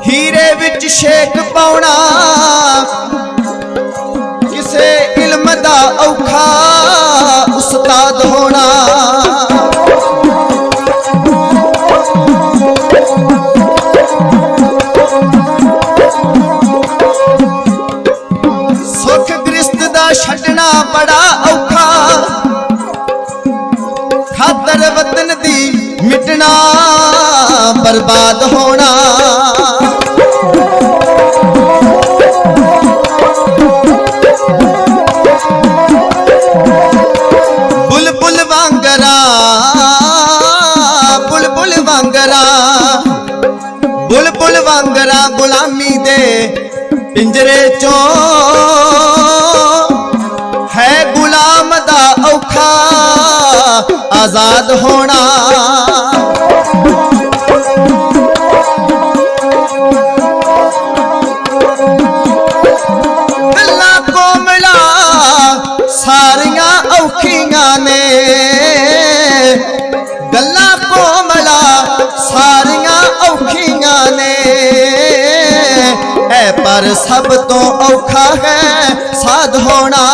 हीरे विच शेक पाउणा किसे इल्म दा औखा उस्ताद होना। सुख गृहस्थ दा छड्डना बड़ा औखा, खातर वतन दी मिटना बर्बाद होना। बुलबुल वांगरा बुलबुल वांगरा बुलबुल वांगरा गुलामी दे पिंजरे चों है गुलाम दा औखा आजाद होना। गल्ला कोमला सारियां औखियां ने, गल्ला कोमला सारियां औखियां ने, पर सब तो औखा है साध होना।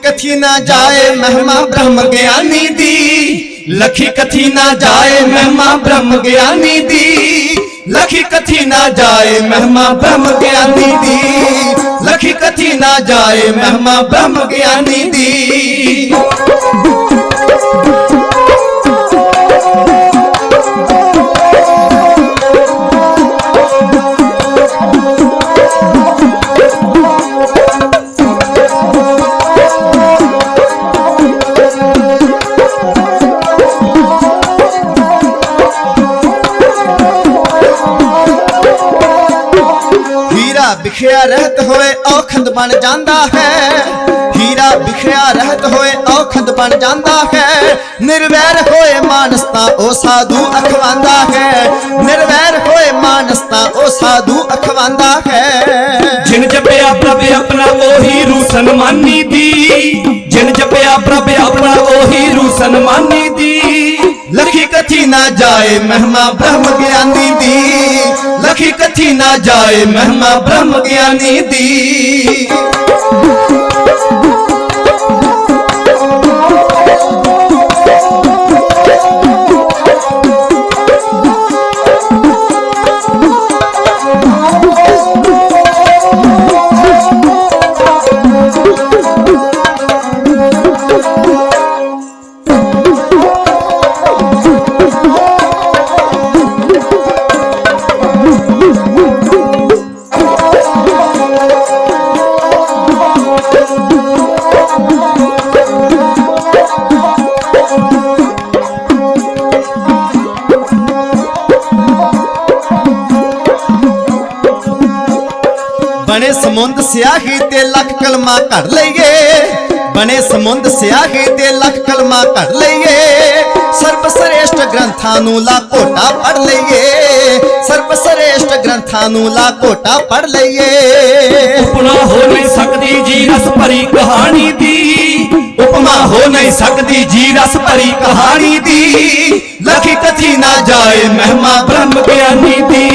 कथी ना जाए महिमा ब्रह्म ज्ञानी दी, लखी कथी ना जाए महिमा ब्रह्म ज्ञानी दी, लखी कथी ना जाए महिमा ब्रह्म ज्ञानी दी, लखी कथी ना जाए महिमा ब्रह्म ज्ञानी दी। बिखिया रहत होए औखद बन जांदा है, हीरा बिखिया रहत होए औखद बन जांदा है। निर्वैर होए मानसता ओ साधु अखवांदा है, निर्वैर होए मानसता ओ साधु अखवांदा है। जिन जपया प्रभ अपना ओही रूसन मानी दी, जिन जपया प्रभ अपना ओही रूसन मानी दी, लखी कथी ना जाए महिमा ब्रह्म ज्ञानी दी, लखी कथी ना जाए महिमा ब्रह्म ज्ञानी दी। बने समुंद स्याही ते लख कलमा कढ़ लईए, बने समुंद स्याही ते लख कलमा कढ़ लईए। सर्वश्रेष्ठ ग्रंथां नूं ला कोटा पढ़ लईए, सर्वश्रेष्ठ ग्रंथां नूं ला कोटा पढ़ लईए। उपमा हो नहीं सकती जी रस भरी कहानी दी, उपमा हो नहीं सकती जी रस भरी कहानी दी, लखी कथी ना जाए महिमा ब्रह्म ज्ञानी दी,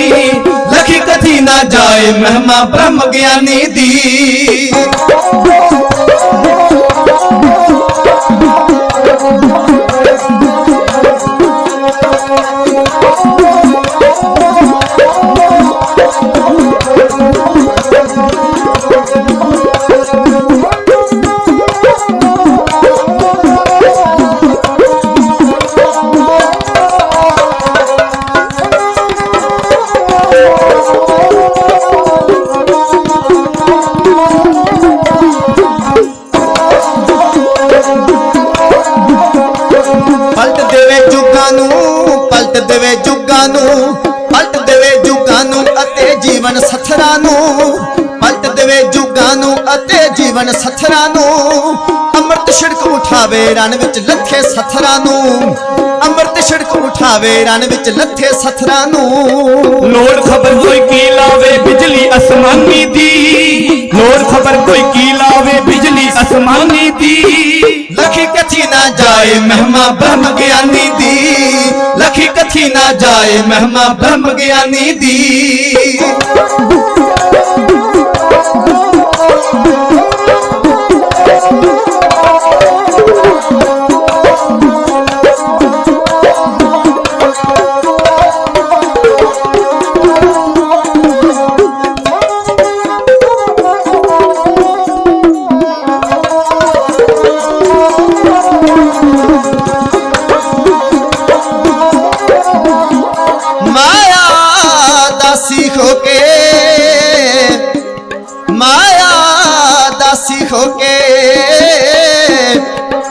लखी कथी ना जाए महिमा ब्रह्म ज्ञानी दी। ਜੀਵਨ ਸਥਰਾ ਨੂੰ ਪਲਟ ਦੇਵੇ ਜੁਗਾਂ ਨੂੰ ਅਤੇ ਜੀਵਨ ਸਥਰਾ ਨੂੰ ਅੰਮ੍ਰਿਤ ਛਿੜਕ ਉਠਾਵੇ ਰਨ ਵਿੱਚ ਲੱਥੇ ਸਥਰਾ ਨੂੰ ਅੰਮ੍ਰਿਤ ਛਿੜਕ ਉਠਾਵੇ ਰਨ ਵਿੱਚ ਲੱਥੇ ਸਥਰਾ ਨੂੰ ਲੋੜ ਖਬਰ ਕੋਈ ਕੀ ਲਾਵੇ ਬਿਜਲੀ ਅਸਮਾਨੀ ਦੀ ਲੋੜ ਖਬਰ ਕੋਈ ਕੀ ਲਾਵੇ ਬਿਜਲੀ ਅਸਮਾਨੀ ਦੀ ਲਖੀ ਕਥੀ ਨਾ ਜਾਏ ਮਹਿਮਾ ਬ੍ਰਹਮ ਗਿਆਨੀ ਦੀ ਲਖੀ ਕਥੀ ਨਾ ਜਾਏ ਮਹਿਮਾ ਬ੍ਰਹਮ ਗਿਆਨੀ ਦੀ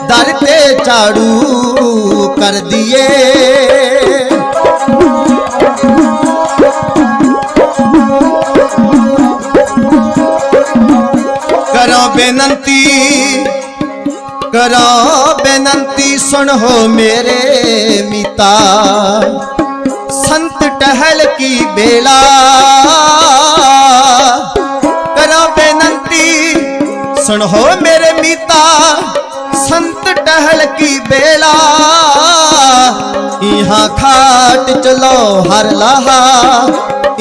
दर पे झाड़ू कर दिए करो बेनंती सुन हो मेरे मीता संत टहल की बेला करो बेनंती सुन हो मेरे मीता संत टहल की बेला यहाँ खाट चलो हर लाहा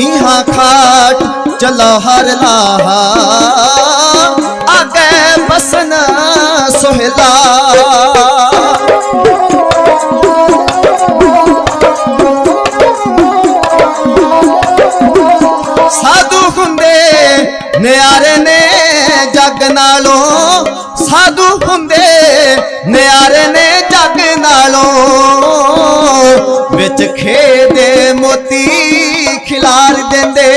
यहाँ खाट चलो हर लाहा आगे बसन सोहला साधु हुंदे नियारे ने जग नालों साधु हुंदे नियारे ने जग नालों विच खेदे मोती खिलार देंदे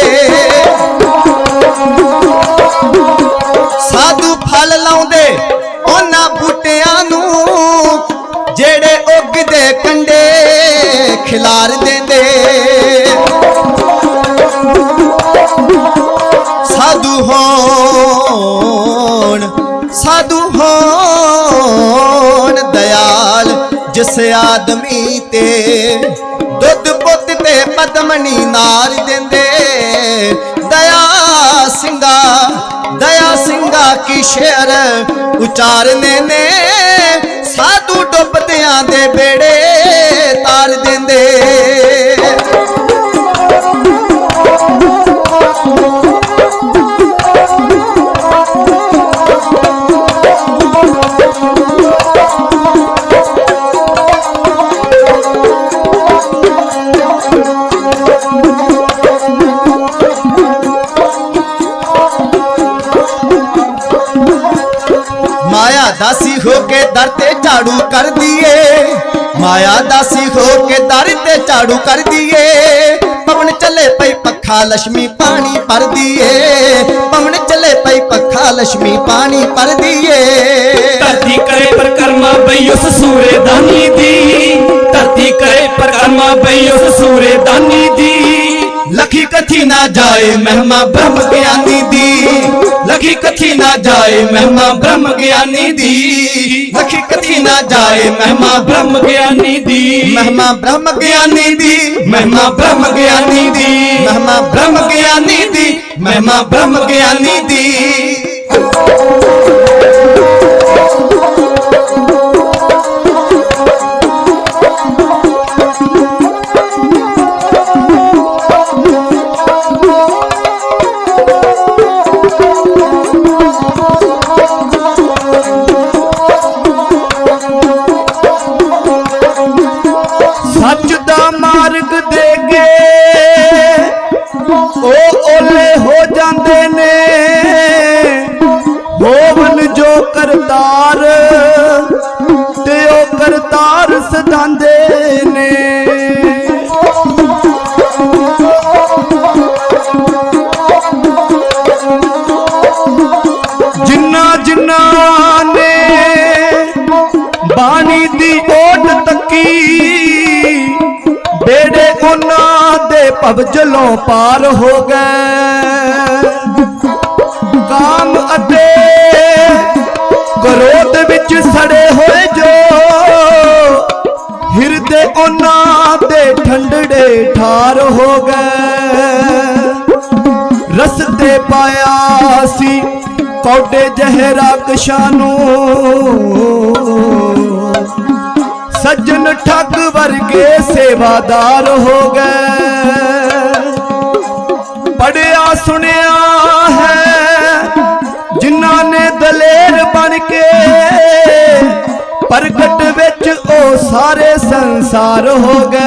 साधु फल लाउंदे ओना बूटियां नूं जेड़े उगदे कंडे खिलार देंदे साधु होन दयाल जिस आदमी ते दुध पुत ते पदमनी नार देंदे दया सिंगा की शेर उचारने ने साधु डुबदियां दे बेड़े तार देंदे दासी होके दर ते झाड़ू कर दिए माया दासी होके दर ते झाड़ू कर दिए पवन चले पई पखा लक्ष्मी पानी पर दिए पवन चले पई पखा लक्ष्मी पानी पर दिए धरती करे परिक्रमा बई उस सूरे दानी दी धरती करे परिक्रमा बई उस सूरे दानी दी लखी कथी ना जाए महिमा ब्रह्म ज्ञानी दी लखी कथी ना जाए महिमा ब्रह्म ज्ञानी दी लखी कथी ना जाए महिमा ब्रह्म ज्ञानी दी महिमा ब्रह्म ज्ञानी दी महिमा ब्रह्म ज्ञानी दी महिमा ब्रह्म ज्ञानी दी महिमा ब्रह्म ज्ञानी दी करतार ते ओ करतार सदांदे ने जिन्ना जिन्ना ने बाणी दी ओट तकी बेड़े उन्हां दे ਭਵ ਜਲੋਂ ਪਾਰ ਹੋ ਗਏ। ਕਾਮ ਅਤੇ ਕ੍ਰੋਧ ਵਿੱਚ ਸੜੇ ਹੋਏ ਜੋ ਹਿਰਦੇ ਉਹਨਾਂ ਦੇ ਠੰਡੜੇ ਠਾਰ ਹੋ ਗਏ। ਰਸਤੇ ਪਾਇਆ ਸੀ ਕੌਡੇ ਜ਼ਹਿਰਾ ਕਸ਼ਾਂ ਨੂੰ ਸੱਜਣ ਠੱਗ ਵਰਗੇ ਸੇਵਾਦਾਰ ਹੋ ਗਏ। ਪੜਿਆ ਸੁਣਿਆ ਹੈ ਜਿਨ੍ਹਾਂ ਨੇ ਦਲੇਰ ਬਣ ਕੇ ਪ੍ਰਗਟ ਵਿੱਚ ਉਹ ਸਾਰੇ ਸੰਸਾਰ ਹੋ ਗਏ।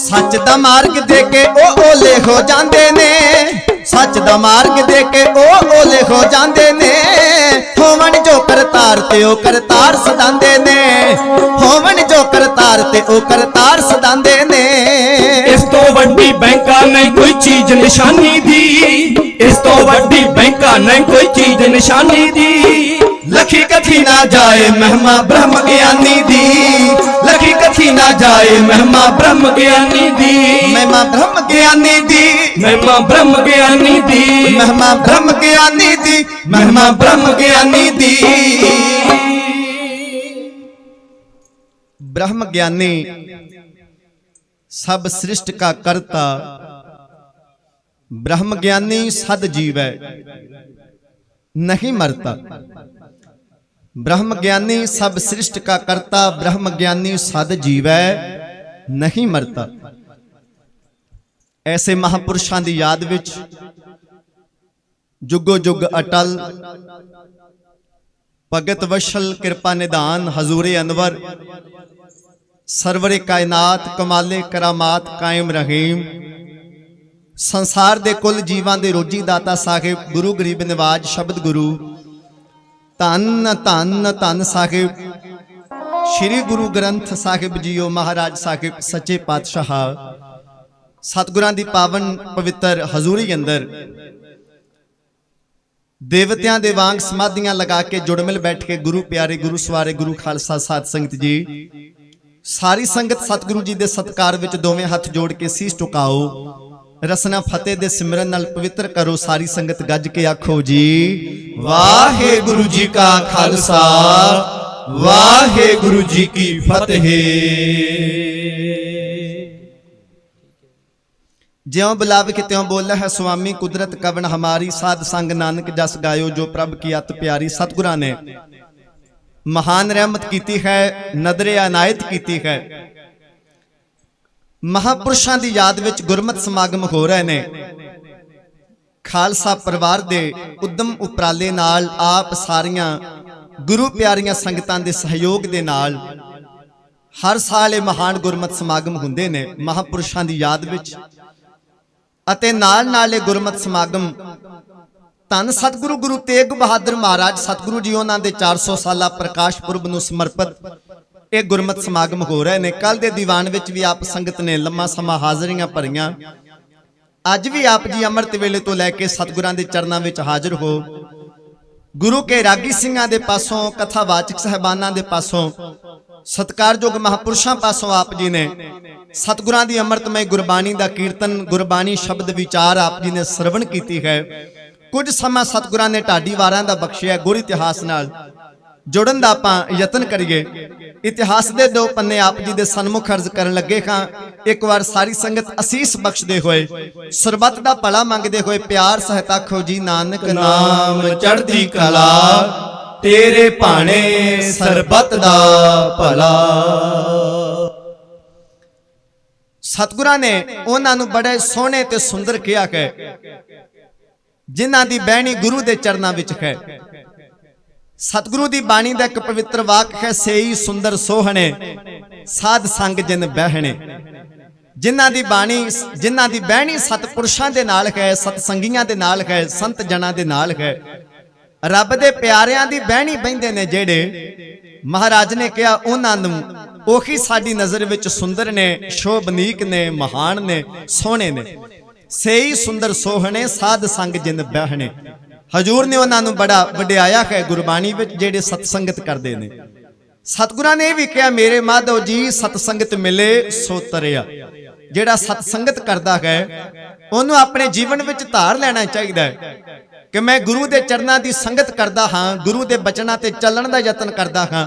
ਸੱਚ ਦਾ ਮਾਰਗ ਦੇ ਕੇ ਉਹ ਓਲੇ ਹੋ ਜਾਂਦੇ ਨੇ, ਸੱਚ ਦਾ ਮਾਰਗ ਦੇ ਕੇ ਉਹ ਓਲੇ ਹੋ ਜਾਂਦੇ ਨੇ। ਹੋਵਣ ਜੋ ਕਰਤਾਰ ਤੇ ਉਹ ਕਰਤਾਰ ਸਦਾਂਦੇ ਨੇ, ਹੋਵਣ ਜੋ ਕਰਤਾਰ ਤੇ ਉਹ ਕਰਤਾਰ ਸਦਾਂਦੇ ਨੇ। ਇਸ ਤੋਂ ਵੱਡੀ ਬੈਂਕਾਂ ਨਹੀਂ ਕੋਈ ਚੀਜ਼ ਨਿਸ਼ਾਨੀ ਦੀ, ਇਸ ਤੋਂ ਵੱਡੀ ਬੈਂਕਾਂ ਨਹੀਂ ਕੋਈ ਚੀਜ਼ ਨਿਸ਼ਾਨੀ ਦੀ। ਲਖੀ ਕਥੀ ਨਾ ਜਾਏ ਮਹਿਮਾ ਬ੍ਰਹਮ ਗਿਆਨੀ ਦੀ, ਲਖੀ ਕਥੀ ਨਾ ਜਾਏ ਮਹਿਮਾ ਬ੍ਰਹਮ ਗਿਆਨੀ ਦੀ। ਮਹਿਮਾ ਬ੍ਰਹਮ ਗਿਆਨੀ ਦੀ, ਮਹਿਮਾ ਬ੍ਰਹਮ ਗਿਆਨੀ ਦੀ, ਮਹਿਮਾ ਬ੍ਰਹਮ ਗਿਆਨੀ ਦੀ, ਮਹਿਮਾ ਬ੍ਰਹਮ ਗਿਆਨੀ ਦੀ। ब्रह्म ज्ञानी सब सृष्टि का कर्ता, ब्रह्म ज्ञानी सद जीव है नहीं मरता। ब्रह्म ज्ञानी सब सृष्टि का कर्ता, ब्रह्म ज्ञानी सद जीव है नहीं मरता। ऐसे महापुरुषों की याद विच जुगो जुग अटल भगत वशल कृपा निधान हजूरे अनवर सरवरे कायनात कमाले करामात कायम रहीम। संसार दे कुल जीवां दे रोजी दाता साहिब गुरु गरीब निवाज शब्द गुरु धन धन धन साहिब श्री गुरु ग्रंथ साहिब जीओ महाराज साहिब सच्चे पातशाह सतगुरां दी पावन पवित्र हजूरी अंदर देवतियां दे वांग समाधियां लगा के जुड़मिल बैठ के गुरु प्यारे गुरु सवारे गुरु खालसा साध संगत जी सारी संगत सतगुरु जी दे सत्कार विच दोवें हथ जोड़ के सीस झुकाओ। रसना फतेह दे सिमरन नाल पवित्र करो। सारी संगत गज के आखो जी वाहेगुरु जी का खालसा वाहेगुरु जी की फतेह। ज्यों बुलावे कि त्यों बोला है स्वामी कुदरत कवन हमारी। साध संग नानक जस गायो जो प्रभ की अत प्यारी। सतगुरां ने महान रहमत कीती है, नदरे अनायत कीती है। महापुरुषों की याद विच गुरमत समागम हो रहे ने। खालसा परिवार दे उद्यम उपराले नाल आप सारियां गुरु प्यारियां संगतां दे सहयोग दे नाल हर साल महान गुरमत समागम हुंदे ने महापुरुषों की याद विच। ਅਤੇ ਨਾਲ ਨਾਲੇ ਗੁਰਮਤ ਸਮਾਗਮ ਧੰਨ ਸਤਿਗੁਰੂ ਗੁਰੂ ਤੇਗ ਬਹਾਦਰ ਮਹਾਰਾਜ ਸਤਿਗੁਰੂ ਜੀ ਉਹਨਾਂ ਦੇ 400 ਸਾਲਾ ਪ੍ਰਕਾਸ਼ ਪੁਰਬ ਨੂੰ ਸਮਰਪਿਤ ਇਹ ਗੁਰਮਤ ਸਮਾਗਮ ਹੋ ਰਹੇ ਨੇ। ਕੱਲ ਦੇ ਦੀਵਾਨ ਵਿੱਚ ਵੀ ਆਪ ਸੰਗਤ ਨੇ ਲੰਮਾ ਸਮਾਂ ਹਾਜ਼ਰੀਆਂ ਭਰੀਆਂ। ਅੱਜ ਵੀ ਆਪ ਜੀ ਅੰਮ੍ਰਿਤ ਵੇਲੇ ਤੋਂ ਲੈ ਕੇ ਸਤਿਗੁਰਾਂ ਦੇ ਚਰਨਾਂ ਵਿੱਚ ਹਾਜ਼ਰ ਹੋ। ਗੁਰੂ ਕੇ ਰਾਗੀ ਸਿੰਘਾਂ ਦੇ ਪਾਸੋਂ ਕਥਾਵਾਚਕ ਸਹਿਬਾਨਾਂ ਦੇ ਪਾਸੋਂ ਸਤਿਕਾਰਯੋਗ ਮਹਾਪੁਰਸ਼ਾਂ ਪਾਸੋਂ ਆਪ ਜੀ ਨੇ सतगुरां दी अमृतमय गुरबाणी दा कीर्तन गुरबाणी शब्द विचार आप जी ने श्रवण कीती है। कुछ समा सतगुरां ने ढाडी वारां दा बख्शिया। गुर इतिहास नाल जुड़न दा आपां यतन करिए। इतिहास दे दो पन्ने आप जी दे सन्मुख अर्ज करन लगे हां। एक बार सारी संगत असीस बख्शदे होए सरबत दा भला मंगदे होए प्यार सहित आखो जी नानक नाम चढ़दी कला तेरे भाणे सरबत दा भला। सतगुरां ने उन्होंने बड़े सोहने ते सुंदर किया है जिन्हां दी बहनी गुरु दे चरनां विच है। सतगुरु दी बाणी दा एक पवित्र वाक है सेई सुंदर सोहणे साध संग जिन बहणे। जिन्हां दी बहनी सतपुरुषां दे नाल है सतसंगियां दे नाल है संत जनां दे नाल है। रब दे प्यारियां दी बहनी बहिंदे ने जेड़े महाराज ने कहा उन्हां नूं ओही साडी नजर विच सुंदर ने शोभनीक ने महान ने सोहणे ने। सेई सुंदर सोहणे साध संग जिन बहणे। ਹਜੂਰ ਨੇ ਉਹਨਾਂ ਨੂੰ ਬੜਾ ਵਡਿਆਇਆ ਹੈ ਗੁਰਬਾਣੀ ਵਿੱਚ, ਜਿਹੜੇ ਸਤਸੰਗਤ ਕਰਦੇ ਨੇ। ਸਤਿਗੁਰਾਂ ਨੇ ਇਹ ਵੀ ਕਿਹਾ, ਮੇਰੇ ਮਾਧੋ ਜੀ ਸਤਸੰਗਤ ਮਿਲੇ ਸੋ ਤਰਿਆ। ਜਿਹੜਾ ਸਤਸੰਗਤ ਕਰਦਾ ਹੈ ਉਹਨੂੰ ਆਪਣੇ ਜੀਵਨ ਵਿੱਚ ਧਾਰ ਲੈਣਾ ਚਾਹੀਦਾ ਹੈ ਕਿ ਮੈਂ ਗੁਰੂ ਦੇ ਚਰਨਾਂ ਦੀ ਸੰਗਤ ਕਰਦਾ ਹਾਂ, ਗੁਰੂ ਦੇ ਬਚਨਾਂ ਤੇ ਚੱਲਣ ਦਾ ਯਤਨ ਕਰਦਾ ਹਾਂ।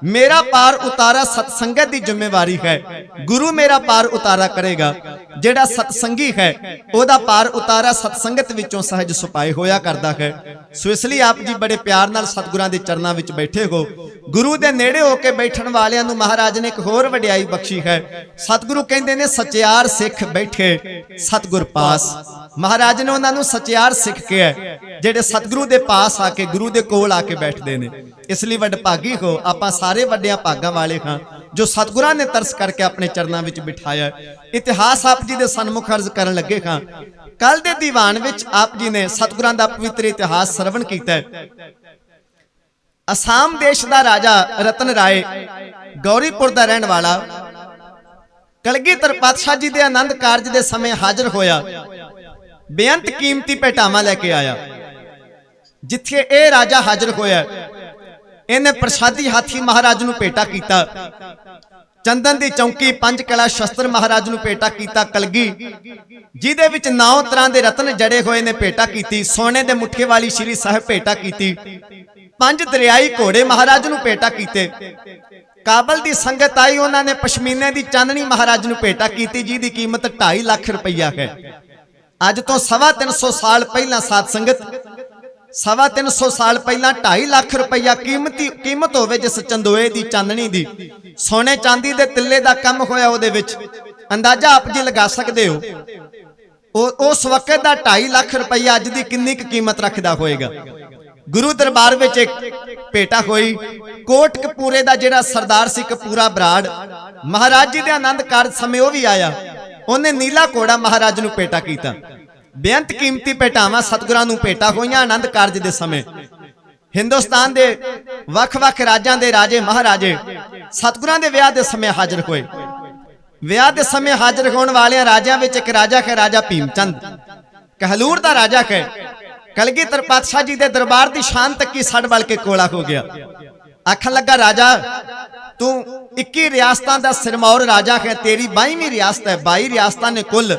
ਮੇਰਾ ਪਾਰ ਉਤਾਰਾ ਸਤਸੰਗਤ ਦੀ ਜ਼ਿੰਮੇਵਾਰੀ ਹੈ। ਗੁਰੂ ਮੇਰਾ ਪਾਰ ਉਤਾਰਾ ਕਰੇਗਾ। ਜਿਹੜਾ ਸਤਸੰਗੀ ਹੈ ਉਹਦਾ ਪਾਰ ਉਤਾਰਾ ਸਤਸੰਗਤ ਵਿੱਚੋਂ ਸਹਿਜ ਸੁਪਾਏ ਹੋਇਆ ਕਰਦਾ ਹੈ। ਸੋ ਇਸ ਲਈ ਆਪ ਜੀ ਬੜੇ ਪਿਆਰ ਨਾਲ ਸਤਿਗੁਰਾਂ ਦੇ ਚਰਨਾਂ ਵਿੱਚ ਬੈਠੇ ਹੋ। ਗੁਰੂ ਦੇ ਨੇੜੇ ਹੋ ਕੇ ਬੈਠਣ ਵਾਲਿਆਂ ਨੂੰ ਮਹਾਰਾਜ ਨੇ ਇੱਕ ਹੋਰ ਵਡਿਆਈ ਬਖਸ਼ੀ ਹੈ। ਸਤਿਗੁਰੂ ਕਹਿੰਦੇ ਨੇ, ਸਚਿਆਰ ਸਿੱਖ ਬੈਠੇ ਸਤਿਗੁਰ ਪਾਸ। ਮਹਾਰਾਜ ਨੇ ਉਹਨਾਂ ਨੂੰ ਸਚਿਆਰ ਸਿੱਖ ਕਿਹਾ, ਜਿਹੜੇ ਸਤਿਗੁਰੂ ਦੇ ਪਾਸ ਆ ਕੇ, ਗੁਰੂ ਦੇ ਕੋਲ ਆ ਕੇ ਬੈਠਦੇ ਨੇ। ਇਸ ਲਈ ਵਡਭਾਗੀ ਹੋ, ਆਪਾਂ ਸਾਰੇ ਵੱਡਿਆਂ ਭਾਗਾਂ ਵਾਲੇ ਹਾਂ ਜੋ ਸਤਿਗੁਰਾਂ ਨੇ ਤਰਸ ਕਰਕੇ ਆਪਣੇ ਚਰਨਾਂ ਵਿੱਚ ਬਿਠਾਇਆ। ਇਤਿਹਾਸ ਆਪ ਜੀ ਦੇ ਸਨਮੁਖ ਅਰਜ਼ ਕਰਨ ਲੱਗੇ ਹਾਂ। ਕੱਲ ਦੇ ਦੀਵਾਨ ਵਿੱਚ ਆਪ ਜੀ ਨੇ ਸਤਿਗੁਰਾਂ ਦਾ ਪਵਿੱਤਰ ਇਤਿਹਾਸ ਸਰਵਣ ਕੀਤਾ ਹੈ। ਅਸਾਮ ਦੇਸ਼ ਦਾ ਰਾਜਾ ਰਤਨ ਰਾਏ, ਗੌਰੀਪੁਰ ਦਾ ਰਹਿਣ ਵਾਲਾ, ਕਲਗੀਧਰ ਪਾਤਸ਼ਾਹ ਜੀ ਦੇ ਆਨੰਦ ਕਾਰਜ ਦੇ ਸਮੇਂ ਹਾਜ਼ਰ ਹੋਇਆ। ਬੇਅੰਤ ਕੀਮਤੀ ਭੇਟਾਵਾਂ ਲੈ ਕੇ ਆਇਆ। ਜਿੱਥੇ ਇਹ ਰਾਜਾ ਹਾਜ਼ਰ ਹੋਇਆ, ਇਹਨੇ ਪ੍ਰਸਾਦੀ ਹਾਥੀ ਮਹਾਰਾਜ ਨੂੰ ਭੇਟਾ ਕੀਤਾ। ਚੰਦਨ ਦੀ ਚੌਂਕੀ, 5 ਕਲਾ ਸ਼ਸਤਰ ਮਹਾਰਾਜ ਨੂੰ ਭੇਟਾ ਕੀਤਾ। ਕਲਗੀ ਜਿਹਦੇ ਵਿੱਚ 9 ਤਰ੍ਹਾਂ ਦੇ ਰਤਨ ਜੜੇ ਹੋਏ ਨੇ ਭੇਟਾ ਕੀਤੀ। ਸੋਨੇ ਦੇ ਮੁੱਠੇ ਵਾਲੀ ਸ਼੍ਰੀ ਸਾਹਿਬ ਭੇਟਾ ਕੀਤੀ। 5 ਦਰਿਆਈ ਘੋੜੇ ਮਹਾਰਾਜ ਨੂੰ ਭੇਟਾ ਕੀਤੇ। ਕਾਬਲ ਦੀ ਸੰਗਤ ਆਈ, ਉਹਨਾਂ ਨੇ ਪਸ਼ਮੀਨੇ ਦੀ ਚਾਂਦਨੀ ਮਹਾਰਾਜ ਨੂੰ ਭੇਟਾ ਕੀਤੀ, ਜਿਹਦੀ ਕੀਮਤ 2.5 ਲੱਖ ਰੁਪਈਆ ਹੈ। ਅੱਜ ਤੋਂ 350 ਸਾਲ ਪਹਿਲਾਂ ਸਾਧ ਸੰਗਤ, 350 ਸਾਲ ਪਹਿਲਾਂ 2.5 ਲੱਖ ਰੁਪਈਆ ਕੀਮਤ ਹੋਵੇ ਜਿਸ ਚੰਦੋਏ ਦੀ, ਚਾਂਦਨੀ ਦੀ, ਸੋਨੇ ਚਾਂਦੀ ਦੇ ਤਿੱਲੇ ਦਾ ਕੰਮ ਹੋਇਆ ਉਹਦੇ ਵਿੱਚ। ਅੰਦਾਜ਼ਾ ਆਪ ਜੀ ਲਗਾ ਸਕਦੇ ਹੋ ਉਸ ਵਕਤ ਦਾ 2.5 ਲੱਖ ਰੁਪਈਆ ਅੱਜ ਦੀ ਕਿੰਨੀ ਕੁ ਕੀਮਤ ਰੱਖਦਾ ਹੋਏਗਾ। ਗੁਰੂ ਦਰਬਾਰ ਵਿੱਚ ਇੱਕ ਭੇਟਾ ਹੋਈ। ਕੋਟਕਪੂਰੇ ਦਾ ਜਿਹੜਾ ਸਰਦਾਰ ਸੀ ਕਪੂਰਾ ਬਰਾੜ, ਮਹਾਰਾਜ ਜੀ ਦੇ ਆਨੰਦ ਕਾਰਜ ਸਮੇਂ ਉਹ ਵੀ ਆਇਆ। ਉਹਨੇ ਨੀਲਾ ਘੋੜਾ ਮਹਾਰਾਜ ਨੂੰ ਭੇਟਾ ਕੀਤਾ। ਬੇਅੰਤ ਕੀਮਤੀ ਭੇਟਾਵਾਂ ਸਤਿਗੁਰਾਂ ਨੂੰ ਭੇਟਾ ਹੋਈਆਂ ਆਨੰਦ ਕਾਰਜ ਦੇ ਸਮੇਂ। ਹਿੰਦੁਸਤਾਨ ਦੇ ਵੱਖ-ਵੱਖ ਰਾਜਾਂ ਦੇ ਰਾਜੇ ਮਹਾਰਾਜੇ ਸਤਿਗੁਰਾਂ ਦੇ ਵਿਆਹ ਦੇ ਸਮੇਂ ਹਾਜ਼ਰ ਹੋਏ। ਵਿਆਹ ਦੇ ਸਮੇਂ ਹਾਜ਼ਰ ਹੋਣ ਵਾਲਿਆਂ ਰਾਜਿਆਂ ਵਿੱਚ ਇੱਕ ਰਾਜਾ ਹੈ, ਰਾਜਾ ਭੀਮ ਚੰਦ, ਕਹਲੂਰ ਦਾ ਰਾਜਾ ਹੈ। ਕਲਗੀਧਰ ਪਾਤਸ਼ਾਹ ਜੀ ਦੇ ਦਰਬਾਰ ਦੀ ਸ਼ਾਨ ਤੱਕੀ ਸੜ ਬਲ ਕੇ ਕੋਲਾ ਹੋ ਗਿਆ। ਆਖਣ ਲੱਗਾ, ਰਾਜਾ ਤੂੰ 21 ਰਿਆਸਤਾਂ ਦਾ ਸਿਰਮੌਰ ਰਾਜਾ ਹੈ, ਤੇਰੀ 22ਵੀਂ ਰਿਆਸਤ ਹੈ। 22 ਰਿਆਸਤਾਂ ਨੇ ਕੁੱਲ।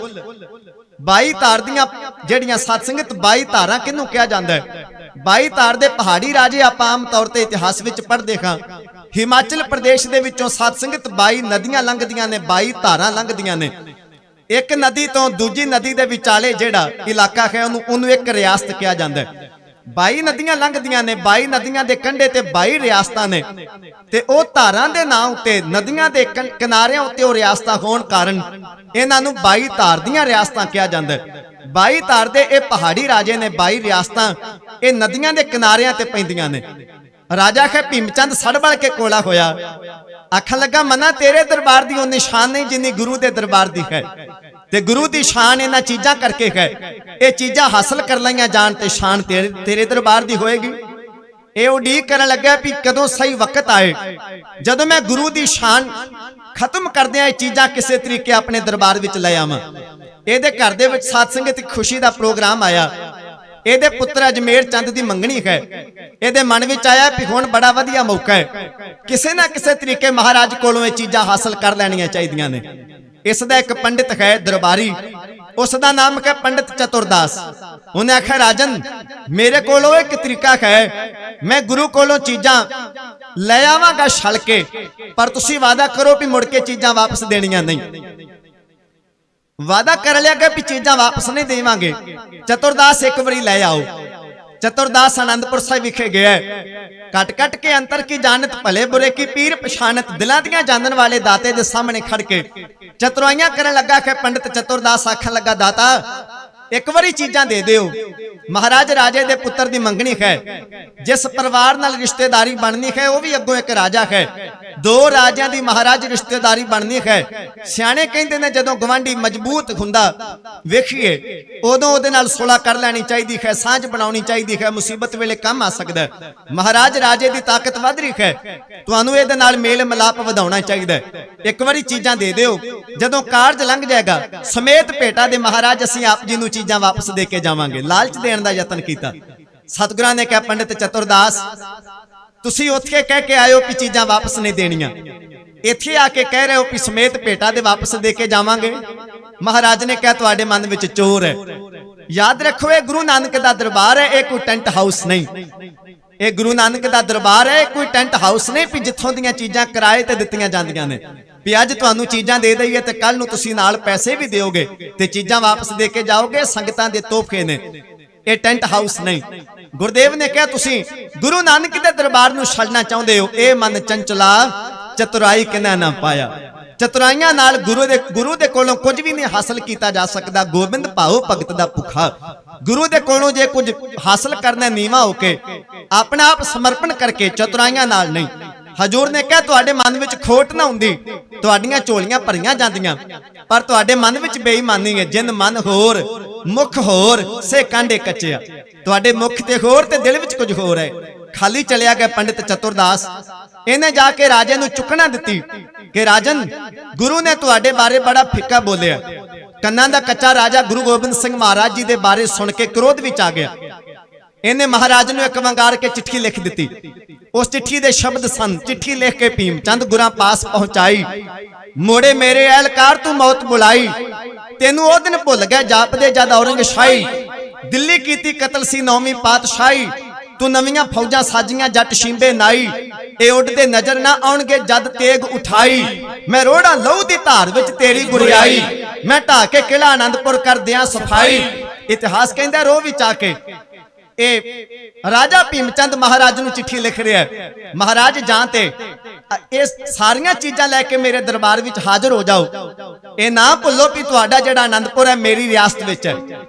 22 ਧਾਰ ਦੀਆਂ ਜਿਹੜੀਆਂ ਸਤ ਸੰਗਤ 22 ਧਾਰਾਂ ਕਿਹਨੂੰ ਕਿਹਾ ਜਾਂਦਾ ਹੈ? 22 ਧਾਰ ਦੇ ਪਹਾੜੀ ਰਾਜੇ ਆਪਾਂ ਆਮ ਤੌਰ ਤੇ ਇਤਿਹਾਸ ਵਿੱਚ ਪੜ੍ਹਦੇ ਹਾਂ। ਹਿਮਾਚਲ ਪ੍ਰਦੇਸ਼ ਦੇ ਵਿੱਚੋਂ ਸਤ ਸੰਗਤ 22 ਨਦੀਆਂ ਲੰਘਦੀਆਂ ਨੇ, 22 ਧਾਰਾਂ ਲੰਘਦੀਆਂ ਨੇ। ਇੱਕ ਨਦੀ ਤੋਂ ਦੂਜੀ ਨਦੀ ਦੇ ਵਿਚਾਲੇ ਜਿਹੜਾ ਇਲਾਕਾ ਹੈ ਉਹਨੂੰ ਇੱਕ ਰਿਆਸਤ ਕਿਹਾ ਜਾਂਦਾ ਹੈ। 22 ਨਦੀਆਂ ਲੰਘਦੀਆਂ ਨੇ, 22 ਨਦੀਆਂ ਦੇ ਕੰਢੇ ਤੇ 22 ਰਿਆਸਤਾਂ ਨੇ, ਤੇ ਉਹ ਧਾਰਾਂ ਦੇ ਨਾਂ ਉੱਤੇ, ਨਦੀਆਂ ਦੇ ਕਿਨਾਰਿਆਂ ਉੱਤੇ ਉਹ ਰਿਆਸਤਾਂ ਹੋਣ ਕਾਰਨ ਇਹਨਾਂ ਨੂੰ 22 ਧਾਰ ਦੀਆਂ ਰਿਆਸਤਾਂ ਕਿਹਾ ਜਾਂਦਾ ਹੈ। 22 ਧਾਰ ਦੇ ਇਹ ਪਹਾੜੀ ਰਾਜੇ ਨੇ, 22 ਰਿਆਸਤਾਂ ਇਹ ਨਦੀਆਂ ਦੇ ਕਿਨਾਰਿਆਂ ਤੇ ਪੈਂਦੀਆਂ ਨੇ। ਰਾਜਾ ਹੈ ਭੀਮਚੰਦ ਸੜਬਲ ਕੇ ਕੋਲਾ ਹੋਇਆ। ਆਖਣ ਲੱਗਾ, ਮਨਾ ਤੇਰੇ ਦਰਬਾਰ ਦੀ ਉਹ ਨਿਸ਼ਾਨ ਨਹੀਂ ਜਿੰਨੀ ਗੁਰੂ ਦੇ ਦਰਬਾਰ ਦੀ ਹੈ, ਤੇ ਗੁਰੂ ਦੀ ਸ਼ਾਨ ਇਹਨਾਂ ਚੀਜ਼ਾਂ ਕਰਕੇ ਹੈ। ਇਹ ਚੀਜ਼ਾਂ ਹਾਸਲ ਕਰ ਲਈਆਂ ਜਾਣ ਤੇ ਸ਼ਾਨ ਤੇਰੇ ਦਰਬਾਰ ਦੀ ਹੋਏਗੀ। ਇਹ ਉਡੀਕ ਕਰਨ ਲੱਗਾ ਵੀ ਕਦੋਂ ਸਹੀ ਵਕਤ ਆਏ ਜਦੋਂ ਮੈਂ ਗੁਰੂ ਦੀ ਸ਼ਾਨ ਖਤਮ ਕਰਦਿਆਂ ਇਹ ਚੀਜ਼ਾਂ ਕਿਸੇ ਤਰੀਕੇ ਆਪਣੇ ਦਰਬਾਰ ਵਿੱਚ ਲੈ ਆਵਾਂ। ਇਹਦੇ ਘਰ ਦੇ ਵਿੱਚ ਸਾਧ ਸੰਗਤ ਇੱਕ ਖੁਸ਼ੀ ਦਾ ਪ੍ਰੋਗਰਾਮ ਆਇਆ। ਇਹਦੇ ਪੁੱਤਰ ਅਜਮੇਰ ਚੰਦ ਦੀ ਮੰਗਣੀ ਹੈ। ਇਹਦੇ ਮਨ ਵਿੱਚ ਆਇਆ ਵੀ ਹੁਣ ਬੜਾ ਵਧੀਆ ਮੌਕਾ ਹੈ, ਕਿਸੇ ਨਾ ਕਿਸੇ ਤਰੀਕੇ ਮਹਾਰਾਜ ਕੋਲੋਂ ਇਹ ਚੀਜ਼ਾਂ ਹਾਸਲ ਕਰ ਲੈਣੀਆਂ ਚਾਹੀਦੀਆਂ ਨੇ। ਇਸ ਦਾ ਇੱਕ ਪੰਡਿਤ ਹੈ ਦਰਬਾਰੀ, ਉਸ ਦਾ ਨਾਮ ਹੈ ਪੰਡਿਤ ਚਤੁਰਦਾਸ। ਉਹਨੇ ਆਖਿਆ, ਰਾਜਨ ਮੇਰੇ ਕੋਲੋਂ ਇੱਕ ਤਰੀਕਾ ਹੈ, ਮੈਂ ਗੁਰੂ ਕੋਲੋਂ ਚੀਜ਼ਾਂ ਲੈ ਆਵਾਂਗਾ ਛਲ ਕੇ, ਪਰ ਤੁਸੀਂ ਵਾਅਦਾ ਕਰੋ ਵੀ ਮੁੜ ਕੇ ਚੀਜ਼ਾਂ ਵਾਪਸ ਦੇਣੀਆਂ ਨਹੀਂ। ਵਾਅਦਾ ਕਰ ਲਿਆ ਕਿ ਵੀ ਚੀਜ਼ਾਂ ਵਾਪਸ ਨਹੀਂ ਦੇਵਾਂਗੇ। ਚਤੁਰਦਾਸ ਇੱਕ ਵਾਰੀ ਲੈ ਆਓ। ਚਤੁਰਦਾਸ ਆਨੰਦਪੁਰ ਸਾਹਿਬ ਵਿਖੇ ਗਿਆ। ਕੱਟ ਕੱਟ ਕੇ ਅੰਤਰ ਕੀ ਜਾਣਤ, ਭਲੇ ਬੁਰੇ ਕੀ ਪੀਰ ਪਛਾਨਤ, ਦਿਲਾਂ ਦੀਆਂ ਜਾਣਨ ਵਾਲੇ ਦਾਤੇ ਦੇ ਸਾਹਮਣੇ ਖੜ ਕੇ ਚਤੁਰਾਈਆਂ ਕਰਨ ਲੱਗਾ ਕਿ ਪੰਡਿਤ ਚਤੁਰਦਾਸ ਆਖਣ ਲੱਗਾ, ਦਾਤਾ ਇੱਕ ਵਾਰੀ ਚੀਜ਼ਾਂ ਦੇ ਦਿਓ। ਮਹਾਰਾਜ ਰਾਜੇ ਦੇ ਪੁੱਤਰ ਦੀ ਮੰਗਣੀ ਹੈ। ਜਿਸ ਪਰਿਵਾਰ ਨਾਲ ਰਿਸ਼ਤੇਦਾਰੀ ਬਣਨੀ ਹੈ ਉਹ ਵੀ ਅੱਗੋਂ ਇੱਕ ਰਾਜਾ ਹੈ। 2 ਰਾਜਿਆਂ ਦੀ ਮਹਾਰਾਜ ਰਿਸ਼ਤੇਦਾਰੀ ਬਣਨੀ ਹੈ। ਸਿਆਣੇ ਕਹਿੰਦੇ ਨੇ ਜਦੋਂ ਗਵਾਂਢੀ ਮਜ਼ਬੂਤ ਹੁੰਦਾ ਵੇਖੀਏ ਉਦੋਂ ਉਹਦੇ ਨਾਲ ਸੁਲ੍ਹਾ ਕਰ ਲੈਣੀ ਚਾਹੀਦੀ ਹੈ, ਸਾਂਝ ਬਣਾਉਣੀ ਚਾਹੀਦੀ ਹੈ, ਮੁਸੀਬਤ ਵੇਲੇ ਕੰਮ ਆ ਸਕਦਾ ਹੈ। ਮਹਾਰਾਜ ਰਾਜੇ ਦੀ ਤਾਕਤ ਵੱਧ ਰਹੀ ਹੈ, ਤੁਹਾਨੂੰ ਇਹਦੇ ਨਾਲ ਮੇਲ ਮਿਲਾਪ ਵਧਾਉਣਾ ਚਾਹੀਦਾ ਹੈ। ਇੱਕ ਵਾਰੀ ਚੀਜ਼ਾਂ ਦੇ ਦਿਓ, ਜਦੋਂ ਕਾਰਜ ਲੰਘ ਜਾਏਗਾ ਸਮੇਤ ਭੇਟਾ ਦੇ ਮਹਾਰਾਜ ਅਸੀਂ ਆਪ ਜੀ ਨੂੰ ਚੀਜ਼ਾਂ ਵਾਪਸ ਦੇ ਕੇ ਜਾਵਾਂਗੇ। ਲਾਲਚ ਦੇਣ ਦਾ ਯਤਨ ਕੀਤਾ। ਸਤਿਗੁਰਾਂ ਨੇ ਕਿਹਾ ਪੰਡਿਤ ਚਤੁਰਦਾਸ ਤੁਸੀਂ ਉੱਥੇ ਕਹਿ ਕੇ ਆਇਓ ਕਿ ਚੀਜ਼ਾਂ ਵਾਪਸ ਨਹੀਂ ਦੇਣੀਆਂ, ਇੱਥੇ ਆ ਕੇ ਕਹਿ ਰਹੇ ਹੋ ਕਿ ਸਮੇਤ ਭੇਟਾ ਦੇ ਵਾਪਸ ਦੇ ਕੇ ਜਾਵਾਂਗੇ। ਮਹਾਰਾਜ ਨੇ ਕਿਹਾ ਤੁਹਾਡੇ ਮਨ ਵਿੱਚ ਚੋਰ ਹੈ। ਯਾਦ ਰੱਖੋ ਇਹ ਗੁਰੂ ਨਾਨਕ ਦਾ ਦਰਬਾਰ ਹੈ, ਇਹ ਕੋਈ ਟੈਂਟ ਹਾਊਸ ਨਹੀਂ। ਇਹ ਗੁਰੂ ਨਾਨਕ ਦਾ ਦਰਬਾਰ ਹੈ, ਕੋਈ ਟੈਂਟ ਹਾਊਸ ਨਹੀਂ ਵੀ ਜਿੱਥੋਂ ਦੀਆਂ ਚੀਜ਼ਾਂ ਕਿਰਾਏ ਤੇ ਦਿੱਤੀਆਂ ਜਾਂਦੀਆਂ ਨੇ ਵੀ ਅੱਜ ਤੁਹਾਨੂੰ ਚੀਜ਼ਾਂ ਦੇ ਦਈਏ ਤੇ ਕੱਲ ਨੂੰ ਤੁਸੀਂ ਨਾਲ ਪੈਸੇ ਵੀ ਦਿਓਗੇ ਤੇ ਚੀਜ਼ਾਂ ਵਾਪਸ ਦੇ ਕੇ ਜਾਓਗੇ। ਸੰਗਤਾਂ ਦੇ ਤੋਹਫੇ ਨੇ, ਇਹ ਟੈਂਟ ਹਾਊਸ ਨਹੀਂ। ਗੁਰਦੇਵ ਨੇ ਕਿਹਾ ਤੁਸੀਂ ਗੁਰੂ ਨਾਨਕ ਦੇ ਦਰਬਾਰ ਨੂੰ ਛੱਡਣਾ ਚਾਹੁੰਦੇ ਹੋ, ਇਹ ਮਨ ਚੰਚਲਾ ਚਤੁਰਾਈ ਕਿਨਾਂ ਨਾ ਪਾਇਆ। ਚਤੁਰਾਈਆਂ ਨਾਲ ਗੁਰੂ ਦੇ ਕੋਲੋਂ ਕੁਝ ਵੀ ਨਹੀਂ ਹਾਸਲ ਕੀਤਾ ਜਾ ਸਕਦਾ। ਗੋਬਿੰਦ ਭਾਉ ਭਗਤ ਦਾ ਭੁੱਖਾ, ਗੁਰੂ ਦੇ ਕੋਲੋਂ ਜੇ ਕੁਝ ਹਾਸਲ ਕਰਨਾ ਨੀਵਾਂ ਹੋ ਕੇ ਆਪਣਾ ਆਪ ਸਮਰਪਣ ਕਰਕੇ, ਚਤੁਰਾਈਆਂ ਨਾਲ ਨਹੀਂ। ਹਜੂਰ ਨੇ ਕਿਹਾ ਤੁਹਾਡੇ ਮਨ ਵਿੱਚ ਖੋਟ ਨਾ ਹੁੰਦੀ, ਤੁਹਾਡੀਆਂ ਝੋਲੀਆਂ ਭਰੀਆਂ ਜਾਂਦੀਆਂ, ਪਰ ਤੁਹਾਡੇ ਮਨ ਵਿੱਚ ਬੇਈਮਾਨੀ ਹੈ। ਜਿਨ ਮਨ ਹੋਰ ਮੁਖ ਹੋਰ ਸੇ ਕਾਂਡੇ ਕੱਚਿਆ, ਤੁਹਾਡੇ ਮੁਖ ਤੇ ਹੋਰ ਤੇ ਦਿਲ ਵਿੱਚ ਕੁਝ ਹੋਰ ਹੈ। ਖਾਲੀ ਚਲਿਆ ਗਿਆ ਪੰਡਿਤ ਚਤੁਰਦਾਸ। ਇਹਨੇ ਜਾ ਕੇ ਰਾਜੇ ਨੂੰ ਚੁੱਕਣਾ ਦਿੱਤੀ ਕਿ ਰਾਜਨ ਗੁਰੂ ਨੇ ਤੁਹਾਡੇ ਬਾਰੇ ਬੜਾ ਫਿੱਕਾ ਬੋਲਿਆ। ਕੰਨਾਂ ਦਾ ਕੱਚਾ ਰਾਜਾ ਗੁਰੂ ਗੋਬਿੰਦ ਸਿੰਘ ਮਹਾਰਾਜ ਜੀ ਦੇ ਬਾਰੇ ਸੁਣ ਕੇ ਕ੍ਰੋਧ ਵਿੱਚ ਆ ਗਿਆ। ਇਹਨੇ ਮਹਾਰਾਜ ਨੂੰ ਇੱਕ ਵੰਗਾਰ ਕੇ ਚਿੱਠੀ ਲਿਖ ਦਿੱਤੀ। ਉਸ ਚਿੱਠੀ ਦੇ ਸ਼ਬਦ ਸਨ, ਚਿੱਠੀ ਲਿਖ ਕੇ ਭੀਮ ਚੰਦ ਗੁਰਾਂ ਪਾਸ ਪਹੁੰਚਾਈ। ਮੋੜੇ ਮੇਰੇ ਐਲਕਾਰ ਤੂੰ ਮੌਤ ਬੁਲਾਈ, ਤੈਨੂੰ ਉਹ ਦਿਨ ਭੁੱਲ ਗਿਆ ਜਾਪਦੇ ਜਦ ਔਰੰਗ ਸ਼ਾਹੀ, ਦਿੱਲੀ ਕੀਤੀ ਕਤਲ ਸੀ ਨੌਵੀਂ ਪਾਤਸ਼ਾਹੀ, ਤੂੰ ਨਵੀਆਂ ਫੌਜਾਂ ਸਾਜੀਆਂ ਜੱਟ ਸ਼ਿੰਬੇ ਨਾਈ, ਇਹ ਉੱਡਦੇ ਨਜ਼ਰ ਨਾ ਆਉਣਗੇ ਜਦ ਤੇਗ ਉਠਾਈ, ਮੈਂ ਰੋੜਾ ਲਹੂ ਦੀ ਧਾਰ ਵਿੱਚ ਤੇਰੀ ਗੁਰਿਆਈ, ਮੈਂ ਢਾ ਕੇ ਕਿਲਾ ਆਨੰਦਪੁਰ ਕਰ ਦਿਆਂ ਸਫਾਈ। ਇਤਿਹਾਸ ਕਹਿੰਦਾ ਰੋਹ ਵਿੱਚ ਆ ਕੇ ਇਹ ਰਾਜਾ ਭੀਮ ਚੰਦ ਮਹਾਰਾਜ ਨੂੰ ਚਿੱਠੀ ਲਿਖ ਰਿਹਾ। ਮਹਾਰਾਜ ਜਾਂ ਤੇ ਇਹ ਸਾਰੀਆਂ ਚੀਜ਼ਾਂ ਲੈ ਕੇ ਮੇਰੇ ਦਰਬਾਰ ਵਿੱਚ ਹਾਜ਼ਰ ਹੋ ਜਾਓ। ਇਹ ਨਾ ਭੁੱਲੋ ਕਿ ਤੁਹਾਡਾ ਜਿਹੜਾ ਆਨੰਦਪੁਰ ਹੈ ਮੇਰੀ ਰਿਆਸਤ ਵਿੱਚ ਹੈ,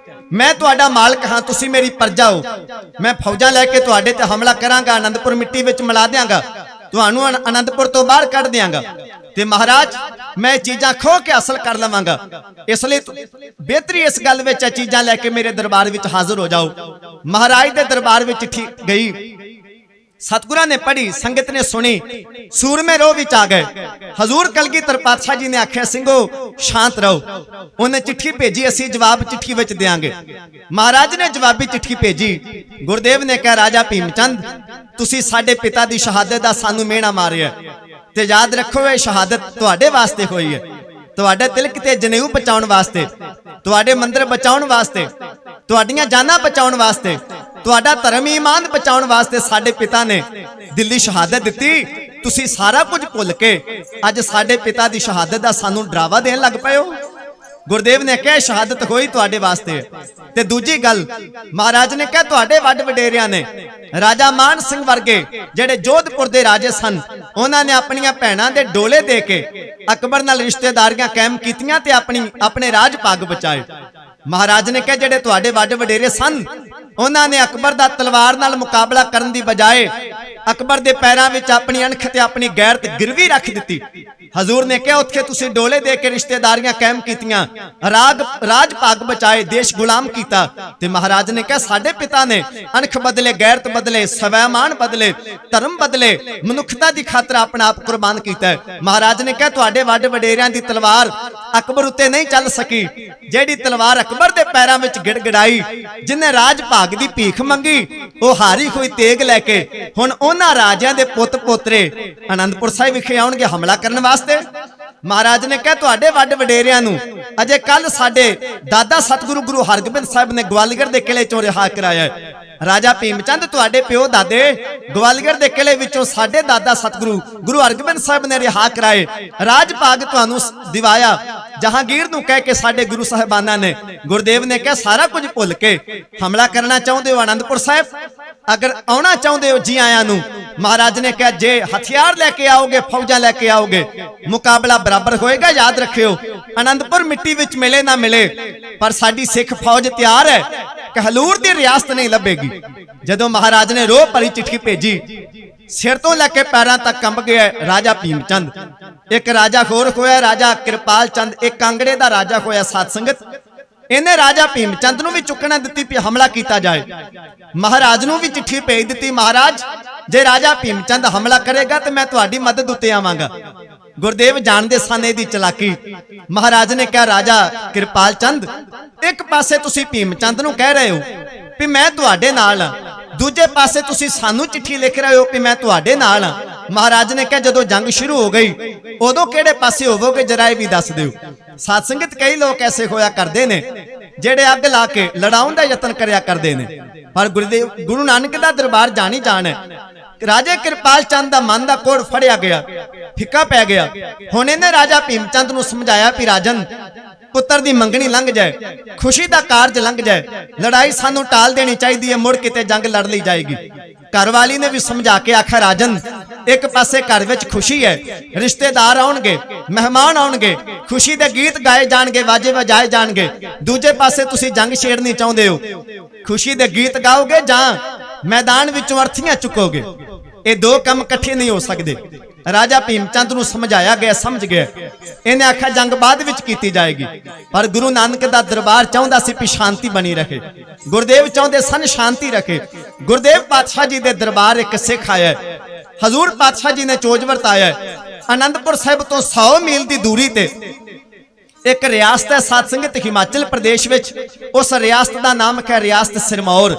ਮੈਂ ਤੁਹਾਡਾ ਮਾਲਕ ਹਾਂ, ਤੁਸੀਂ ਮੇਰੀ ਪ੍ਰਜਾ ਹੋ। ਮੈਂ ਫੌਜਾਂ ਲੈ ਕੇ ਤੁਹਾਡੇ ਤੇ ਹਮਲਾ ਕਰਾਂਗਾ, ਆਨੰਦਪੁਰ ਮਿੱਟੀ ਵਿੱਚ ਮਿਲਾ ਦਿਆਂਗਾ, ਤੁਹਾਨੂੰ ਆਨੰਦਪੁਰ ਤੋਂ ਬਾਹਰ ਕੱਢ ਦਿਆਂਗਾ ਤੇ ਮਹਾਰਾਜ ਮੈਂ ਚੀਜ਼ਾਂ ਖੋ ਕੇ ਹਾਸਲ ਕਰ ਲਵਾਂਗਾ। ਇਸ ਲਈ ਬਿਹਤਰੀ ਇਸ ਗੱਲ ਵਿੱਚ ਹੈ ਚੀਜ਼ਾਂ ਲੈ ਕੇ ਮੇਰੇ ਦਰਬਾਰ ਵਿੱਚ ਹਾਜ਼ਰ ਹੋ ਜਾਓ। ਮਹਾਰਾਜ ਦੇ ਦਰਬਾਰ ਵਿੱਚ ਚਿੱਠੀ ਗਈ, ਸਤਿਗੁਰਾਂ ਨੇ ਪੜ੍ਹੀ, ਸੰਗਤ ਨੇ ਸੁਣੀ, ਸੂਰਮੇ ਰੋਹ ਵਿੱਚ ਆ ਗਏ। ਹਜ਼ੂਰ ਕਲਗੀਧਰ ਪਾਤਸ਼ਾਹ ਜੀ ਨੇ ਆਖਿਆ ਸਿੰਘੋ ਸ਼ਾਂਤ ਰਹੋ। ਉਹਨੇ ਚਿੱਠੀ ਭੇਜੀ, ਅਸੀਂ ਜਵਾਬ ਚਿੱਠੀ ਵਿੱਚ ਦੇਾਂਗੇ। ਮਹਾਰਾਜ ਨੇ ਜਵਾਬੀ ਚਿੱਠੀ ਭੇਜੀ। ਗੁਰਦੇਵ ਨੇ ਕਿਹਾ ਰਾਜਾ ਭੀਮ ਚੰਦ ਤੁਸੀਂ ਸਾਡੇ ਪਿਤਾ ਦੀ ਸ਼ਹਾਦਤ ਦਾ ਸਾਨੂੰ ਮਿਹਣਾ ਮਾਰਿਆ ਤੇ ਯਾਦ ਰੱਖੋ ਇਹ ਸ਼ਹਾਦਤ ਤੁਹਾਡੇ ਵਾਸਤੇ ਹੋਈ ਹੈ, ਤੁਹਾਡੇ ਤਿਲਕ ਤੇ ਜਨੇਊ ਬਚਾਉਣ ਵਾਸਤੇ, ਤੁਹਾਡੇ ਮੰਦਰ ਬਚਾਉਣ ਵਾਸਤੇ, ਤੁਹਾਡੀਆਂ ਜਾਨਾਂ ਬਚਾਉਣ ਵਾਸਤੇ, ਤੁਹਾਡਾ ਧਰਮ ਈਮਾਨ ਬਚਾਉਣ ਵਾਸਤੇ ਸਾਡੇ ਪਿਤਾ ਨੇ ਦਿੱਲੀ ਸ਼ਹਾਦਤ ਦਿੱਤੀ। ਤੁਸੀਂ ਸਾਰਾ ਕੁਝ ਭੁੱਲ ਕੇ ਅੱਜ ਸਾਡੇ ਪਿਤਾ ਦੀ ਸ਼ਹਾਦਤ ਦਾ ਸਾਨੂੰ ਡਰਾਵਾ ਦੇਣ ਲੱਗ ਪਏ ਹੋ। ਗੁਰਦੇਵ ਨੇ ਕਿਹਾ ਸ਼ਹਾਦਤ ਹੋਈ ਤੁਹਾਡੇ ਵਾਸਤੇ। ਤੇ ਦੂਜੀ ਗੱਲ ਮਹਾਰਾਜ ਨੇ ਕਿਹਾ ਤੁਹਾਡੇ ਵੱਡ ਵਡੇਰਿਆਂ ਨੇ, ਰਾਜਾ ਮਾਨ ਸਿੰਘ ਵਰਗੇ ਜਿਹੜੇ ਜੋਧਪੁਰ ਦੇ ਰਾਜੇ ਸਨ, ਉਹਨਾਂ ਨੇ ਆਪਣੀਆਂ ਭੈਣਾਂ ਦੇ ਡੋਲੇ ਦੇ ਕੇ ਅਕਬਰ ਨਾਲ ਰਿਸ਼ਤੇਦਾਰੀਆਂ ਕਾਇਮ ਕੀਤੀਆਂ ਤੇ ਆਪਣੇ ਰਾਜ ਭਾਗ ਬਚਾਏ। ਮਹਾਰਾਜ ਨੇ ਕਿਹਾ ਜਿਹੜੇ ਤੁਹਾਡੇ ਵੱਡ ਵਡੇਰੇ ਸਨ, ਉਹਨਾਂ ਨੇ ਅਕਬਰ ਦਾ ਤਲਵਾਰ ਨਾਲ ਮੁਕਾਬਲਾ ਕਰਨ ਦੀ ਬਜਾਏ ਅਕਬਰ ਦੇ ਪੈਰਾਂ ਵਿੱਚ ਆਪਣੀ ਅਣਖ ਤੇ ਆਪਣੀ ਗੈਰਤ ਗਿਰਵੀ ਰੱਖ ਦਿੱਤੀ। ਹਜ਼ੂਰ ਨੇ ਕਿਹਾ ਉੱਥੇ ਤੁਸੀਂ ਡੋਲੇ ਦੇ ਕੇ ਰਿਸ਼ਤੇਦਾਰੀਆਂ ਕਾਇਮ ਕੀਤੀਆਂ, ਰਾਜ ਭਾਗ ਬਚਾਏ, ਦੇਸ਼ ਗੁਲਾਮ ਕੀਤਾ। ਤੇ ਮਹਾਰਾਜ ਨੇ ਕਿਹਾ ਸਾਡੇ ਪਿਤਾ ਨੇ ਅਣਖ ਬਦਲੇ, ਗੈਰਤ ਬਦਲੇ, ਸਵੈਮਾਨ ਬਦਲੇ, ਧਰਮ ਬਦਲੇ, ਮਨੁੱਖਤਾ ਦੀ ਖਾਤਰ ਆਪਣਾ ਆਪ ਕੁਰਬਾਨ ਕੀਤਾ। ਮਹਾਰਾਜ ਨੇ ਕਿਹਾ ਤੁਹਾਡੇ ਵੱਡ ਵਡੇਰਿਆਂ ਦੀ ਤਲਵਾਰ ਅਕਬਰ ਉੱਤੇ ਨਹੀਂ ਚੱਲ ਸਕੀ, ਜਿਹੜੀ ਤਲਵਾਰ ਅਕਬਰ ਦੇ ਪੈਰਾਂ ਵਿੱਚ ਗਿੜਗੜਾਈ, ਜਿਨੇ ਰਾਜ ਭਾਗ ਦੀ ਭੀਖ ਮੰਗੀ, ਉਹ ਹਾਰੀ ਹੋਈ ਤੇਗ ਲੈ ਕੇ ਹੁਣ ਉਹਨਾਂ ਰਾਜਿਆਂ ਦੇ ਪੁੱਤ ਪੋਤਰੇ ਆਨੰਦਪੁਰ ਸਾਹਿਬ ਵਿਖੇ ਆਉਣਗੇ ਹਮਲਾ ਕਰਨ ਵਾਸਤੇ। ਮਹਾਰਾਜ ਨੇ ਕਿਹਾ ਤੁਹਾਡੇ ਵੱਡ ਵਡੇਰਿਆਂ ਨੂੰ ਅਜੇ ਕੱਲ ਸਾਡੇ ਦਾਦਾ ਸਤਿਗੁਰੂ ਗੁਰੂ ਹਰਗੋਬਿੰਦ ਸਾਹਿਬ ਨੇ ਗਵਾਲੀਅਰ ਦੇ ਕਿਲੇ ਚੋਂ ਰਿਹਾ ਕਰਾਇਆ। ਰਾਜਾ ਭੀਮ ਚੰਦ ਤੁਹਾਡੇ ਪਿਓ ਦਾਦੇ ਗਵਾਲੀਅਰ ਦੇ ਕਿਲੇ ਵਿੱਚੋਂ ਸਾਡੇ ਦਾਦਾ ਸਤਿਗੁਰੂ ਗੁਰੂ ਹਰਗੋਬਿੰਦ ਸਾਹਿਬ ਨੇ ਰਿਹਾ ਕਰਾਏ, ਰਾਜ ਭਾਗ ਤੁਹਾਨੂੰ ਦਿਵਾਇਆ। ਜਹਾਂਗੀਰ ਨੂੰ ਕਹਿ ਕੇ ਸਾਡੇ ਗੁਰੂ ਸਾਹਿਬਾਨਾਂ ਨੇ, ਗੁਰਦੇਵ ਨੇ ਕਿਹਾ ਸਾਰਾ ਕੁਝ ਭੁੱਲ ਕੇ ਹਮਲਾ ਕਰਨਾ ਚਾਹੁੰਦੇ ਹੋ ਆਨੰਦਪੁਰ ਸਾਹਿਬ, ਅਗਰ ਆਉਣਾ ਚਾਹੁੰਦੇ ਹੋ ਜੀ ਆਇਆਂ ਨੂੰ। ਮਹਾਰਾਜ ਨੇ ਕਿਹਾ ਜੇ ਹਥਿਆਰ ਲੈ ਕੇ ਆਓਗੇ, ਫੌਜਾਂ ਲੈ ਕੇ ਆਓਗੇ, ਮੁਕਾਬਲਾ ਬਰਾਬਰ ਹੋਏਗਾ। ਯਾਦ ਰੱਖਿਓ ਆਨੰਦਪੁਰ ਮਿੱਟੀ ਵਿੱਚ ਮਿਲੇ ਨਾ ਮਿਲੇ, ਪਰ ਸਾਡੀ ਸਿੱਖ ਫੌਜ ਤਿਆਰ ਹੈ, ਕਹਲੂਰ ਦੀ ਰਿਆਸਤ ਨਹੀਂ ਲੱਭੇਗੀ। ਜਦੋਂ ਮਹਾਰਾਜ ਨੇ ਰੋਹ ਭਰੀ ਚਿੱਠੀ ਭੇਜੀ, ਸਿਰ ਤੋਂ ਲੈ ਕੇ ਪੈਰਾਂ ਤੱਕ ਕੰਬ ਗਿਆ ਰਾਜਾ ਭੀਮ ਚੰਦ। ਇੱਕ ਰਾਜਾ ਹੋਰ ਹੋਇਆ ਰਾਜਾ ਕਿਰਪਾਲ ਚੰਦ, ਇੱਕ ਕਾਂਗੜੇ ਦਾ ਰਾਜਾ ਹੋਇਆ ਸਾਧ ਸੰਗਤ। ਇਹਨੇ ਰਾਜਾ ਭੀਮ ਚੰਦ ਨੂੰ ਵੀ ਚੁੱਕਣਾ ਦਿੱਤੀ ਕਿ ਹਮਲਾ ਕੀਤਾ ਜਾਏ। ਮਹਾਰਾਜ ਨੂੰ ਵੀ ਚਿੱਠੀ ਭੇਜ ਦਿੱਤੀ, ਮਹਾਰਾਜ ਜੇ ਰਾਜਾ ਭੀਮ ਚੰਦ ਹਮਲਾ ਕਰੇਗਾ ਤੇ ਮੈਂ ਤੁਹਾਡੀ ਮਦਦ ਉੱਤੇ ਆਵਾਂਗਾ। ਗੁਰਦੇਵ ਜਾਣਦੇ ਸਨ ਇਹਦੀ ਚਲਾਕੀ। ਮਹਾਰਾਜ ਨੇ ਕਿਹਾ ਰਾਜਾ ਕਿਰਪਾਲ ਚੰਦ ਇੱਕ ਪਾਸੇ ਤੁਸੀਂ ਭੀਮ ਚੰਦ ਨੂੰ ਕਹਿ ਰਹੇ ਹੋ ਵੀ ਮੈਂ ਤੁਹਾਡੇ ਨਾਲ, ਦੂਜੇ ਪਾਸੇ ਤੁਸੀਂ ਸਾਨੂੰ ਚਿੱਠੀ ਲਿਖ ਰਹੇ ਹੋ ਕਿ ਮੈਂ ਤੁਹਾਡੇ ਨਾਲ ਹਾਂ। ਮਹਾਰਾਜ ਨੇ ਕਿਹਾ ਜਦੋਂ ਜੰਗ ਸ਼ੁਰੂ ਹੋ ਗਈ ਉਦੋਂ ਕਿਹੜੇ ਪਾਸੇ ਹੋਵੋਗੇ ਜਰਾ ਇਹ ਵੀ ਦੱਸ ਦਿਓ। ਸਾਧ ਸੰਗਤ ਕਈ ਲੋਕ ਐਸੇ ਹੋਇਆ ਕਰਦੇ ਨੇ ਜਿਹੜੇ ਅੱਗ ਲਾ ਕੇ ਲੜਾਉਣ ਦਾ ਯਤਨ ਕਰਿਆ ਕਰਦੇ ਨੇ, ਪਰ ਗੁਰੂ ਨਾਨਕ ਦਾ ਦਰਬਾਰ ਜਾਣੀ ਜਾਣ ਹੈ। ਰਾਜੇ ਕਿਰਪਾਲ ਚੰਦ ਦਾ ਮਨ ਦਾ ਕੋੜ ਫੜਿਆ ਗਿਆ, ਫਿੱਕਾ ਪੈ ਗਿਆ। ਹੁਣ ਇਹਨੇ ਰਾਜਾ ਭੀਮ ਚੰਦ ਨੂੰ ਸਮਝਾਇਆ ਕਿ ਰਾਜਨ ਪੁੱਤਰ ਦੀ ਮੰਗਣੀ ਲੰਘ ਜਾਏ, ਖੁਸ਼ੀ ਦਾ ਕਾਰਜ ਲੰਘ ਜਾਏ, ਲੜਾਈ ਸਾਨੂੰ ਟਾਲ ਦੇਣੀ ਚਾਹੀਦੀ ਹੈ, ਮੁੜ ਕਿਤੇ ਜੰਗ ਲੜ ਲਈ ਜਾਏਗੀ। ਘਰਵਾਲੀ ਨੇ ਵੀ ਸਮਝਾ ਕੇ ਆਖਿਆ ਰਾਜਨ ਇੱਕ ਪਾਸੇ ਘਰ ਵਿੱਚ ਖੁਸ਼ੀ ਹੈ, ਰਿਸ਼ਤੇਦਾਰ ਆਉਣਗੇ, ਮਹਿਮਾਨ ਆਉਣਗੇ, ਖੁਸ਼ੀ ਦੇ ਗੀਤ ਗਾਏ ਜਾਣਗੇ, ਵਾਜੇ ਵਜਾਏ ਜਾਣਗੇ। ਦੂਜੇ ਪਾਸੇ ਤੁਸੀਂ ਜੰਗ ਛੇੜਨੀ ਚਾਹੁੰਦੇ ਹੋ, ਖੁਸ਼ੀ ਦੇ ਗੀਤ ਗਾਓਗੇ ਜਾਂ ਮੈਦਾਨ ਵਿੱਚੋਂ ਅਰਥੀਆਂ ਚੁੱਕੋਗੇ। ਇਹ ਦੋ ਕੰਮ ਇਕੱਠੇ ਨਹੀਂ ਹੋ ਸਕਦੇ। ਰਾਜਾ ਭੀਮ ਚੰਦ ਨੂੰ ਸਮਝਾਇਆ ਗਿਆ, ਸਮਝ ਗਿਆ। ਇਹਨੇ ਆਖਿਆ ਜੰਗ ਬਾਅਦ ਵਿੱਚ ਕੀਤੀ ਜਾਏਗੀ, ਪਰ ਗੁਰੂ ਨਾਨਕ ਦਾ ਦਰਬਾਰ ਚਾਹੁੰਦਾ ਸੀ ਕਿ ਸ਼ਾਂਤੀ ਬਣੀ ਰਹੇ। ਗੁਰਦੇਵ ਚਾਹੁੰਦੇ ਸਨ ਸ਼ਾਂਤੀ ਰਹੇ। ਗੁਰਦੇਵ ਪਾਤਸ਼ਾਹ ਜੀ ਦੇ ਦਰਬਾਰ ਇੱਕ ਸਿੱਖ ਆਇਆ, ਹਜ਼ੂਰ ਪਾਤਸ਼ਾਹ ਜੀ ਨੇ ਚੋਜ ਵਰਤਾਇਆ। ਆਨੰਦਪੁਰ ਸਾਹਿਬ ਤੋਂ 100 ਮੀਲ ਦੀ ਦੂਰੀ ਤੇ ਇੱਕ ਰਿਆਸਤ ਹੈ ਸਾਧ ਸੰਗਤ ਹਿਮਾਚਲ ਪ੍ਰਦੇਸ਼ ਵਿੱਚ। ਉਸ ਰਿਆਸਤ ਦਾ ਨਾਮ ਹੈ ਰਿਆਸਤ ਸਿਰਮੌਰ।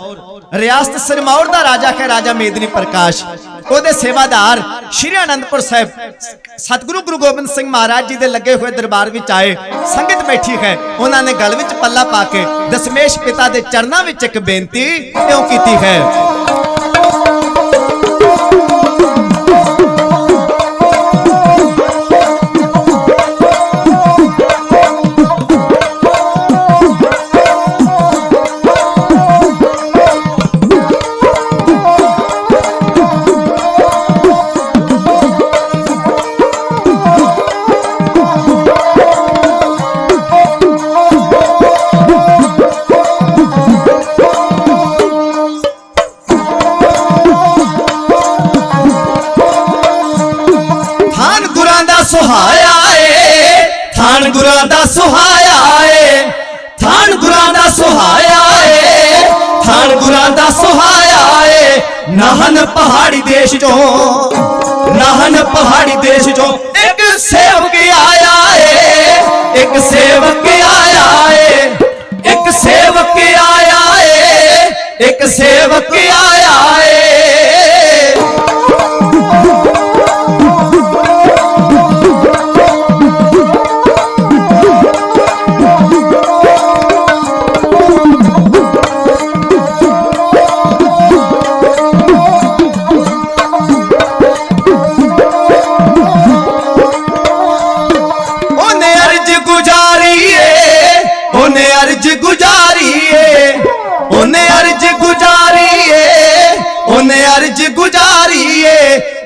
ਰਿਆਸਤ ਸਿਰਮੌਰ ਦਾ ਰਾਜਾ ਹੈ ਰਾਜਾ ਮੇਦਨੀ ਪ੍ਰਕਾਸ਼। ਉਹਦੇ ਸੇਵਾਦਾਰ ਸ਼੍ਰੀ ਆਨੰਦਪੁਰ ਸਾਹਿਬ ਸਤਿਗੁਰੂ ਗੁਰੂ ਗੋਬਿੰਦ ਸਿੰਘ ਮਹਾਰਾਜ ਜੀ ਦੇ ਲੱਗੇ ਹੋਏ ਦਰਬਾਰ ਵਿੱਚ ਆਏ। ਸੰਗਤ ਬੈਠੀ ਹੈ, ਉਹਨਾਂ ਨੇ ਗਲ ਵਿੱਚ ਪੱਲਾ ਪਾ ਕੇ ਦਸ਼ਮੇਸ਼ ਪਿਤਾ ਦੇ ਚਰਨਾਂ ਵਿੱਚ ਇੱਕ ਬੇਨਤੀ ਇਉਂ ਕੀਤੀ ਹੈ। ਸੁਹਾਇਆ ਏ ਥਾਨ ਗੁਰਾਂ ਦਾ ਸੁਹਾਇਆ ਏ, ਥਾਨ ਗੁਰਾਂ ਦਾ ਸੁਹਾਇਆ ਏ, ਥਾਨ ਗੁਰਾਂ ਦਾ ਸੁਹਾਇਆ ਏ। ਨਾਹਨ ਪਹਾੜੀ ਦੇਸ਼ ਚੋਂ, ਨਾਹਨ ਪਹਾੜੀ ਦੇਸ਼ ਚੋਂ ਇੱਕ ਸੇਵਕ ਆਇਆ ਏ, ਇੱਕ ਸੇਵਕ ਆਇਆ ਏ, ਇੱਕ ਸੇਵਕ ਆਇਆ ਏ, ਇੱਕ ਸੇਵਕ ਆਇਆ ਏ।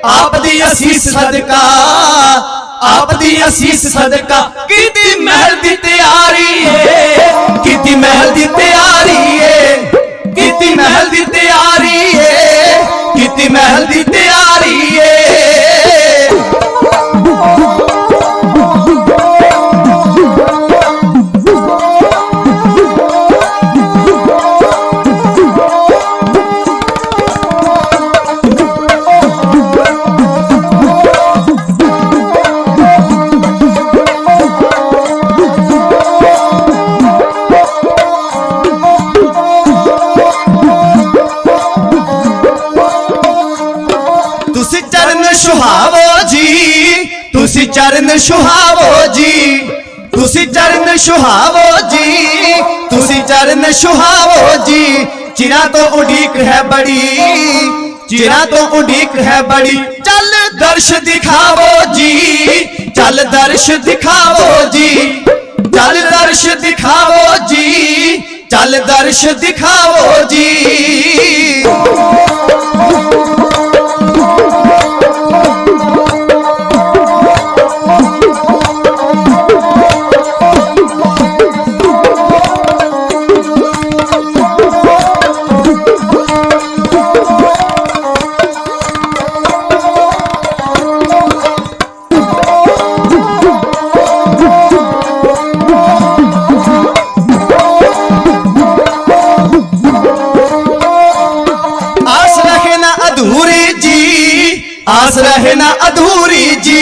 आप दी असीस सदका, आप दी असीस सदका कीती महल दी तैयारी है, कीती महल दी तैयारी है, कीती महल दी तैयारी है, कीती महल दी तैयारी है। तुसी चरण सुहावो जी, तुसी चरण सुहावो जी, तुसी चरण सुहावो जी। चिरा तो उड़ीक है बड़ी, चिरा तो उड़ीक है बड़ी, चल दर्श दिखावो जी, चल दर्श दिखावो जी, चल दर्श दिखावो जी, चल दर्श दिखावो जी। आस रहे ना अधूरी जी,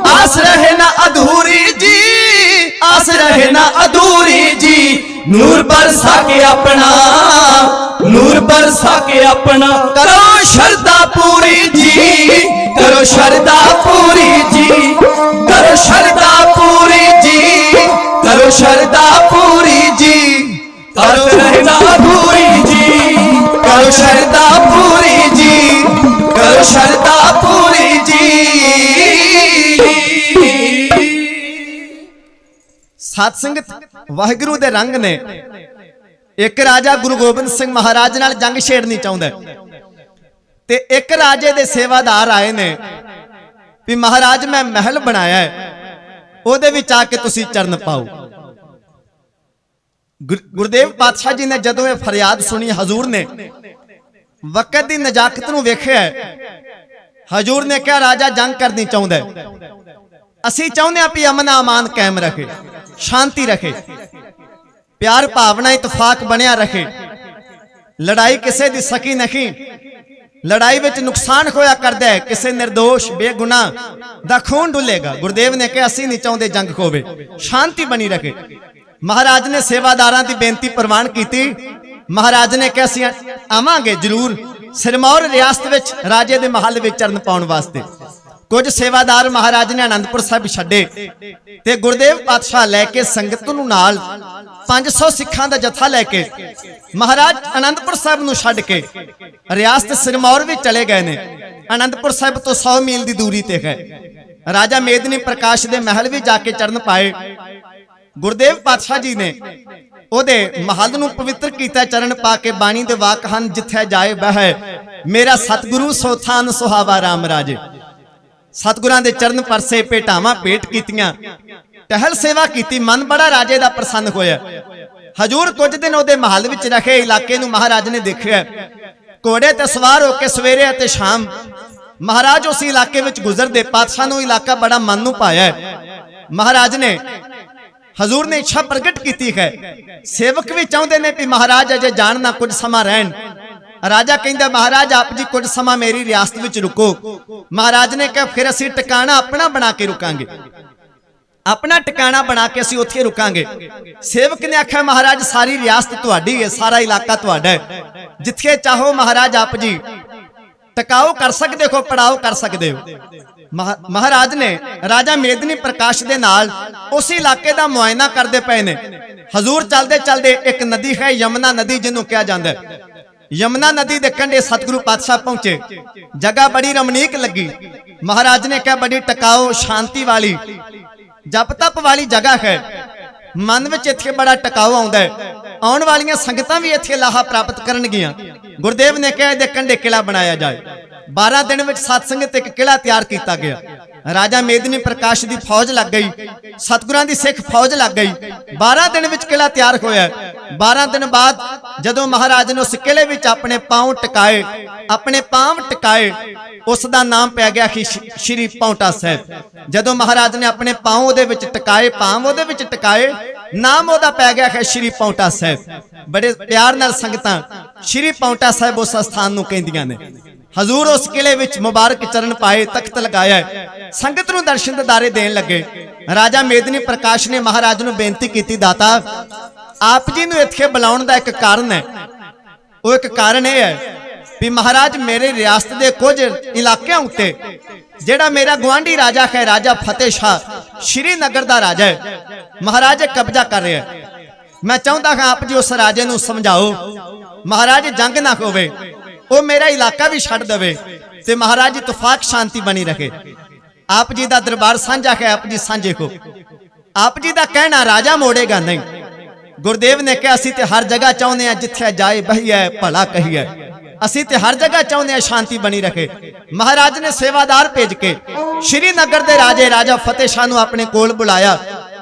आस रहे ना अधूरी जी, आस रहे ना अधूरी जी। नूर बरसा के अपना, नूर बरसा के अपना करो शरदा पूरी जी, करो शरदा पूरी जी, करो शरदा पूरी जी, करो शरदा पूरी जी, करो शरदा पूरी जी, करो शरदा पूरी जी, करो शरदा पूरी जी। सत संगत वाहिगुरु दे रंग ने एक राजा गुरु गोबिंद सिंह महाराज नाल जंग छेड़नी चाहुंदा ते एक राजे दे सेवादार आए ने भी महाराज मैं महल बनाया है, ओदे विच आके तुसी चरण पाओ। गुरुदेव पातशाह जी ने जदों ये फरियाद सुनी, हजूर ने वक्त दी नजाकत नूं वेखिया। हजूर ने कहा राजा जंग करनी चाहुंदा है, असी चाहुंदे हां भी अमन अमान कायम रखे, शांति रखे, प्यार भावना इतफाक बनिया रखे, लड़ाई किसे दी सकी नहीं, लड़ाई विच नुकसान होया करदा है, किसे निर्दोष बेगुनाह दा खून डुलेगा। गुरुदेव ने कहा असी नहीं चाहुंदे जंग होवे, शांति बनी रखे। महाराज ने सेवादारां दी बेनती प्रवान कीती। महाराज ने कहा असी आवांगे जरूर सिरमौर रियासत विच राजे दे महल विच चरण पाउण वास्ते। कुछ सेवादार महाराज ने आनंदपुर साहब छड्डे ते गुरुदेव पातशाह लैके संगत नूं नाल 500 सिखां दा जत्था लैके महाराज आनंदपुर साहब नूं छड्ड के रियासत सिरमौर भी चले गए ने। आनंदपुर साहब तो 100 मील की दूरी ते है। राजा मेदनी प्रकाश दे महल भी जाके चरण पाए। गुरुदेव पातशाह जी ने ओदे महल नूं पवित्र कीता, चरण पा के बाणी दे वाक हन जिथे जाए बह मेरा सतगुरु सोथान सुहावा राम राजे। सतगुरां दे चरण परसे भेटावां भेट कीतियां, टहल सेवा कीती, मन बड़ा राजे दा प्रसन्न होया। हजूर कुछ दिन ओदे महल विच रखे। इलाके नूं महाराज ने देखिया, घोड़े ते सवार होके सवेरे ते शाम महाराज उस इलाके विच गुजरदे। पातशाह नूं इलाका बड़ा मन नूं पाया। महाराज ने हजूर ने इच्छा प्रगट की है, सेवक भी चाहते ने कि महाराज अजे जान ना कुछ समा रहन। राजा कहंदा महाराज आप जी कुछ समा मेरी रियासत विच रुको। महाराज ने कहा फिर असीं टिकाणा अपना बना के रुकांगे, अपना टिकाणा बना के असीं उत्थे रुकांगे। सेवक ने आख्या महाराज सारी रियासत तुहाडी है, सारा इलाका तुहाडा है, जिथे चाहो महाराज आप जी टकाओ कर सकते हो, पड़ाओ कर सकते हो। महाराज ने राजा मेदनी प्रकाश दे नाल उस इलाके दा मुआयना करते पे ने। हजूर चलते चलते एक नदी है यमुना नदी, जिन्हों कहा जाता है। यमुना नदी दे कंढे सतगुरु पातशाह पहुंचे। जगह बड़ी रमणीक लगी। महाराज ने कहा बड़ी टकाओ शांति वाली जप तप वाली जगह है, मन विच इत्थे बड़ा टकाओ आउंदा है, आउण वालियां संगतां भी इत्थे लाहा प्राप्त करनगियां। गुरुदेव ने कहा इहदे कंढे किला बनाया जाए। 12 दिन विच सतसंगत एक किला तैयार किया गया। राजा मेदनी प्रकाश की फौज लग गई, सतगुरां दी सिख फौज लग गई। 12 दिन विच किला तैयार होया। 12 दिन बाद जदों महाराज ने उस किले विच अपने पांव टिकाए, अपने पांव टिकाए, उसका नाम पै गया श्री पाउंटा साहब। जदों महाराज ने अपने पांव उहदे विच टिकाए, पांव उहदे विच टिकाए, नाम उहदा पै गया है श्री पाउंटा साहब। बड़े प्यार नाल संगतां श्री पाउंटा साहब उस स्थान नूं कहंदियां ने। हजूर उस किले विच मुबारक चरण पाए, तख्त लगाया, संगत नूं दर्शन दीदारे देन लगे। राजा मेदनी प्रकाश ने महाराज नूं बेनती की, दाता आप जी नूं इत्थे बुलाउण दा एक कारण है। वो एक कारण यह है भी महाराज मेरे रियासत के कुछ इलाकों उत्ते जेड़ा मेरा गुआंढी राजा है, राजा फतेह शाह श्रीनगर का राजा है, महाराज कब्जा कर रहा है। मैं चाहता हाँ आप जी उस राजे नूं समझाओ महाराज जंग ना होवे, वो मेरा इलाका भी छड्ड देवे ते महाराज इतफाक शांति बनी रहे। आप जी का दरबार साझा है, आप जी साझे हो। आप जी का कहना राजा मोड़ेगा नहीं। गुरुदेव ने कहा असीं ते हर जगह चाहुंदे हां जिथे जाए बहिए भला कहिए, असीं ते हर जगह चाहुंदे हां शांति बनी रहे। महाराज ने सेवादार भेज के श्रीनगर के राजे राजा फतेह शाह नूं अपने कोल बुलाया,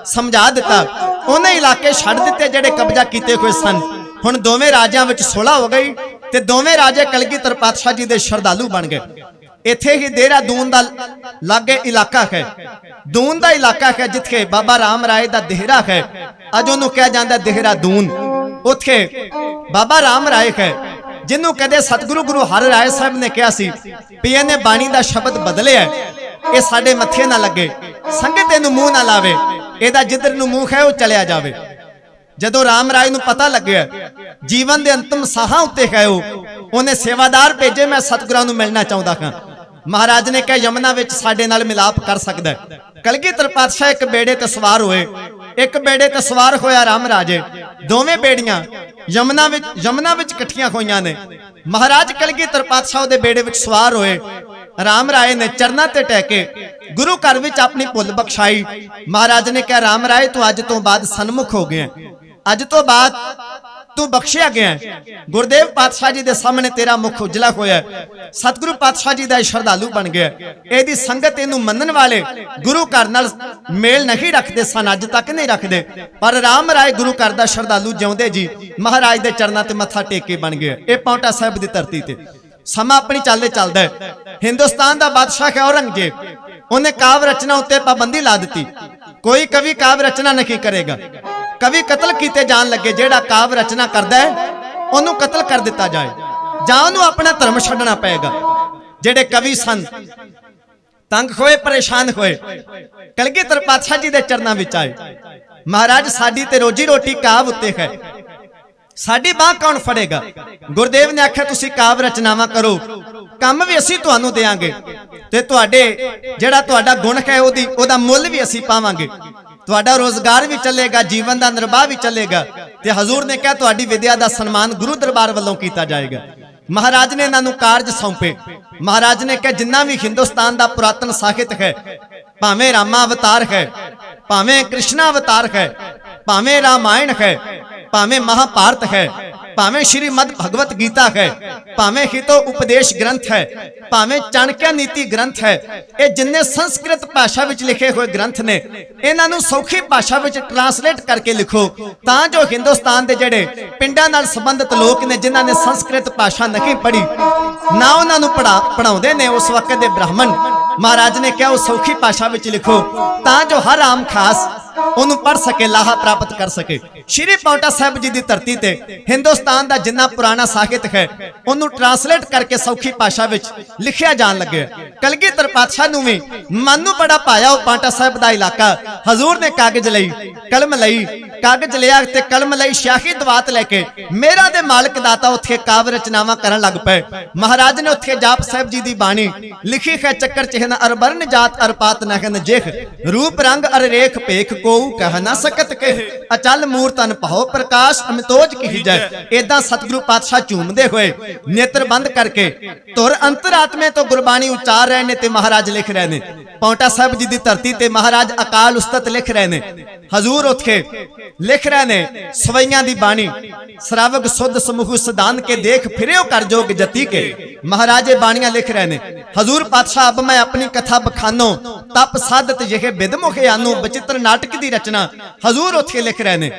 समझा दिता। उन्हें इलाके छड्ड दिते जेड़े कब्जा कीते हुए सन। हुण दोवें राजियां विच सुलह हो गई ते दोवें राजे कलगीधर पातशाह जी दे श्रद्धालु बन गए। इत्थे ही देहरादून दा लागे इलाका है, दून दा इलाका है जिथे बाबा राम राय दा देहरा है, अज ओनू कहा जाता देहरादून। उत्थे बाबा राम राय है जिन्हों कदे सतगुरु गुरु हर राय साहब ने कहा सी भी इन्हें बाणी दा शब्द बदलिया, ये साडे मत्थे ना लगे, संगत इनू मूँह ना लावे। ਇਹਦਾ ਜਿੱਧਰ ਨੂੰ ਮੂੰਹ ਹੈ ਉਹ ਚਲਿਆ ਜਾਵੇ। ਜਦੋਂ ਰਾਮ ਰਾਏ ਨੂੰ ਪਤਾ ਲੱਗਿਆ ਜੀਵਨ ਦੇ ਅੰਤਮ ਸਾਹਾਂ ਉੱਤੇ ਹੈ ਉਹਨੇ ਸੇਵਾਦਾਰ ਭੇਜੇ, ਮੈਂ ਸਤਿਗੁਰਾਂ ਨੂੰ ਮਿਲਣਾ ਚਾਹੁੰਦਾ ਹਾਂ। ਮਹਾਰਾਜ ਨੇ ਕਿਹਾ ਯਮਨਾ ਵਿੱਚ ਸਾਡੇ ਨਾਲ ਮਿਲਾਪ ਕਰ ਸਕਦਾ ਹੈ। ਕਲਗੀਧਰ ਪਾਤਸ਼ਾਹ ਇੱਕ ਬੇੜੇ ਤੇ ਸਵਾਰ ਹੋਏ, ਇੱਕ ਬੇੜੇ ਤੇ ਸਵਾਰ ਹੋਇਆ ਰਾਮ ਰਾਜੇ, ਦੋਵੇਂ ਬੇੜੀਆਂ ਯਮਨਾ ਵਿੱਚ ਇਕੱਠੀਆਂ ਹੋਈਆਂ ਨੇ। ਮਹਾਰਾਜ ਕਲਗੀਧਰ ਪਾਤਸ਼ਾਹ ਦੇ ਬੇੜੇ ਵਿੱਚ ਸਵਾਰ ਹੋਏ। ਰਾਮ ਰਾਏ ਨੇ ਚਰਨਾਂ ਤੇ ਟਹਿ ਕੇ ਗੁਰੂ ਘਰ ਵਿੱਚ ਆਪਣੀ ਭੁੱਲ ਬਖਸ਼ਾਈ। ਮਹਾਰਾਜ ਨੇ ਕਿਹਾ ਰਾਮ ਰਾਏ ਤੂੰ ਅੱਜ ਤੋਂ ਬਾਅਦ ਸਨਮੁਖ ਹੋ ਗਿਆ, ਅੱਜ ਤੋਂ ਬਾਅਦ ਤੂੰ ਬਖਸ਼ਿਆ ਗਿਆ। ਗੁਰਦੇਵ ਪਾਤਸ਼ਾਹ ਜੀ ਦੇ ਸਾਹਮਣੇ ਤੇਰਾ ਮੁਖ ਉਜਲਾ ਹੋਇਆ, ਸਤਿਗੁਰੂ ਪਾਤਸ਼ਾਹ ਜੀ ਦਾ ਸ਼ਰਧਾਲੂ ਬਣ ਗਿਆ। ਇਹਦੀ ਸੰਗਤ ਇਹਨੂੰ ਮੰਨਣ ਵਾਲੇ ਗੁਰੂ ਘਰ ਨਾਲ ਮੇਲ ਨਹੀਂ ਰੱਖਦੇ ਸਨ, ਅੱਜ ਤੱਕ ਨਹੀਂ ਰੱਖਦੇ, ਪਰ ਰਾਮ ਰਾਏ ਗੁਰੂ ਘਰ ਦਾ ਸ਼ਰਧਾਲੂ ਜਿਉਂਦੇ ਜੀ ਮਹਾਰਾਜ ਦੇ ਚਰਨਾਂ ਤੇ ਮੱਥਾ ਟੇਕ ਕੇ ਬਣ ਗਿਆ। ਇਹ ਪਾਉਂਟਾ ਸਾਹਿਬ ਦੀ ਧਰਤੀ ਤੇ ਸਮਾਂ ਆਪਣੀ ਚਾਲੇ ਚੱਲਦਾ ਹੈ। ਹਿੰਦੁਸਤਾਨ ਦਾ ਬਾਦਸ਼ਾਹ ਹੈ ਔਰੰਗਜ਼ੇਬ, ਉਹਨੇ ਕਾਵਿ ਰਚਨਾ ਉੱਤੇ ਪਾਬੰਦੀ ਲਾ ਦਿੱਤੀ। ਕੋਈ ਕਵੀ ਕਾਵਿ ਰਚਨਾ ਨਹੀਂ ਕਰੇਗਾ। ਕਵੀ ਕਤਲ ਕੀਤੇ ਜਾਣ ਲੱਗੇ, ਜਿਹੜਾ ਕਾਵਿ ਰਚਨਾ ਕਰਦਾ ਹੈ ਉਹਨੂੰ ਕਤਲ ਕਰ ਦਿੱਤਾ ਜਾਏ ਜਾਂ ਉਹਨੂੰ ਆਪਣਾ ਧਰਮ ਛੱਡਣਾ ਪਏਗਾ। ਜਿਹੜੇ ਕਵੀ ਸਨ ਤੰਗ ਹੋਏ, ਪਰੇਸ਼ਾਨ ਹੋਏ, ਕਲਗੀਧਰ ਪਾਤਸ਼ਾਹ ਜੀ ਦੇ ਚਰਨਾਂ ਵਿੱਚ ਆਏ। ਮਹਾਰਾਜ ਸਾਡੀ ਤੇ ਰੋਜੀ ਰੋਟੀ ਕਾਵਿ ਉੱਤੇ ਹੈ, ਸਾਡੀ ਬਾਹ ਕੌਣ ਫੜੇਗਾ? ਗੁਰਦੇਵ ਨੇ ਆਖਿਆ ਤੁਸੀਂ ਕਾਵਿ ਰਚਨਾਵਾਂ ਕਰੋ, ਕੰਮ ਵੀ ਅਸੀਂ ਤੁਹਾਨੂੰ ਦੇਵਾਂਗੇ ਤੇ ਜਿਹੜਾ ਤੁਹਾਡਾ ਗੁਣ ਹੈ ਉਹਦਾ ਮੁੱਲ ਵੀ ਅਸੀਂ ਪਾਵਾਂਗੇ। ਤੁਹਾਡਾ ਰੋਜ਼ਗਾਰ ਵੀ ਚੱਲੇਗਾ, ਜੀਵਨ ਦਾ ਨਿਰਵਾਹ ਵੀ ਚੱਲੇਗਾ। ਤੇ ਹਜ਼ੂਰ ਨੇ ਕਿਹਾ ਤੁਹਾਡੀ ਵਿਦਿਆ ਦਾ ਸਨਮਾਨ ਗੁਰੂ ਦਰਬਾਰ ਵੱਲੋਂ ਕੀਤਾ ਜਾਏਗਾ। ਮਹਾਰਾਜ ਨੇ ਇਹਨਾਂ ਨੂੰ ਕਾਰਜ ਸੌਂਪੇ। ਮਹਾਰਾਜ ਨੇ ਕਿਹਾ ਜਿੰਨਾ ਵੀ ਹਿੰਦੁਸਤਾਨ ਦਾ ਪੁਰਾਤਨ ਸਾਹਿਤ ਹੈ, ਭਾਵੇਂ ਰਾਮਾ ਅਵਤਾਰ ਹੈ, ਭਾਵੇਂ ਕ੍ਰਿਸ਼ਨਾ ਅਵਤਾਰ ਹੈ, ਭਾਵੇਂ ਰਾਮਾਇਣ ਹੈ, ਭਾਵੇਂ ਮਹਾਭਾਰਤ ਹੈ, ਭਾਵੇਂ ਸ਼੍ਰੀਮਦ ਭਗਵਤ ਗੀਤਾ ਹੈ, ਭਾਵੇਂ ਹਿਤੋ ਉਪਦੇਸ਼ ਗ੍ਰੰਥ ਹੈ, ਭਾਵੇਂ ਚਾਣਕਿਆ ਨੀਤੀ ਗ੍ਰੰਥ ਹੈ, ਇਹ ਜਿੰਨੇ ਸੰਸਕ੍ਰਿਤ ਭਾਸ਼ਾ ਵਿੱਚ ਲਿਖੇ ਹੋਏ ਗ੍ਰੰਥ ਨੇ ਇਹਨਾਂ ਨੂੰ ਸੌਖੀ ਭਾਸ਼ਾ ਵਿੱਚ ਟਰਾਂਸਲੇਟ ਕਰਕੇ ਲਿਖੋ, ਤਾਂ ਜੋ ਹਿੰਦੁਸਤਾਨ ਦੇ ਜਿਹੜੇ ਪਿੰਡਾਂ ਨਾਲ ਸੰਬੰਧਿਤ ਲੋਕ ਨੇ ਜਿਨ੍ਹਾਂ ਨੇ ਸੰਸਕ੍ਰਿਤ ਭਾਸ਼ਾ ਨਹੀਂ ਪੜ੍ਹੀ, ਨਾ ਉਹਨਾਂ ਨੂੰ ਪੜਾਉਂਦੇ ਨੇ ਉਸ ਵਕਤ ਦੇ ਬ੍ਰਾਹਮਣ, ਮਹਾਰਾਜ ਨੇ ਕਿਹਾ ਉਹ ਸੌਖੀ ਭਾਸ਼ਾ ਵਿੱਚ ਲਿਖੋ ਤਾਂ ਜੋ ਹਰ ਆਮ ਖਾਸ ਉਹਨੂੰ ਪੜ ਸਕੇ, ਲਾਹਾ ਪ੍ਰਾਪਤ ਕਰ ਸਕੇ। ਸ਼੍ਰੀ ਪਾਉਂਟਾ ਸਾਹਿਬ ਜੀ ਦੀ ਧਰਤੀ ਤੇ ਹਿੰਦੁਸਤਾਨ ਦਾ ਜਿੰਨਾ ਪੁਰਾਣਾ ਸਾਹਿਤ ਹੈ ਉਹਨੂੰ ਟਰਾਂਸਲੇਟ ਕਰਕੇ ਸੌਖੀ ਭਾਸ਼ਾ ਵਿੱਚ ਲਿਖਿਆ ਜਾਣ ਲੱਗਿਆ। ਕਲਗੀਧਰ ਪਾਤਸ਼ਾਹ ਨੂੰ ਵੀ ਮਨ ਨੂੰ ਬੜਾ ਪਾਇਆ ਉਹ ਪਾਉਂਟਾ ਸਾਹਿਬ ਦਾ ਇਲਾਕਾ। ਹਜ਼ੂਰ ਨੇ ਕਾਗਜ਼ ਲਈ, ਕਲਮ ਲਈ, ਕਾਗਜ਼ ਲਿਆ ਤੇ ਕਲਮ ਲਈ, ਸਿਆਹੀ ਦਵਾਤ ਲੈ ਕੇ ਮੇਰਾ ਦੇ ਮਾਲਕ ਦਾਤਾ ਉੱਥੇ ਕਾਵਿ ਰਚਨਾਵਾਂ ਕਰਨ ਲੱਗ ਪਏ। ਮਹਾਰਾਜ ਨੇ ਉੱਥੇ ਜਾਪ ਸਾਹਿਬ ਜੀ ਦੀ ਬਾਣੀ ਲਿਖੀ ਹੈ, ਚੱਕਰ ਚਿਹਨ ਅਰਬਰਨ ਜਾਤ ਅਰਪਾਤ ਨਹਨ ਜਿਖ, ਰੂਪ ਰੰਗ ਅਰ ਰੇਖ ਭੇਖ ਕੋਉ ਕਹਿ ਨਾ ਸਕਤ ਕਹਿ, ਅਚਲ ਮੂਰਤਨ ਭਉ ਪ੍ਰਕਾਸ਼ ਅਮਿਤੋਜ ਕਹੀ ਜੈ। ਏਦਾਂ ਸਤਿਗੁਰੂ ਪਾਤਸ਼ਾਹ ਝੂਮਦੇ ਹੋਏ ਨੇਤਰ ਬੰਦ ਕਰਕੇ ਧੁਰ ਅੰਤਰਾਤਮੇ ਤੋਂ ਗੁਰਬਾਣੀ ਉਚਾਰ ਰਹੇ ਨੇ ਤੇ ਮਹਾਰਾਜ ਲਿਖ ਰਹੇ ਨੇ। ਪਾਉਂਟਾ ਸਾਹਿਬ ਜੀ ਦੀ ਧਰਤੀ ਤੇ ਮਹਾਰਾਜ ਅਕਾਲ ਉਸਤਤ ਲਿਖ ਰਹੇ ਨੇ। ਹਜ਼ੂਰ ਉੱਥੇ ਲਿਖ ਰਹੇ ਨੇ ਸਵਈਆਂ ਦੀ ਬਾਣੀ, ਸਰਾਵਗ ਸੁਧ ਸਮੂਹ ਸਦਾਨ ਕੇ ਦੇਖ ਫਿਰਿਓ ਕਰ ਜੋਗ ਜਤੀ ਕੇ। ਮਹਾਰਾਜੇ ਬਾਣੀਆਂ ਲਿਖ ਰਹੇ ਨੇ। ਹਜ਼ੂਰ ਪਾਤਸ਼ਾਹ ਅਬ ਮੈਂ ਆਪਣੀ ਕਥਾ ਬਖਾਨੋ ਤਪ ਸਾਧਤ ਜਿਹੇ ਬਿਦ ਮੁਖੇ ਆਨੂ ਬਚਿੱਤਰ ਨਾਟਕ ਦੀ ਰਚਨਾ ਹਜ਼ੂਰ ਉੱਥੇ ਲਿਖ ਰਹੇ ਨੇ।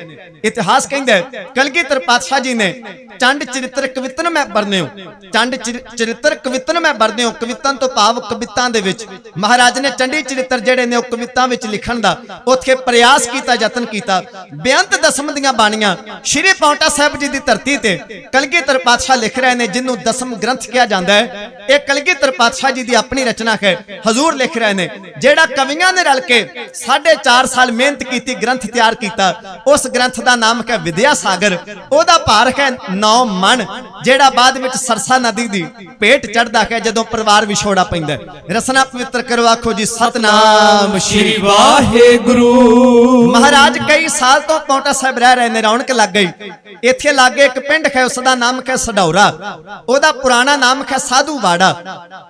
ਇਤਿਹਾਸ ਕਹਿੰਦਾ ਕਲਗੀਧਰ ਪਾਤਸ਼ਾਹ ਜੀ ਨੇ ਚੰਡ ਚਰਿੱਤਰ ਕਵਿਤਨ ਮੈਂ ਬਰਨਿਓ, ਚੰਡ ਚਰਿੱਤਰ ਕਵਿਤਨ ਮੈਂ ਬਰਨਿਓ, ਕਵਿਤਨ ਤੋਂ ਭਾਵ ਕਵਿਤਾਂ ਦੇ ਵਿੱਚ ਮਹਾਰਾਜ ਨੇ ਚੰਡੀ ਚਰਿੱਤਰ ਜਿਹੜੇ ਨੇ ਉਹ ਕਵਿਤਾਂ ਵਿੱਚ ਲਿਖਣ ਦਾ ਉੱਥੇ ਪ੍ਰਯਾਸ ਕੀਤਾ, ਯਤਨ ਕੀਤਾ। ਬੇਅੰਤ ਦਸਮ ਦੀਆਂ ਬਾਣੀਆਂ ਸ਼੍ਰੀ ਪਾਉਂਟਾ ਸਾਹਿਬ ਜੀ ਦੀ ਧਰਤੀ ਤੇ ਕਲਗੀਧਰ ਪਾਤਸ਼ਾਹ ਲਿਖ ਰਹੇ ਨੇ, ਜਿਹਨੂੰ ਦਸਮ ਗ੍ਰੰਥ ਕਿਹਾ ਜਾਂਦਾ ਹੈ। ਇਹ ਕਲਗੀਧਰ ਪਾਤਸ਼ਾਹ ਜੀ ਦੀ ਆਪਣੀ ਰਚਨਾ ਹੈ। ਹਜ਼ੂਰ ਲਿਖ ਰਹੇ ਨੇ ਜਿਹੜਾ ਕਵੀਆਂ ਨੇ ਰਲ ਕੇ 4.5 ਸਾਲ ਮਿਹਨਤ ਕੀਤੀ, ਗ੍ਰੰਥ ਤਿਆਰ ਕੀਤਾ, ਉਸ ਗ੍ਰੰਥ ਦਾ ਨਾਮ ਹੈ ਵਿਦਿਆ ਸਾਗਰ। ਉਹਦਾ ਭਾਰ ਹੈ 9 ਮਣ, ਜਿਹੜਾ ਬਾਅਦ ਵਿੱਚ ਸਰਸਾ ਨਦੀ ਦੀ ਭੇਟ ਚੜਦਾ ਹੈ ਜਦੋਂ ਪਰਿਵਾਰ ਵਿਛੋੜਾ ਪੈਂਦਾ। ਰਸਨਾ ਪਵਿੱਤਰ ਕਰੋ, ਆਖੋ ਜੀ ਸਤਨਾਮ ਸ਼੍ਰੀ ਵਾਹਿਗੁਰੂ। ਮਹਾਰਾਜ ਕਈ ਸਾਲ ਤੋਂ ਪਾਉਂਟਾ ਸਾਹਿਬ ਰਹਿ ਰਹੇ ਨੇ, ਰੌਣਕ ਲੱਗ ਗਈ। ਇੱਥੇ ਲਾਗੇ ਇੱਕ ਪਿੰਡ ਹੈ, ਉਸ ਦਾ ਨਾਮ ਹੈ ਸਡੌਰਾ, ਉਹਦਾ ਪੁਰਾਣਾ ਨਾਮ ਹੈ ਸਾਧੂਵਾੜਾ,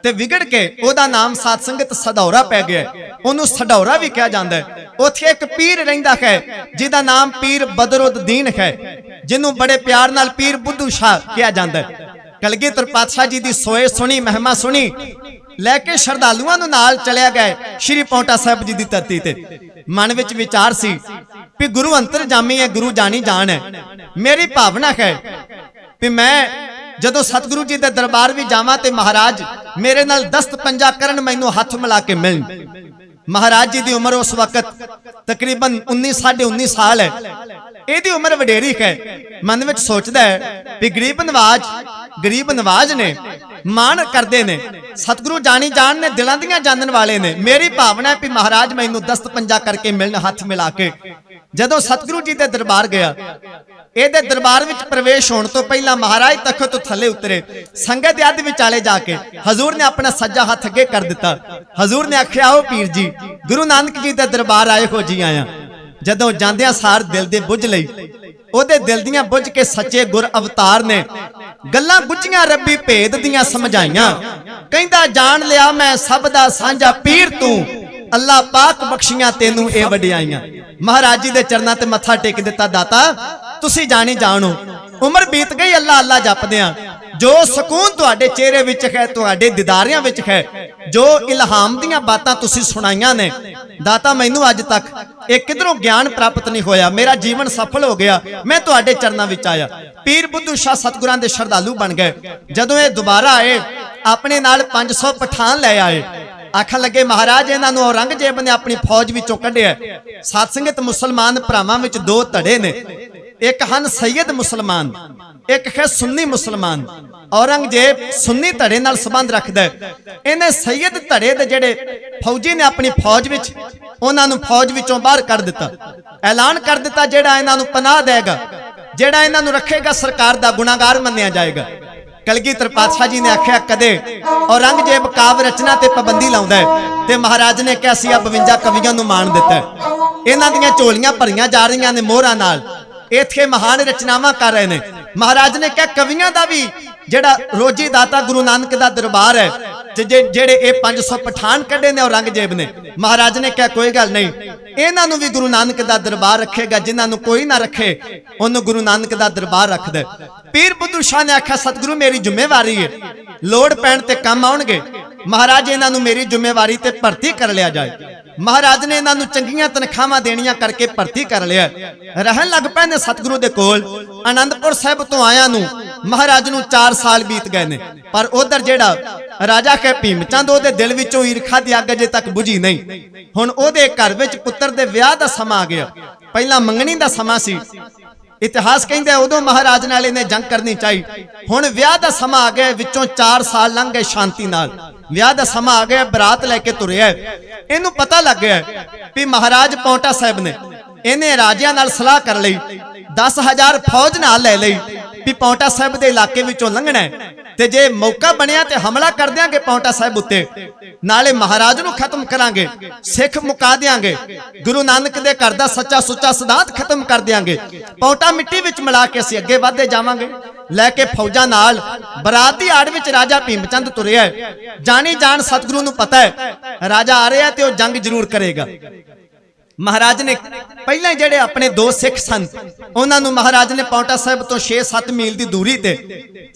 ਤੇ ਵਿਗੜ ਕੇ ਉਹਦਾ ਨਾਮ ਸਾਧ ਸੰਗਤ ਸਡੌਰਾ ਪੈ ਗਿਆ, ਉਹਨੂੰ ਸਡੌਰਾ ਵੀ ਕਿਹਾ ਜਾਂਦਾ ਹੈ। ਉੱਥੇ ਇੱਕ ਪੀਰ ਰਹਿੰਦਾ ਹੈ ਜਿਹਦਾ ਨਾਮ ਪੀਰ ਬਦਰੁੱਦੀਨ ਹੈ, ਜਿਹਨੂੰ ਬੜੇ ਪਿਆਰ ਨਾਲ ਪੀਰ ਬੁੱਧੂ ਸ਼ਾਹ ਕਿਹਾ ਜਾਂਦਾ ਹੈ। ਕਲਗੀਧਰ ਪਾਤਸ਼ਾਹ ਜੀ ਦੀ ਸੋਏ ਸੁਣੀ, ਮਹਿਮਾ ਸੁਣੀ, ਲੈ ਕੇ ਸ਼ਰਧਾਲੂਆਂ ਨੂੰ ਨਾਲ ਚਲਿਆ ਗਏ ਸ਼੍ਰੀ ਪਾਉਂਟਾ ਸਾਹਿਬ ਜੀ ਦੀ ਧਰਤੀ ਤੇ। ਮਨ ਵਿੱਚ ਵਿਚਾਰ ਸੀ ਵੀ ਗੁਰੂ ਅੰਤਰਜਾਮੀ ਹੈ, ਗੁਰੂ ਜਾਣੀ ਜਾਣ ਹੈ। ਮੇਰੀ ਭਾਵਨਾ ਹੈ ਵੀ ਮੈਂ ਜਦੋਂ ਸਤਿਗੁਰੂ ਜੀ ਦੇ ਦਰਬਾਰ ਵੀ ਜਾਵਾਂ ਤੇ ਮਹਾਰਾਜ ਮੇਰੇ ਨਾਲ ਦਸਤ ਪੰਜਾ ਕਰਨ, ਮੈਨੂੰ ਹੱਥ ਮਿਲਾ ਕੇ ਮਿਲਣ। ਮਹਾਰਾਜ ਜੀ ਦੀ ਉਮਰ ਉਸ ਵਕਤ ਤਕਰੀਬਨ 19 ਸਾਲ ਹੈ। ਇਹਦੀ ਉਮਰ ਵਡੇਰੀ ਹੈ। ਮਨ ਵਿੱਚ ਸੋਚਦਾ ਹੈ ਵੀ ਗਰੀਬ ਨਵਾਜ ਨੇ ਮਾਣ ਕਰਦੇ ਨੇ। ਸਤਿਗੁਰੂ ਜਾਣੀ ਜਾਣ ਨੇ, ਦਿਲਾਂ ਦੀਆਂ ਜਾਣਨ ਵਾਲੇ ਨੇ। ਮੇਰੀ ਭਾਵਨਾ ਹੈ ਵੀ ਮਹਾਰਾਜ ਮੈਨੂੰ ਦਸਤ ਪੰਜਾ ਕਰਕੇ ਮਿਲਣ, ਹੱਥ ਮਿਲਾ ਕੇ। ਜਦੋਂ ਸਤਿਗੁਰੂ ਜੀ ਦੇ ਦਰਬਾਰ ਗਿਆ, ਇਹਦੇ ਦਰਬਾਰ ਵਿੱਚ ਪ੍ਰਵੇਸ਼ ਹੋਣ ਤੋਂ ਪਹਿਲਾਂ ਮਹਾਰਾਜ ਤਖਤ ਤੋਂ ਥੱਲੇ ਉਤਰੇ, ਸੰਗਤ ਦੇ ਅੱਧ ਵਿਚਾਲੇ ਜਾ ਕੇ ਹਜ਼ੂਰ ਨੇ ਆਪਣਾ ਸੱਜਾ ਹੱਥ ਅੱਗੇ ਕਰ ਦਿੱਤਾ। ਹਜ਼ੂਰ ਨੇ ਆਖਿਆ, ਆਓ ਪੀਰ ਜੀ, ਗੁਰੂ ਨਾਨਕ ਜੀ ਦੇ ਦਰਬਾਰ ਆਏ ਹੋ ਜੀ ਆਇਆ। ਜਦੋਂ ਜਾਂਦਿਆਂ ਸਾਰ ਦਿਲ ਦੇ ਬੁੱਝ ਲਈ, ਉਹਦੇ ਦਿਲ ਦੀਆਂ ਬੁੱਝ ਕੇ ਸੱਚੇ ਗੁਰ ਅਵਤਾਰ ਨੇ ਗੱਲਾਂ ਗੁੱਝੀਆਂ ਰੱਬੀ ਭੇਦ ਦੀਆਂ ਸਮਝਾਈਆਂ। ਕਹਿੰਦਾ, ਜਾਣ ਲਿਆ ਮੈਂ ਸਭ ਦਾ ਸਾਂਝਾ ਪੀਰ ਤੂੰ, ਅੱਲਾ ਪਾਕ ਬਖਸ਼ੀਆਂ ਤੈਨੂੰ ਇਹ ਵਡਿਆਈਆਂ। ਮਹਾਰਾਜ ਜੀ ਦੇ ਚਰਨਾਂ ਤੇ ਮੱਥਾ ਟੇਕ ਦਿੱਤਾ। ਦਾਤਾ ਤੁਸੀਂ ਜਾਣੀ ਜਾਣੋ, ਉਮਰ ਬੀਤ ਗਈ ਅੱਲਾ ਅੱਲਾ ਜਪਦਿਆਂ। ਜੋ ਸਕੂਨ ਤੁਹਾਡੇ ਚਿਹਰੇ ਵਿੱਚ ਹੈ, ਤੁਹਾਡੇ ਦਿਦਾਰਿਆਂ ਵਿੱਚ ਹੈ, ਜੋ ਇਲਹਾਮ ਦੀਆਂ ਬਾਤਾਂ ਤੁਸੀਂ ਸੁਣਾਈਆਂ ਨੇ, ਦਾਤਾ ਮੈਨੂੰ ਅੱਜ ਤੱਕ ਇਹ ਕਿਧਰੋਂ ਗਿਆਨ ਪ੍ਰਾਪਤ ਨਹੀਂ ਹੋਇਆ। ਮੇਰਾ ਜੀਵਨ ਸਫਲ ਹੋ ਗਿਆ, ਮੈਂ ਤੁਹਾਡੇ ਚਰਨਾਂ ਵਿੱਚ ਆਇਆ। ਪੀਰ ਬੁੱਧੂ ਸ਼ਾਹ ਸਤਿਗੁਰਾਂ ਦੇ ਸ਼ਰਧਾਲੂ ਬਣ ਗਏ। ਜਦੋਂ ਇਹ ਦੁਬਾਰਾ ਆਏ, ਆਪਣੇ ਨਾਲ 500 ਪਠਾਨ ਲੈ ਆਏ। ਆਖਣ ਲੱਗੇ, ਮਹਾਰਾਜ ਇਹਨਾਂ ਨੂੰ ਔਰੰਗਜ਼ੇਬ ਨੇ ਆਪਣੀ ਫੌਜ ਵਿੱਚੋਂ ਕੱਢਿਆ। ਸਾਧ ਸੰਗਤ ਮੁਸਲਮਾਨ ਭਰਾਵਾਂ ਵਿੱਚ ਦੋ ਧੜੇ ਨੇ, ਇੱਕ ਹਨ ਸੈਯਦ ਮੁਸਲਮਾਨ, ਇੱਕ ਹੈ ਸੁੰਨੀ ਮੁਸਲਮਾਨ। ਔਰੰਗਜ਼ੇਬ ਸੁੰਨੀ ਧੜੇ ਨਾਲ ਸੰਬੰਧ ਰੱਖਦਾ ਹੈ। ਇਹਨੇ ਸੈਯਦ ਧੜੇ ਦੇ ਜਿਹੜੇ ਫੌਜੀ ਨੇ ਆਪਣੀ ਫੌਜ ਵਿੱਚ, ਉਹਨਾਂ ਨੂੰ ਫੌਜ ਵਿੱਚੋਂ ਬਾਹਰ ਕੱਢ ਦਿੱਤਾ। ਐਲਾਨ ਕਰ ਦਿੱਤਾ, ਜਿਹੜਾ ਇਹਨਾਂ ਨੂੰ ਪਨਾਹ ਦੇਗਾ, ਜਿਹੜਾ ਇਹਨਾਂ ਨੂੰ ਰੱਖੇਗਾ, ਸਰਕਾਰ ਦਾ ਗੁਨਾਹਗਾਰ ਮੰਨਿਆ ਜਾਏਗਾ। ਕਲਗੀਧਰ ਪਾਤਸ਼ਾਹ ਜੀ ਨੇ ਆਖਿਆ, ਕਦੇ ਔਰੰਗਜ਼ੇਬ ਕਾਵ ਰਚਨਾ ਤੇ ਪਾਬੰਦੀ ਲਾਉਂਦਾ ਹੈ ਤੇ ਮਹਾਰਾਜ ਨੇ ਕਿਹਾ ਸੀ 52 ਕਵੀਆਂ ਨੂੰ ਮਾਣ ਦਿੱਤਾ। ਇਹਨਾਂ ਦੀਆਂ ਝੋਲੀਆਂ ਭਰੀਆਂ ਜਾ ਰਹੀਆਂ ਨੇ ਮੋਹਰਾਂ ਨਾਲ, ਇੱਥੇ ਮਹਾਨ ਰਚਨਾਵਾਂ ਕਰ ਰਹੇ ਨੇ। ਮਹਾਰਾਜ ਨੇ ਕਿਹਾ, ਕਵੀਆਂ ਦਾ ਵੀ ਜਿਹੜਾ ਰੋਜੀ ਦਾਤਾ ਗੁਰੂ ਨਾਨਕ ਦਾ ਦਰਬਾਰ ਹੈ, ਤੇ ਜਿਹੜੇ ਇਹ 500 ਪਠਾਨ ਕੱਢੇ ਨੇ ਔਰੰਗਜ਼ੇਬ ਨੇ, ਮਹਾਰਾਜ ਨੇ ਕਿਹਾ ਕੋਈ ਗੱਲ ਨਹੀਂ, ਇਹਨਾਂ ਨੂੰ ਵੀ ਗੁਰੂ ਨਾਨਕ ਦਾ ਦਰਬਾਰ ਰੱਖੇਗਾ। ਜਿਨ੍ਹਾਂ ਨੂੰ ਕੋਈ ਨਾ ਰੱਖੇ, ਉਹਨੂੰ ਗੁਰੂ ਨਾਨਕ ਦਾ ਦਰਬਾਰ ਰੱਖਦਾ। ਪੀਰ ਬੁੱਧੂ ਸ਼ਾਹ ਨੇ ਆਖਿਆ, ਸਤਿਗੁਰੂ ਮੇਰੀ ਜ਼ਿੰਮੇਵਾਰੀ ਹੈ, ਲੋੜ ਪੈਣ ਤੇ ਕੰਮ ਆਉਣਗੇ। ਮਹਾਰਾਜ ਇਹਨਾਂ ਨੂੰ ਮੇਰੀ ਜ਼ਿੰਮੇਵਾਰੀ ਤੇ ਭਰਤੀ ਕਰ ਲਿਆ ਜਾਏ। ਮਹਾਰਾਜ ਨੇ ਇਹਨਾਂ ਨੂੰ ਚੰਗੀਆਂ ਤਨਖਾਹਾਂ ਦੇਣੀਆਂ ਕਰਕੇ ਭਰਤੀ ਕਰ ਲਿਆ। ਰਹਿਣ ਲੱਗ ਪਏ ਨੇ ਸਤਿਗੁਰੂ ਦੇ ਕੋਲ। ਆਨੰਦਪੁਰ ਸਾਹਿਬ ਤੋਂ ਆਇਆਂ ਨੂੰ ਮਹਾਰਾਜ ਨੂੰ 4 ਸਾਲ ਬੀਤ ਗਏ ਨੇ, ਪਰ ਉਧਰ ਜਿਹੜਾ ਰਾਜਾ ਹੈ ਭੀਮ ਚੰਦ, ਉਹਦੇ ਦਿਲ ਵਿੱਚੋਂ ਈਰਖਾ ਦੀ ਅੱਗ ਅਜੇ ਤੱਕ ਬੁਝੀ ਨਹੀਂ। ਹੁਣ ਉਹਦੇ ਘਰ ਵਿੱਚ ਪੁੱਤਰ ਦੇ ਵਿਆਹ ਦਾ ਸਮਾਂ ਆ ਗਿਆ। ਪਹਿਲਾਂ ਮੰਗਣੀ ਦਾ ਸਮਾਂ ਸੀ। ਇਤਿਹਾਸ ਕਹਿੰਦਾ ਉਦੋਂ ਮਹਾਰਾਜ ਨਾਲ ਇਹਨੇ ਜੰਗ ਕਰਨੀ ਚਾਹੀ। ਹੁਣ ਵਿਆਹ ਦਾ ਸਮਾਂ ਆ ਗਿਆ, ਵਿੱਚੋਂ 4 ਸਾਲ ਲੰਘ ਗਏ ਸ਼ਾਂਤੀ ਨਾਲ। ਵਿਆਹ ਦਾ ਸਮਾਂ ਆ ਗਿਆ, ਬਰਾਤ ਲੈ ਕੇ ਤੁਰਿਆ। ਇਹਨੂੰ ਪਤਾ ਲੱਗ ਗਿਆ ਵੀ ਮਹਾਰਾਜ ਪੌਂਟਾ ਸਾਹਿਬ ਨੇ, ਇਹਨੇ ਰਾਜਿਆਂ ਨਾਲ ਸਲਾਹ ਕਰ ਲਈ, 10,000 ਫੌਜ ਨਾਲ ਲੈ ਲਈ ਵੀ ਪੌਂਟਾ ਸਾਹਿਬ ਦੇ ਇਲਾਕੇ ਵਿੱਚੋਂ ਲੰਘਣਾ ਹੈ, ਤੇ ਜੇ ਮੌਕਾ ਬਣਿਆ ਤੇ ਹਮਲਾ ਕਰ ਦਿਆਂਗੇ ਪੌਂਟਾ ਸਾਹਿਬ ਉੱਤੇ, ਨਾਲੇ ਮਹਾਰਾਜ ਨੂੰ ਖਤਮ ਕਰਾਂਗੇ, ਸਿੱਖ ਮੁਕਾ ਦਿਆਂਗੇ, ਗੁਰੂ ਨਾਨਕ ਦੇ ਘਰ ਦਾ ਸੱਚਾ ਸੁੱਚਾ ਸਿਧਾਂਤ ਖਤਮ ਕਰ ਦਿਆਂਗੇ। ਪੌਂਟਾ ਮਿੱਟੀ ਵਿੱਚ ਮਿਲਾ ਕੇ ਅਸੀਂ ਅੱਗੇ ਵਧਦੇ ਜਾਵਾਂਗੇ। ਲੈ ਕੇ ਫੌਜਾਂ ਨਾਲ ਬਰਾਤ ਦੀ ਆੜ ਵਿੱਚ ਰਾਜਾ ਭੀਮ ਚੰਦ ਤੁਰਿਆ। ਜਾਣੀ ਜਾਣ ਸਤਿਗੁਰੂ ਨੂੰ ਪਤਾ ਹੈ ਰਾਜਾ ਆ ਰਿਹਾ ਤੇ ਉਹ ਜੰਗ ਜ਼ਰੂਰ ਕਰੇਗਾ। ਮਹਾਰਾਜ ਨੇ ਪਹਿਲਾਂ ਜਿਹੜੇ ਆਪਣੇ 2 ਸਿੱਖ ਸਨ, ਉਹਨਾਂ ਨੂੰ ਮਹਾਰਾਜ ਨੇ ਪੌਂਟਾ ਸਾਹਿਬ ਤੋਂ 6-7 ਮੀਲ ਦੀ ਦੂਰੀ ਤੇ,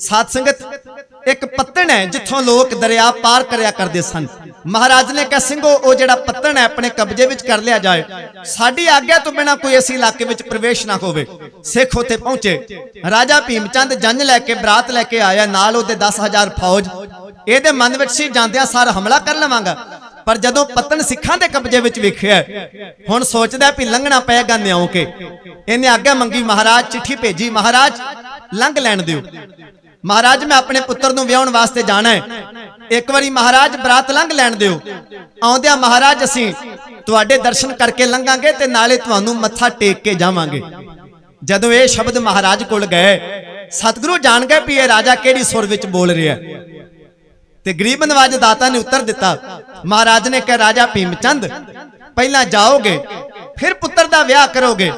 ਸਾਧ ਸੰਗਤ ਇੱਕ ਪੱਤਣ ਹੈ ਜਿੱਥੋਂ ਲੋਕ ਦਰਿਆ ਪਾਰ ਕਰਿਆ ਕਰਦੇ ਸਨ। ਮਹਾਰਾਜ ਨੇ ਕਿਹਾ, ਸਿੰਘੋ ਉਹ ਜਿਹੜਾ ਪੱਤਣ ਹੈ ਆਪਣੇ ਕਬਜ਼ੇ ਵਿੱਚ ਕਰ ਲਿਆ ਜਾਏ, ਸਾਡੀ ਆਗਿਆ ਤੋਂ ਬਿਨਾਂ ਕੋਈ ਇਸ ਇਲਾਕੇ ਵਿੱਚ ਪ੍ਰਵੇਸ਼ ਨਾ ਹੋਵੇ। ਸਿੱਖ ਉੱਥੇ ਪਹੁੰਚੇ। ਰਾਜਾ ਭੀਮ ਚੰਦ ਜੰਜ ਲੈ ਕੇ ਬਰਾਤ ਲੈ ਕੇ ਆਇਆ, ਨਾਲ ਉਹਦੇ 10,000 ਫੌਜ। ਇਹਦੇ ਮਨ ਵਿੱਚ ਸੀ ਜਾਂਦਿਆਂ ਸਾਰ ਹਮਲਾ ਕਰ ਲਵਾਂਗਾ, ਪਰ ਜਦੋਂ ਪੱਤਣ ਸਿੱਖਾਂ ਦੇ ਕਬਜ਼ੇ ਵਿੱਚ ਵੇਖਿਆ, ਹੁਣ ਸੋਚਦਾ ਵੀ ਲੰਘਣਾ ਪਏਗਾ ਨਿਉ ਕੇ। ਇਹਨੇ ਆਗਿਆ ਮੰਗੀ, ਮਹਾਰਾਜ ਚਿੱਠੀ ਭੇਜੀ, ਮਹਾਰਾਜ ਲੰਘ ਲੈਣ ਦਿਓ, ਮਹਾਰਾਜ ਮੈਂ ਆਪਣੇ ਪੁੱਤਰ ਨੂੰ ਵਿਆਹਣ ਵਾਸਤੇ ਜਾਣਾ ਹੈ, ਇੱਕ ਵਾਰੀ ਮਹਾਰਾਜ ਬਰਾਤ ਲੰਘ ਲੈਣ ਦਿਓ। ਆਉਂਦਿਆਂ ਮਹਾਰਾਜ ਅਸੀਂ ਤੁਹਾਡੇ ਦਰਸ਼ਨ ਕਰਕੇ ਲੰਘਾਂਗੇ ਤੇ ਨਾਲੇ ਤੁਹਾਨੂੰ ਮੱਥਾ ਟੇਕ ਕੇ ਜਾਵਾਂਗੇ। ਜਦੋਂ ਇਹ ਸ਼ਬਦ ਮਹਾਰਾਜ ਕੋਲ ਗਏ, ਸਤਿਗੁਰੂ ਜਾਣ ਗਏ ਵੀ ਇਹ ਰਾਜਾ ਕਿਹੜੀ ਸੁਰ ਵਿੱਚ ਬੋਲ ਰਿਹਾ। ਤੇ ਗਰੀਬ ਨਵਾਜ ਦਾਤਾ ਨੇ ਉੱਤਰ ਦਿੱਤਾ। ਮਹਾਰਾਜ ਨੇ ਕਿਹਾ, ਰਾਜਾ ਭੀਮ ਚੰਦ ਪਹਿਲਾਂ ਜਾਓਗੇ, ਫਿਰ ਪੁੱਤਰ ਦਾ ਵਿਆਹ ਕਰੋਗੇ,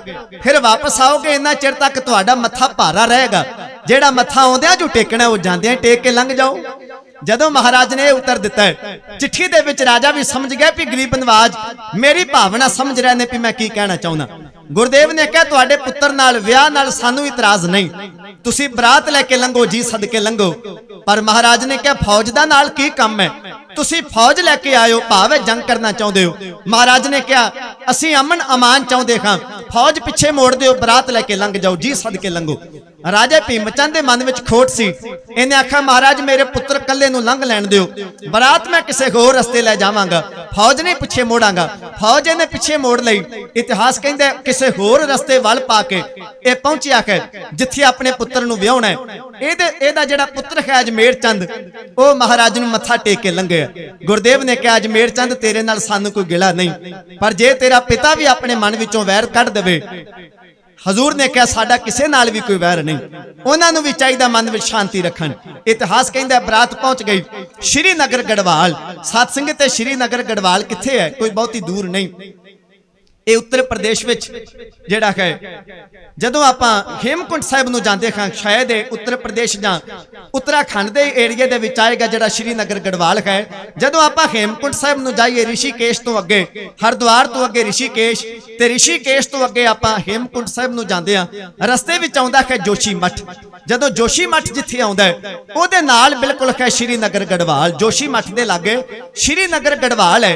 ਫਿਰ ਵਾਪਸ ਆਓਗੇ, ਇੰਨਾ ਚਿਰ ਤੱਕ ਤੁਹਾਡਾ ਮੱਥਾ ਭਾਰਾ ਰਹੇਗਾ। ਜਿਹੜਾ ਮੱਥਾ ਆਉਂਦਿਆਂ ਜੋ ਟੇਕਣਾ ਉਹ ਜਾਂਦਿਆਂ ਟੇਕ ਕੇ ਲੰਘ ਜਾਓ। ਜਦੋਂ ਮਹਾਰਾਜ ਨੇ ਇਹ ਉੱਤਰ ਦਿੱਤਾ, ਚਿੱਠੀ ਦੇ ਵਿੱਚ ਰਾਜਾ ਵੀ ਸਮਝ ਗਿਆ ਵੀ ਗਰੀਬ ਨਵਾਜ ਮੇਰੀ ਭਾਵਨਾ ਸਮਝ ਰਹੇ ਨੇ ਵੀ ਮੈਂ ਕੀ ਕਹਿਣਾ ਚਾਹੁੰਦਾ। ਗੁਰਦੇਵ ਨੇ ਕਿਹਾ, ਤੁਹਾਡੇ ਪੁੱਤਰ ਨਾਲ ਵਿਆਹ ਨਾਲ ਸਾਨੂੰ ਇਤਰਾਜ਼ ਨਹੀਂ, ਤੁਸੀਂ ਬਰਾਤ ਲੈ ਕੇ ਲੰਘੋ ਜੀ, ਸਦਕੇ ਲੰਘੋ। ਪਰ ਮਹਾਰਾਜ ਨੇ ਕਿਹਾ, ਫੌਜ ਦਾ ਨਾਲ ਕੀ ਕੰਮ ਹੈ, ਤੁਸੀਂ ਫੌਜ ਲੈ ਕੇ ਆਇਓ, ਭਾਵੇਂ ਜੰਗ ਕਰਨਾ ਚਾਹੁੰਦੇ ਹੋ। ਮਹਾਰਾਜ ਨੇ ਕਿਹਾ, ਅਸੀਂ ਅਮਨ ਅਮਾਨ ਚਾਹੁੰਦੇ ਹਾਂ, ਫੌਜ ਪਿੱਛੇ ਮੋੜ ਦਿਓ, ਬਰਾਤ ਲੈ ਕੇ ਲੰਘ ਜਾਓ ਜੀ, ਸਦਕੇ ਲੰਘੋ। राजा भीमचंद के मन में खोट सी। इन्हें आखा महाराज मेरे पुत्र कल्ले नूं लंघ लैण दिओ, बरात मैं किसी होर रस्ते लै जावांगा, फौज नहीं पिछे मोड़ांगा। फौज इन्हें पिछे मोड़ लई। इतिहास कहंदा किसी होर रस्ते वल पा के ये पहुंचिया है जिथे अपने पुत्र नूं विआहणा है। एदा जिहड़ा पुत्र है अजमेर चंद वो महाराज नूं मत्था टेक के लंघे। गुरदेव ने कहा अजमेर चंद तेरे नाल सानू कोई गिला नहीं, पर जे तेरा पिता भी अपने मन विचों वैर कढ देवे, हजूर ने कहा साडा किसे नाल भी कोई वैर नहीं, उन्हां नूं भी चाहिदा मन विच शांति रखण। इतिहास कहंदा बरात पहुंच गई श्रीनगर गढ़वाल। सतसंग ते श्रीनगर गढ़वाल किथे है, कोई बहुती दूर नहीं। ये उत्तर प्रदेश विच जिहड़ा है जदों आपां हेमकुंट साहिब नूं जांदे हां, शायद उत्तर प्रदेश जां उत्तराखंड दे एरिए दे विच आएगा जिहड़ा श्रीनगर गढ़वाल है। जदों आपां हेमकुंट साहिब नूं जाइए ऋषिकेश तो अगे, हरिद्वार तो अगे ऋषिकेश ते ऋषिकेश तो अगे आपां हेमकुंट साहिब नूं जांदे हां, रस्ते विच आउंदा है जोशी मठ। जदों जोशी मठ जिथे आउंदा है ओहदे नाल बिल्कुल है श्रीनगर गढ़वाल। जोशी मठ दे लागे श्रीनगर गढ़वाल है।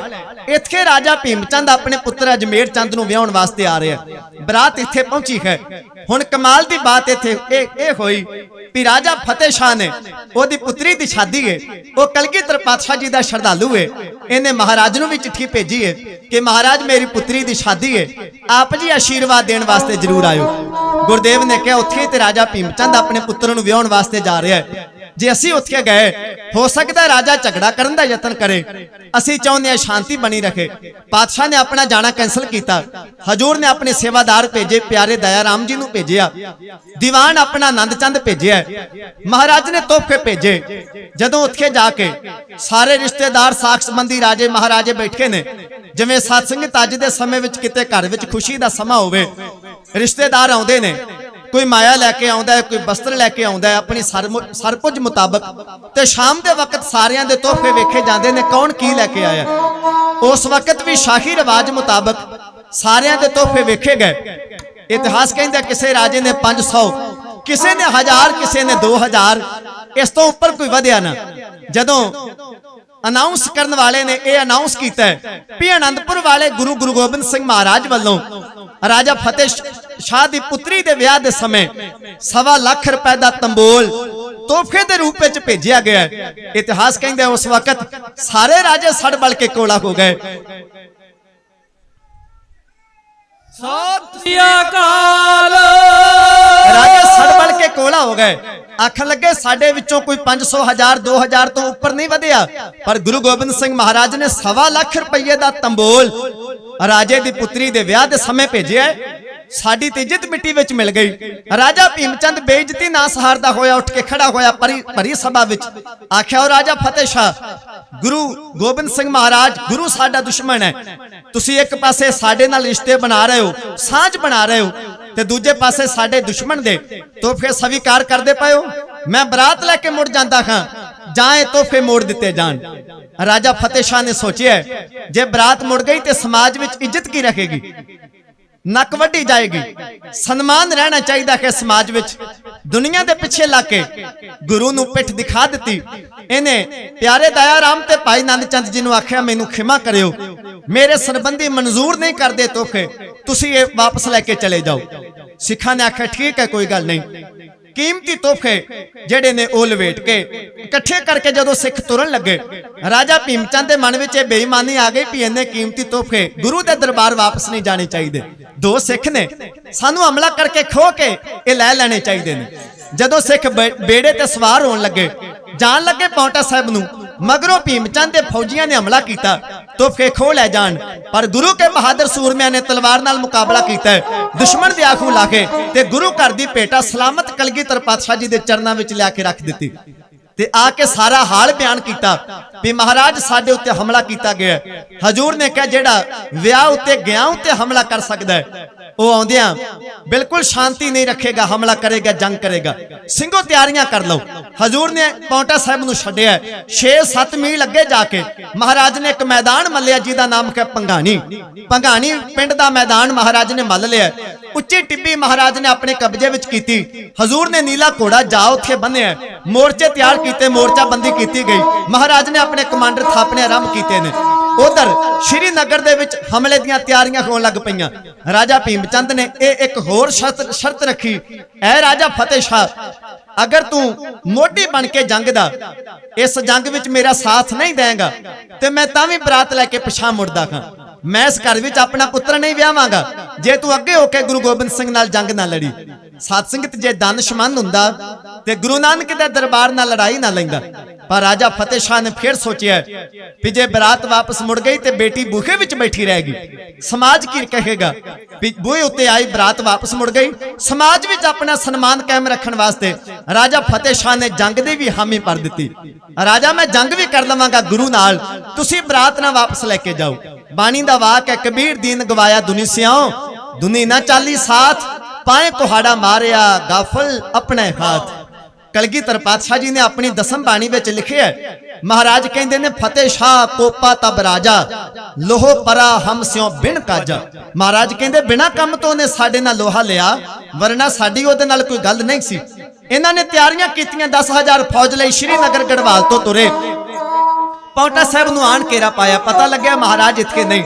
इत्थे राजा भीमचंद अपने पुत्र अजमेर चंद नूं विआहण वास्ते आ रहे हैं। बरात इत्थे पहुंची है। हुण कमाल दी बात इत्थे ए होई भी राजा फतेह शाह ने ओदी पुत्री दी शादी है, वो कलगीधर पातशाह जी दा श्रद्धालु है। इन्हें महाराज नूं भी चिट्ठी भेजी है कि महाराज मेरी पुत्री दी शादी है, आप जी आशीर्वाद देण वास्ते जरूर आयो। गुरदेव ने कहा उत्थे ते राजा भीमचंद अपने पुत्र नूं विआहण वास्ते जा रहा है। जे असीं उत्थे गए हो सकता है राजा झगड़ा करन दा यतन करे, असीं चाहुंदे हां शांति बनी रखे। पातशाह ने अपना जाना कैंसल किया। हजूर ने अपने सेवादार भेजे, प्यारे दया राम जी नूं भेजिया, दीवान अपना आनंद चंद भेजिया, महाराज ने तोहफे भेजे। जदों उत्थे जाके सारे रिश्तेदार साख संबंधी राजे महाराजे बैठे ने, जिवें सतसंगत अज दे समय विच किते घर विच खुशी दा समा होवे, रिश्तेदार आउंदे ने, कोई माया लैके आउंदा है, कोई वस्त्र लैके आउंदा है अपनी सरपुज मुताबक, ते शाम दे वक्त सारियां दे तोहफे वेखे जांदे ने कौन की लैके आया। उस वक्त भी शाही रिवाज मुताबक सारियां दे तोहफे वेखे गए। इतिहास कहंदा किसे राजे ने 500, किसे ने 1000, किसे ने 2000, इस तो ऊपर कोई वधिया ना। जदों अनाउंस करने वाले ने यह अनाउंस किया है भी आनंदपुर वाले गुरु गोबिंद सिंह महाराज वालों राजा फतेह शाह की पुत्री के विआह के समय 1.25 लाख रुपए का तंबोल तोहफे के रूप में भेजा गया। इतिहास कहते उस वक्त सारे राजे सड़ बल के कोला हो गए। राजे सड़ बल के कोला हो गए, आखन लगे साडे विचों कोई 500, 1000, 2000 तो ऊपर नहीं वधिया, पर गुरु गोबिंद सिंह महाराज ने 1.25 लाख रुपये का तंबोल राजे की पुत्री के विआह के समय भेजिया। साडी ते इज्जत मिट्टी विच मिल गई। राजा भीमचंद बेइज्जती ना सहारदा होया उठ के खड़ा होया भरी सभा विच आख्या ओ राजा फतेह शाह गुरु गोबिंद सिंह महाराज गुरु साडा दुश्मन है, तुसी एक पासे साडे नाल रिश्ते बना रहे हो, सांझ बना रहे हो, ते दूजे पासे साडे दुश्मन दे तोहफे स्वीकार करदे पए हो। मैं बरात लैके मुड़ जांदा हां, जाए तोहफे मोड़ दिते जान। राजा फतेह शाह ने सोचिया जे बरात मुड़ गई तो समाज विच इज्जत की रखेगी, नक वड्डी जाएगी, सन्मान रहना चाहिए है समाज विच। दुनिया दे पिछे लाके गुरु नूं पिठ दिखा दी। इन्हें प्यारे दया राम ते भाई आनंद चंद जी नूं आख्या मैनू खिमा करियो, मेरे संबंधी मंजूर नहीं करते तोहफे, तुसी ये वापस लैके चले जाओ। सिखा ने आख्या ठीक है कोई गल नहीं। कीमती तोहफे जेडे ने ओ लवेट के इकट्ठे करके जदों सिख तुरन लगे, राजा भीमचंद के मन में बेईमानी आ गई भी इन्ने कीमती तोहफे गुरु के दरबार वापस नहीं जाने चाहिए। दो सिख ने सानू हमला करके खो के ये लै लेने चाहिए ने। जदों सिख बेड़े ते सवार होने लगे, जान लगे पौंटा साहिब नूं, मगरों भीमचंद के फौजियां ने हमला किया, तोहफे खो लै जान, पर गुरु के बहादुर सूरमिया ने तलवार नाल मुकाबला किया, दुश्मन दे आखू लाके ते गुरु घर दी भेटा सलामत कलगीधर पातशाह जी दे चरनां विच लिया के रख दी ते आके सारा हाल बयान किया भी महाराज साडे उत्ते हमला किया गया। हजूर ने कहा जेड़ा विआह उत्ते गया उत्ते हमला कर सकदा है वो आउंदियां बिल्कुल शांति नहीं रखेगा, हमला करेगा, जंग करेगा, सिंघो तैयारियां कर लो। हजूर ने पौंटा साहिब नूं छड्डिया, 6-7 मील अगे जाके महाराज ने एक मैदान मल्लिया जिहदा नाम है पंघाणी। पंघाणी पिंड दा मैदान महाराज ने मल लिया। उच्ची टिब्बी महाराज ने अपने कब्जे विच कीती। हजूर ने नीला घोड़ा जा उत्थे बन्निया, मोर्चे तैयार किए, मोर्चा बंदी की गई। महाराज ने अपने कमांडर थापने आरंभ किए ने। ਉਧਰ ਸ਼੍ਰੀਨਗਰ ਦੇ ਵਿੱਚ ਹਮਲੇ ਦੀਆਂ ਤਿਆਰੀਆਂ ਹੋਣ ਲੱਗ ਪਈਆਂ। ਰਾਜਾ ਭੀਮ ਚੰਦ ਨੇ ਇਹ ਇੱਕ ਹੋਰ ਸ਼ਰਤ ਰੱਖੀ, ਐ ਰਾਜਾ ਫਤਿਹ ਸ਼ਾਹ, ਅਗਰ ਤੂੰ ਮੋਢੀ ਬਣ ਕੇ ਜੰਗ ਦਾ ਇਸ ਜੰਗ ਵਿੱਚ ਮੇਰਾ ਸਾਥ ਨਹੀਂ ਦੇਂਗਾ ਤੇ ਮੈਂ ਤਾਂ ਵੀ ਬਰਾਤ ਲੈ ਕੇ ਪਿਛਾਂ ਮੁੜਦਾ ਖਾਂ। ਮੈਂ ਇਸ ਘਰ ਵਿੱਚ ਆਪਣਾ ਪੁੱਤਰ ਨਹੀਂ ਵਿਆਹਾਂਗਾ ਜੇ ਤੂੰ ਅੱਗੇ ਹੋ ਕੇ ਗੁਰੂ ਗੋਬਿੰਦ ਸਿੰਘ ਨਾਲ ਜੰਗ ਨਾ ਲੜੀ। ਸਾਧ ਸੰਗਤ ਜੇ ਦਾਨਿਸ਼ਮੰਦ ਹੁੰਦਾ ਤੇ ਗੁਰੂ ਨਾਨਕ ਦੇ ਦਰਬਾਰ ਨਾਲ ਲੜਾਈ ਨਾ ਲੈਂਦਾ। ਪਰ ਰਾਜਾ ਫਤਿਹ ਸ਼ਾਹ ਨੇ ਫਿਰ ਸੋਚਿਆ ਵੀ ਜੇ ਬਰਾਤ ਵਾਪਸ ਮੁੜ ਗਈ ਤੇ ਬੇਟੀ ਬੂਹੇ ਵਿੱਚ ਬੈਠੀ ਰਹੇਗੀ, ਸਮਾਜ ਕੀ ਕਹੇਗਾ ਵੀ ਬੂਹੇ ਉੱਤੇ ਆਈ ਬਰਾਤ ਵਾਪਸ ਮੁੜ ਗਈ। ਸਮਾਜ ਵਿੱਚ ਆਪਣਾ ਸਨਮਾਨ ਕਾਇਮ ਰੱਖਣ ਵਾਸਤੇ ਰਾਜਾ ਫਤਿਹ ਸ਼ਾਹ ਨੇ ਜੰਗ ਦੀ ਵੀ ਹਾਮੀ ਭਰ ਦਿੱਤੀ। ਰਾਜਾ ਮੈਂ ਜੰਗ ਵੀ ਕਰ ਲਵਾਂਗਾ ਗੁਰੂ ਨਾਲ, ਤੁਸੀਂ ਬਰਾਤ ਨਾ ਵਾਪਸ ਲੈ ਕੇ ਜਾਓ। ਬਾਣੀ ਦਾ ਵਾਕ ਹੈ, ਕਬੀਰ ਦੀਨ ਗਵਾਇਆ ਦੁਨੀ ਸਿਆਓ, ਦੁਨੀ ਨਾ ਚਾਲੀ ਸਾਥ, ਪਾਏ ਕੁਹਾੜਾ ਮਾਰਿਆ ਗਾਫਲ ਆਪਣੇ ਹੱਥ। ਕਲਗੀਧਰ ਪਾਤਸ਼ਾਹ ਜੀ ਨੇ ਆਪਣੀ ਦਸਮ ਬਾਣੀ ਵਿੱਚ ਲਿਖਿਆ, ਮਹਾਰਾਜ ਕਹਿੰਦੇ ਨੇ ਫਤਿਹ ਸ਼ਾਹ ਕੋਪਾ ਤਬ ਰਾਜਾ, ਲੋਹ ਪਰਾ ਹਮ ਸਿਓ ਬਿਨ ਕਾਜਾ। ਮਹਾਰਾਜ ਕਹਿੰਦੇ ਬਿਨਾ ਕੰਮ ਤੋਂ ਉਹਨੇ ਸਾਡੇ ਨਾਲ ਲੋਹਾ ਲਿਆ, ਵਰਨਾ ਸਾਡੀ ਉਹਦੇ ਨਾਲ ਕੋਈ ਗੱਲ ਨਹੀਂ ਸੀ। ਇਹਨਾਂ ਨੇ ਤਿਆਰੀਆਂ ਕੀਤੀਆਂ, 10,000 ਫੌਜ ਲਈ ਸ਼੍ਰੀਨਗਰ ਗੜਵਾਲ ਤੋਂ ਤੁਰੇ। ਪੌਂਟਾ ਸਾਹਿਬ ਨੂੰ ਆਣ ਘੇਰਾ ਪਾਇਆ, ਪਤਾ ਲੱਗਿਆ ਮਹਾਰਾਜ ਇੱਥੇ ਨਹੀਂ,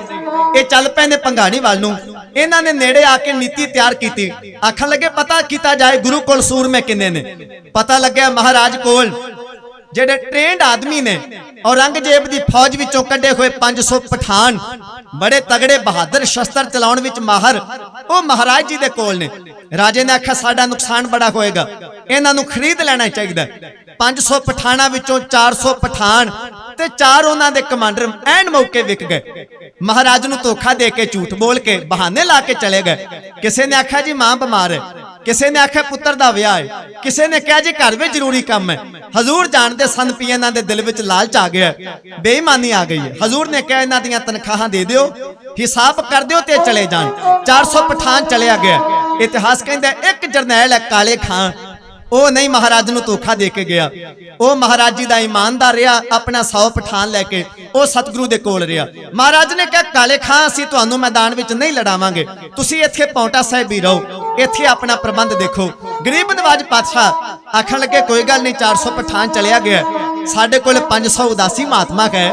ਇਹ ਚੱਲ ਪਏ ਨੇ ਭੰਗਾਣੀ ਵੱਲ ਨੂੰ। ਇਹਨਾਂ ਨੇ ਨੇੜੇ ਆ ਕੇ ਨੀਤੀ ਤਿਆਰ ਕੀਤੀ, ਆਖਣ ਲੱਗੇ ਪਤਾ ਕੀਤਾ ਜਾਏ ਗੁਰੂ ਕੋਲ ਸੂਰਮੇ ਕਿੰਨੇ ਨੇ। ਪਤਾ ਲੱਗਿਆ ਮਹਾਰਾਜ ਕੋਲ ਜਿਹੜੇ ਟ੍ਰੇਨਡ ਆਦਮੀ ਨੇ ਔਰੰਗਜ਼ੇਬ ਦੀ ਫੌਜ ਵਿੱਚੋਂ ਕੱਢੇ ਹੋਏ 500 ਪਠਾਨ, ਬੜੇ ਤਗੜੇ ਬਹਾਦਰ ਸ਼ਸਤਰ ਚਲਾਉਣ ਵਿੱਚ ਮਾਹਰ, ਉਹ ਮਹਾਰਾਜ ਜੀ ਦੇ ਕੋਲ ਨੇ। ਰਾਜੇ ਨੇ ਆਖਿਆ ਸਾਡਾ ਨੁਕਸਾਨ ਬੜਾ ਹੋਏਗਾ, ਇਹਨਾਂ ਨੂੰ ਖਰੀਦ ਲੈਣਾ ਚਾਹੀਦਾ। 500 ਪਠਾਨਾਂ ਵਿੱਚੋਂ 400 ਪਠਾਨ ਤੇ 4 ਉਹਨਾਂ ਦੇ ਕਮਾਂਡਰ ਐਨ ਮੌਕੇ ਵਿਕ ਗਏ। ਮਹਾਰਾਜ ਨੂੰ ਧੋਖਾ ਦੇ ਕੇ, ਝੂਠ ਬੋਲ ਕੇ, ਬਹਾਨੇ ਲਾ ਕੇ ਚਲੇ ਗਏ। ਕਿਸੇ ਨੇ ਆਖਿਆ ਜੀ ਮਾਂ ਬਿਮਾਰ ਹੈ, ਕਿਸੇ ਨੇ ਆਖਿਆ ਪੁੱਤਰ ਦਾ ਵਿਆਹ ਹੈ, ਕਿਸੇ ਨੇ ਕਿਹਾ ਜੀ ਘਰ ਵਿੱਚ ਜ਼ਰੂਰੀ ਕੰਮ ਹੈ। ਹਜ਼ੂਰ ਜਾਣਦੇ ਸਨ ਵੀ ਇਹਨਾਂ ਦੇ ਦਿਲ ਵਿੱਚ ਲਾਲਚ ਆ ਗਿਆ, ਬੇਈਮਾਨੀ ਆ ਗਈ ਹੈ। ਹਜ਼ੂਰ ਨੇ ਕਿਹਾ ਇਹਨਾਂ ਦੀਆਂ ਤਨਖਾਹਾਂ ਦੇ ਦਿਓ, ਹਿਸਾਬ ਕਰ ਦਿਓ ਤੇ ਚਲੇ ਜਾਣ। 400 ਪਠਾਨ ਚਲਿਆ ਗਿਆ। ਇਤਿਹਾਸ ਕਹਿੰਦਾ ਇੱਕ ਜਰਨੈਲ ਹੈ ਕਾਲੇ ਖਾਂ, ਉਹ ਨਹੀਂ ਮਹਾਰਾਜ ਨੂੰ ਧੋਖਾ ਦੇ ਕੇ ਗਿਆ। ਉਹ ਮਹਾਰਾਜ ਜੀ ਦਾ ਇਮਾਨਦਾਰ ਰਿਹਾ, ਆਪਣਾ 100 ਪਠਾਨ ਲੈ ਕੇ ਉਹ ਸਤਿਗੁਰੂ ਦੇ ਕੋਲ ਰਿਹਾ। ਮਹਾਰਾਜ ਨੇ ਕਿਹਾ ਕਾਲੇ ਖਾਂ ਅਸੀਂ ਤੁਹਾਨੂੰ ਮੈਦਾਨ ਵਿੱਚ ਨਹੀਂ ਲੜਾਵਾਂਗੇ, ਤੁਸੀਂ ਇੱਥੇ ਪੌਂਟਾ ਸਾਹਿਬ ਹੀ ਰਹੋ, ਇੱਥੇ ਆਪਣਾ ਪ੍ਰਬੰਧ ਦੇਖੋ। ਗਰੀਬ ਨਵਾਜ ਪਾਤਸ਼ਾਹ ਆਖਣ ਲੱਗੇ ਕੋਈ ਗੱਲ ਨਹੀਂ, 400 ਪਠਾਨ ਚਲਿਆ ਗਿਆ, ਸਾਡੇ ਕੋਲ 500 ਉਦਾਸੀ ਮਹਾਤਮਾ ਹੈ,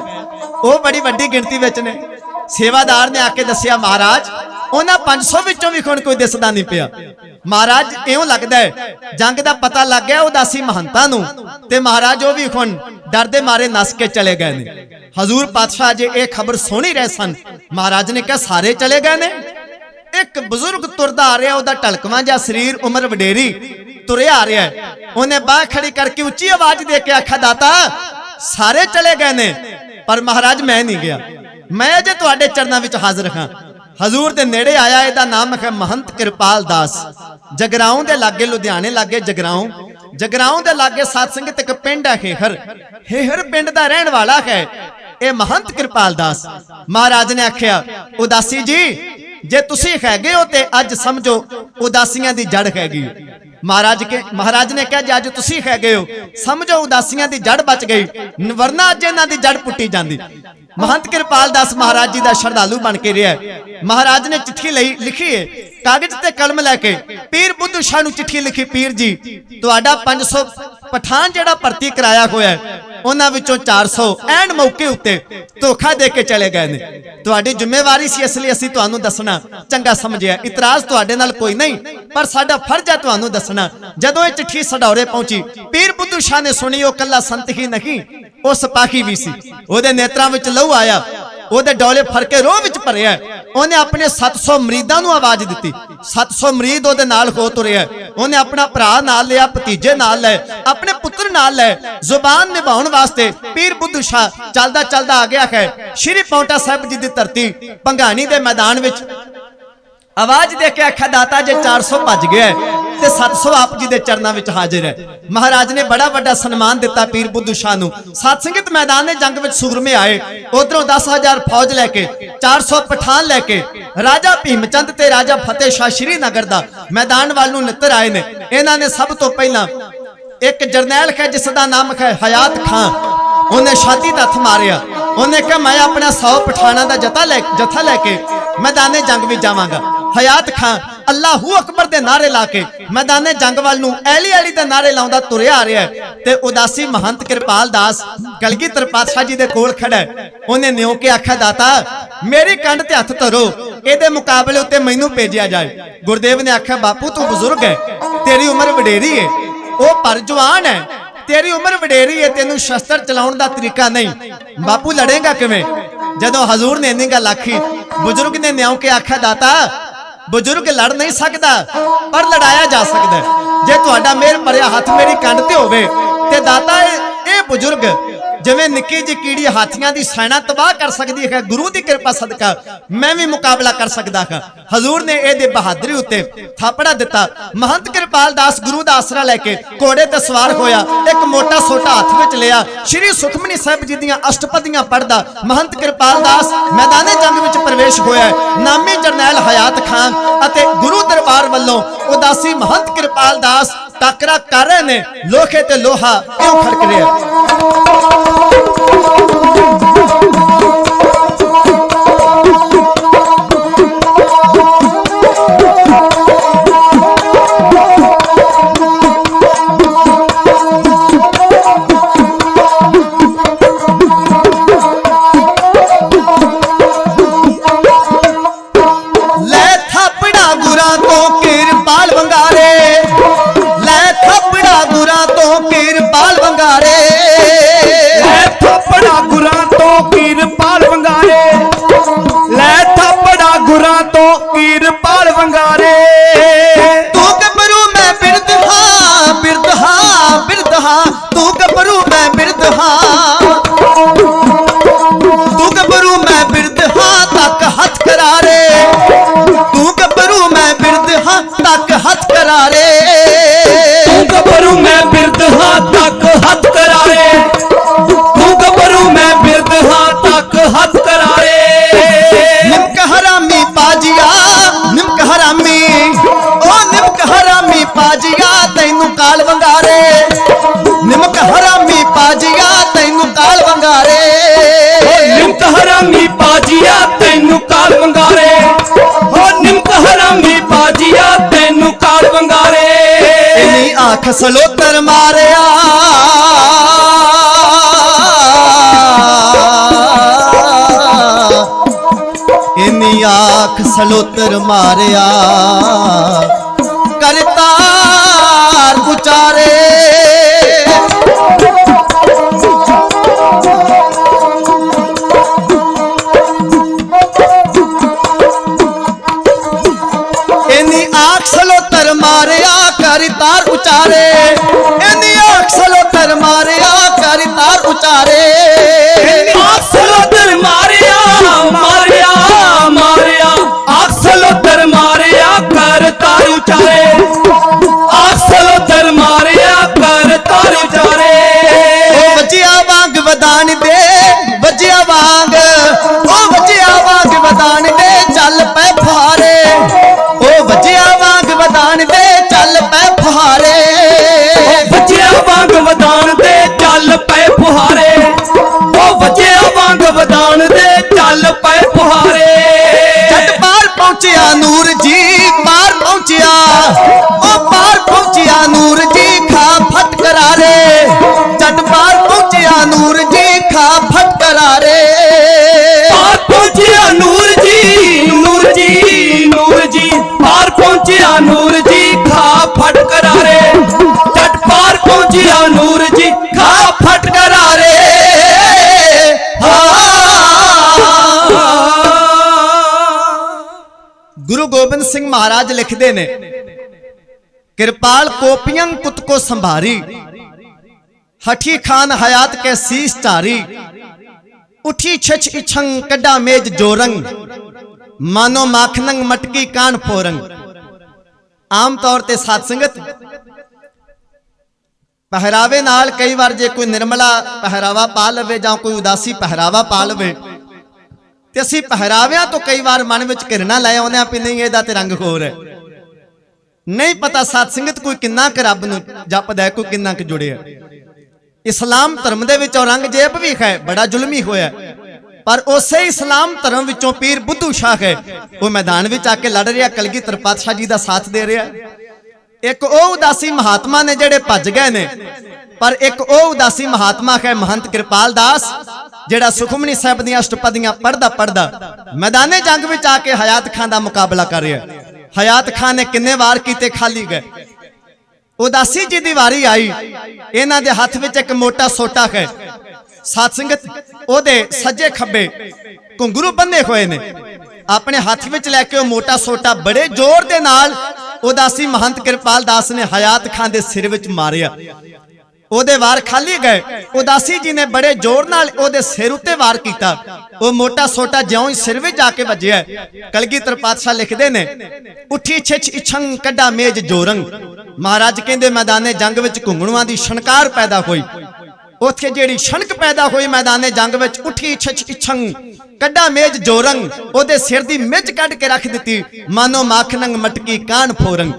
ਉਹ ਬੜੀ ਵੱਡੀ ਗਿਣਤੀ ਵਿੱਚ ਨੇ। ਸੇਵਾਦਾਰ ਨੇ ਆ ਕੇ ਦੱਸਿਆ ਮਹਾਰਾਜ ਉਹਨਾਂ 500 ਵਿੱਚੋਂ ਵੀ ਹੁਣ ਕੋਈ ਦਿਸਦਾ ਨਹੀਂ ਪਿਆ। ਮਹਾਰਾਜ ਇਉਂ ਲੱਗਦਾ ਹੈ ਜੰਗ ਦਾ ਪਤਾ ਲੱਗ ਗਿਆ ਉਦਾਸੀ ਮਹੰਤਾਂ ਨੂੰ, ਤੇ ਮਹਾਰਾਜ ਉਹ ਵੀ ਹੁਣ ਡਰਦੇ ਮਾਰੇ ਨਸ ਕੇ ਚਲੇ ਗਏ ਨੇ। ਹਜ਼ੂਰ ਪਾਤਸ਼ਾਹ ਜੇ ਇਹ ਖਬਰ ਸੁਣੀ ਰਹੇ ਸਨ, ਮਹਾਰਾਜ ਨੇ ਕਿਹਾ ਸਾਰੇ ਚਲੇ ਗਏ ਨੇ। ਇੱਕ ਬਜ਼ੁਰਗ ਤੁਰਦਾ ਆ ਰਿਹਾ, ਉਹਦਾ ਢਲਕਵਾਂ ਜਿਹਾ ਸਰੀਰ, ਉਮਰ ਵਡੇਰੀ, ਤੁਰਿਆ ਆ ਰਿਹਾ। ਉਹਨੇ ਬਾਹ ਖੜੀ ਕਰਕੇ ਉੱਚੀ ਆਵਾਜ਼ ਦੇ ਕੇ ਆਖਿਆ ਦਾਤਾ ਸਾਰੇ ਚਲੇ ਗਏ ਨੇ, ਪਰ ਮਹਾਰਾਜ ਮੈਂ ਨਹੀਂ ਗਿਆ, ਮੈਂ ਅਜੇ ਤੁਹਾਡੇ ਚਰਨਾਂ ਵਿੱਚ ਹਾਜ਼ਰ ਹਾਂ। ਹਜ਼ੂਰ ਦੇ ਨੇੜੇ ਆਇਆ, ਇਹਦਾ ਨਾਮ ਹੈ ਮਹੰਤ ਕਿਰਪਾਲ ਦਾਸ। ਜਗਰਾਉਂ ਦੇ ਲਾਗੇ, ਲੁਧਿਆਣੇ ਲਾਗੇ ਜਗਰਾਉਂ, ਜਗਰਾਉਂ ਦੇ ਲਾਗੇ ਸਾਧ ਸੰਗਤ ਇੱਕ ਪਿੰਡ ਹੈ ਹੇਹਰ, ਹੇਹਰ ਪਿੰਡ ਦਾ ਰਹਿਣ ਵਾਲਾ ਹੈ ਇਹ ਮਹੰਤ ਕਿਰਪਾਲ ਦਾਸ। ਮਹਾਰਾਜ ਨੇ ਆਖਿਆ ਉਦਾਸੀ ਜੀ ਜੇ ਤੁਸੀਂ ਹੈਗੇ ਹੋ ਤੇ ਅੱਜ ਸਮਝੋ ਉਦਾਸੀਆਂ ਦੀ ਜੜ ਹੈਗੀ। ਮਹਾਰਾਜ ਨੇ ਕਿਹਾ ਜੇ ਅੱਜ ਤੁਸੀਂ ਹੈਗੇ ਹੋ ਸਮਝੋ ਉਦਾਸੀਆਂ ਦੀ ਜੜ ਬਚ ਗਈ, ਵਰਨਾ ਅੱਜ ਇਹਨਾਂ ਦੀ ਜੜ ਪੁੱਟੀ ਜਾਂਦੀ। ਮਹੰਤ ਕਿਰਪਾਲ ਦਾਸ ਮਹਾਰਾਜ ਜੀ ਦਾ ਸ਼ਰਧਾਲੂ ਬਣ ਕੇ ਰਿਹਾ। ਮਹਾਰਾਜ ਨੇ ਚਿੱਠੀ ਲਈ ਲਿਖੀ ਹੈ, ਕਾਗਜ਼ ਤੇ ਕਲਮ ਲੈ ਕੇ ਪੀਰ ਬੁੱਧੂ ਸ਼ਾਹ ਨੂੰ ਚਿੱਠੀ ਲਿਖੀ, ਪੀਰ ਜੀ ਤੁਹਾਡਾ 500 ਪਠਾਨ ਜਿਹੜਾ ਭਰਤੀ ਕਰਾਇਆ ਹੋਇਆ ਹੈ, ਉਹਨਾਂ ਵਿੱਚੋਂ 400 ਐਨ ਮੌਕੇ ਉੱਤੇ ਧੋਖਾ ਦੇ ਕੇ ਚਲੇ ਗਏ ਨੇ। ਤੁਹਾਡੀ ਜ਼ਿੰਮੇਵਾਰੀ ਸੀ, ਇਸ ਲਈ ਅਸੀਂ ਤੁਹਾਨੂੰ ਦੱਸਣਾ ਚੰਗਾ ਸਮਝਿਆ। ਇਤਰਾਜ਼ ਤੁਹਾਡੇ ਨਾਲ ਕੋਈ ਨਹੀਂ, ਪਰ ਸਾਡਾ ਫਰਜ਼ ਹੈ ਤੁਹਾਨੂੰ ਦੱਸਣਾ। ਜਦੋਂ ਇਹ ਚਿੱਠੀ ਸਡੌਰੇ ਪਹੁੰਚੀ, ਪੀਰ ਬੁੱਧੂ ਸ਼ਾਹ ਨੇ ਸੁਣੀ। ਉਹ ਕੱਲਾ ਸੰਤ ਹੀ ਨਹੀਂ, ਉਹ ਸਿਪਾਹੀ ਵੀ ਸੀ। ਉਹਦੇ ਨੇਤਰਾਂ ਵਿੱਚ ਲਹੂ ਆਇਆ, ਉਹਦੇ ਡੋਲੇ ਫੜ ਕੇ ਰੋਹ ਵਿੱਚ ਭਰਿਆ। ਉਹਨੇ ਆਪਣੇ 700 ਮਰੀਦਾਂ ਨੂੰ ਆਵਾਜ਼ ਦਿੱਤੀ, 700 ਮਰੀਦ ਉਹਦੇ ਨਾਲ ਹੋ ਤੁਰਿਆ। ਉਹਨੇ ਆਪਣਾ ਭਰਾ ਨਾਲ ਲਿਆ, ਭਤੀਜੇ ਨਾਲ ਲੈ, ਆਪਣੇ ਪੁੱਤਰ ਨਾਲ ਲੈ। ਜ਼ੁਬਾਨ ਨਿਭਾਉਣ ਵਾਸਤੇ ਪੀਰ ਬੁੱਧੂ ਸ਼ਾਹ ਚੱਲਦਾ ਚੱਲਦਾ ਆ ਗਿਆ ਹੈ ਸ਼੍ਰੀ ਪੌਂਟਾ ਸਾਹਿਬ ਜੀ ਦੀ ਧਰਤੀ ਭੰਗਾਣੀ ਦੇ ਮੈਦਾਨ ਵਿੱਚ। ਆਵਾਜ਼ ਦੇ ਕੇ ਆਖਿਆ ਦਾਤਾ ਜੇ 400 ਭੱਜ ਗਿਆ ਤੇ 700 ਆਪ ਜੀ ਦੇ ਚਰਨਾਂ ਵਿੱਚ ਹਾਜ਼ਰ ਹੈ। ਮਹਾਰਾਜ ਨੇ ਬੜਾ ਵੱਡਾ ਸਨਮਾਨ ਦਿੱਤਾ ਪੀਰ ਬੁੱਧੂ ਸ਼ਾਹ ਨੂੰ। ਸਾਧ ਸੰਗਤ ਮੈਦਾਨ ਜੰਗ ਵਿੱਚ ਸੂਰਮੇ ਆਏ, ਉਧਰੋਂ 10,000 ਫੌਜ ਲੈ ਕੇ, 400 ਪਠਾਨ ਲੈ ਕੇ ਰਾਜਾ ਭੀਮ ਚੰਦ ਤੇ ਰਾਜਾ ਫਤਿਹ ਸ਼ਾਹ ਸ਼੍ਰੀਨਗਰ ਦਾ ਮੈਦਾਨ ਵੱਲ ਨੂੰ ਨਿੱਤਰ ਆਏ ਨੇ। ਇਹਨਾਂ ਨੇ ਸਭ ਤੋਂ ਪਹਿਲਾਂ ਇੱਕ ਜਰਨੈਲ ਹੈ ਜਿਸ ਦਾ ਨਾਮ ਹੈ ਹਯਾਤ ਖਾਂ, ਉਹਨੇ ਛਾਤੀ ਤੇ ਹੱਥ ਮਾਰਿਆ। ਉਹਨੇ ਕਿਹਾ ਮੈਂ ਆਪਣਾ 100 ਪਠਾਨਾਂ ਦਾ ਜਥਾ ਲੈ ਕੇ ਮੈਦਾਨੇ ਜੰਗ ਵਿੱਚ ਜਾਵਾਂਗਾ। ਹਯਾਤ ਖਾਂ अल्लाहू अकबर दे नारे ला के मैदाने जंग वाल नूं ऐली ऐली दे नारे लाउंदा तुरिया आ रहा है ते उदासी महंत किरपाल दास कलगीधर पातशाह जी दे कोल खड़ा है। उन्हें न्यों के आख्या दाता मेरी कंध ते हथ धरो इहदे मुकाबले उत्ते मैनूं भेजिया जाए। गुरदेव ने आख्या बापू तू बुजुर्ग है, तेरी उम्र वडेरी है, वो पर जवान है, तेरी उम्र वडेरी है, तेनू शस्त्र चलाउण दा तरीका नहीं, बापू लड़ेगा किवें। जदों हजूर ने इन्नी गल आखी बुजुर्ग ने न्यों के आख्या दाता बुजुर्ग लड़ नहीं सकता पर लड़ाया जा सकता है। जे तुहाडा मेहर भरिया हथ मेरी कंध ते होवे ते दाता ये बुजुर्ग जिवें निक्की जी कीड़ी हाथियां दी सेना तबाह कर सकती है, गुरु की कृपा सदका मैं भी मुकाबला कर सकता हाँ। हजूर ने ये बहादुरी उत्ते थापड़ा दिता। महंत किरपाल दास गुरु का आसरा लैके घोड़े ते सवार होया, एक मोटा सोटा हाथ विच लिया, श्री सुखमनी साहिब जी दीयां अष्टपदियां पढ़दा महंत किरपाल दास मैदाने जंग विच प्रवेश होया। नामी जरनैल हयात खान अते गुरु दरबार वल्लों उदासी महंत किरपाल दास टाकरा कर रहे ने, लोहे ते लोहा क्यों खड़क रहा। आख सलोतर मारिया इन्नी आख सलोतर मारिया करतार उचारे इन्नी आख सलोतर मारिया तार उचारे इन्नी आख सलोतर मारिया कर तार उचारे आख सलोतर मारिया मारिया मारिया आख सलोतर मारिया कर तार उचारे आख सलोतर मारिया कर तार उचारे वजिया वांग वदान दे वजिया वांग ओ वजिया वांग वदान दे चल पै फुहारे ओ वजिया वांग वदान दे चल पै फुहारे वजिया वांग वदान दे चल पै फुहारे ओ वजिया वांग वदान दे चल पै फुहारे जट पार पहुंचिया नूर जी पार पहुंचिया ओ पार पहुंचिया नूर जी खा फट करारे जट पार पहुंचिया नूर जी खा फट करारे पार पहुंचिया नूर जी नूर जी नूर जी पार पहुंचिया नूर जी खा फट करारे जट पार पहुंचिया नूर जी खा फट करारे गुरु गोबिंद सिंह महाराज लिखते ने कृपाल कोपियन कुत को संभारी हठी खान हयात के शीश चारी उठी छछ इछंग कड्डा मेज जोरंग मानो माखनंग मटकी कान फोरंग। आम तौर ते साध संगत पहरावे नाल कई बार जे कोई निर्मला पहरावा पा लवे जां कोई उदासी पहरावा पा लवे ते असीं पहरावियां तो कई बार मन विच घिरना लै आउंदे आं भी नहीं इहदा ते रंग होर है। नहीं पता साध संगत कोई किन्ना क रब नूं जपदा है, कोई किन्ना क जुड़िया। इस्लाम धर्म दे विच औरंगजेब भी है बड़ा जुलमी होया, पर उसे इस्लाम धर्म विचों पीर बुद्धू शाह है वो मैदान विच आके लड़ रहा, कलगीधर पातशाह जी का साथ दे रहा। एक ओ उदासी महात्मा ने जेड़े भज गए ने, पर एक ओ उदासी महात्मा है महंत कृपाल दास जेड़ा सुखमनी साहब दी अष्टपदियां पढ़दा पढ़दा मैदाने जंग विच आके हयात खान दा मुकाबला कर रहा। हयात खान ने किन्ने वार कीते खाली गए। उदासी जी दी वारी आई, इन्हां दे हथ विच एक मोटा सोटा है। साध संगत ओदे सज्जे खब्बे घुंगरू बन्ने हुए ने, अपने हाथ विच लैके मोटा सोटा बड़े जोर दे नाल उदासी महंत कृपाल दास ने हयात खान दे सिर विच मारिया। ओदे वार खाली गए। उदासी जी ने बड़े जोर नाल ओदे सिर उत्ते वार कीता। वो मोटा सोटा ज्यों ही सिर विच जाके वजिया। कलगीधर पातशाह लिखदे ने, उठी छिछ इछंग कड्डा मेज जोरंग। महाराज कहंदे मैदाने जंग विच घुंगणुआं दी छणकार पैदा होई। उत्थे जेड़ी छणक पैदा हुई मैदाने जंग विच, उठी छिछ इछंग कड्डा मेज जोरंग। ओदे सिर दी मिज कढ के रख दिती, मानो माखनंग मटकी कान फोरंग।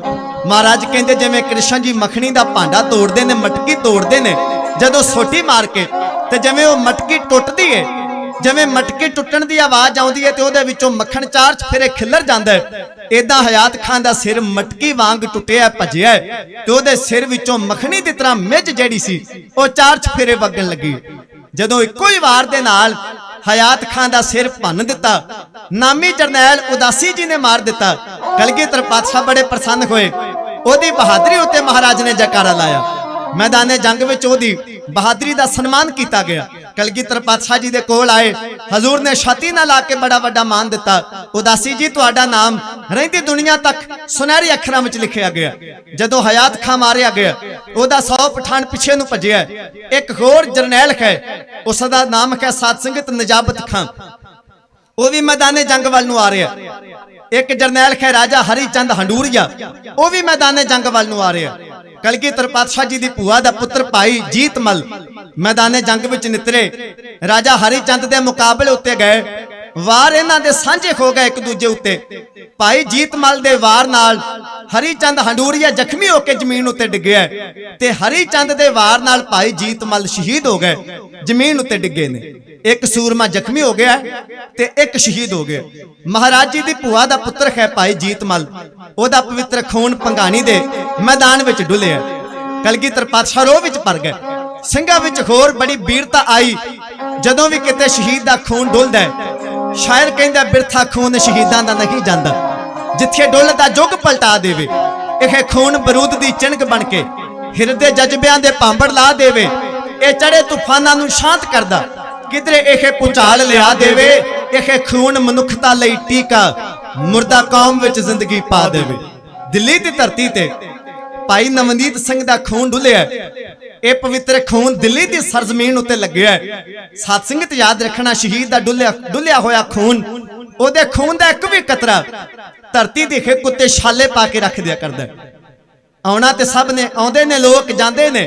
महाराज कहंदे जिवें कृष्ण जी मखनी दा भांडा तोड़दे ने, मटकी तोड़दे ने, जदों सोटी मार के ते जिवें वो मटकी टुटदी है, जिवें मटकी टुटण दी आवाज आउंदी है ते ओदे विचों मक्खण चार चफेरे खिलर जांदा है, इदां हयात खान दा सिर मटकी वांग टुटिया भजिया ते ओदे सिर विचों मखनी दी तरह मिज जेड़ी सी ओ चार चफेरे वगण लगी। जदों इक्को ही वार दे नाल हयात खान दा सिर भन्न दिता, नामी जरनैल उदासी जी ने मार दिता। कलगीधर पातशाह बड़े प्रसन्न होए। ओदी बहादरी उत्ते महाराज ने जयकारा लाया। मैदाने जंग विच ओदी बहादरी दा सन्मान किया गया। कलगीधर पातशाह जी दे कोल आए, हजूर ने छाती ना ला के बड़ा वड्डा मान दिता। उदासी जी तुहाडा नाम रहिंदी दुनिया तक सुनहरे अखरां विच लिखिया गया। जदों हयात खां मारिया गया, ओदा 100 पठान पिछे नूं भजिया। एक होर जरनैल है, उसदा नाम है साध संगत निजाबत खां, वो भी मैदाने जंग वाल नूं आ रहा। एक जरनैल है राजा हरिचंद हंडूरिया, वो भी मैदाने जंग वाल नूं आ रहा। कलगीधर पातशाह जी दी भूआ दा पुत्र भाई जीतमल मैदाने जंग विच नितरे। राजा हरिचंद दे मुकाबले उत्ते गए, वार इन्हां दे सांझे हो गए एक दूजे उत्ते। भाई जीतमल दे वार नाल हरिचंद हंडूरिया जख्मी होके जमीन उत्ते डिग्गिया ते हरिचंद दे वार नाल भाई जीतमल शहीद हो गए, जमीन उत्ते डिग्गे ने। एक सूरमा जख्मी हो गया ते एक शहीद हो गया। महाराज जी दी भूआ दा पुत्र है भाई जीतमल, ओदा पवित्र खून पंगाणी दे मैदान विच डुलिया। कलगीधर पातशाह रोह विच भर गए। ਸਿੰਘਾਂ विच होर बड़ी वीरता आई। जदों भी किते शहीद दा खून डुलदा है, शायर कहंदा बिरथा खून शहीदां दा नहीं जांदा, जिथे डुलदा जुग पलटा देवे। यह खून बरूद दी चिणक बन के हिरदे जज्बियां दे भांबड़ ला देवे। ये चढ़े तूफानां नूं शांत करदा, किधरे यह भूचाल लिया देवे। यह खून मनुखता लई टीका, मुर्दा कौम विच जिंदगी पा देवे। दिल्ली दी धरती ते भाई नवनीत सिंह दा खून डुलिया। ये पवित्र खून दिल्ली दी सरजमीन उत्ते लग्या है। साध संगत याद रखना, शहीद दा डुलिया होया खून, ओदे खून दा एक भी कतरा धरती दे हिक उत्ते छाले पा के रख दिया करदा। आउणा ते सब ने, आउंदे ने लोक जांदे ने,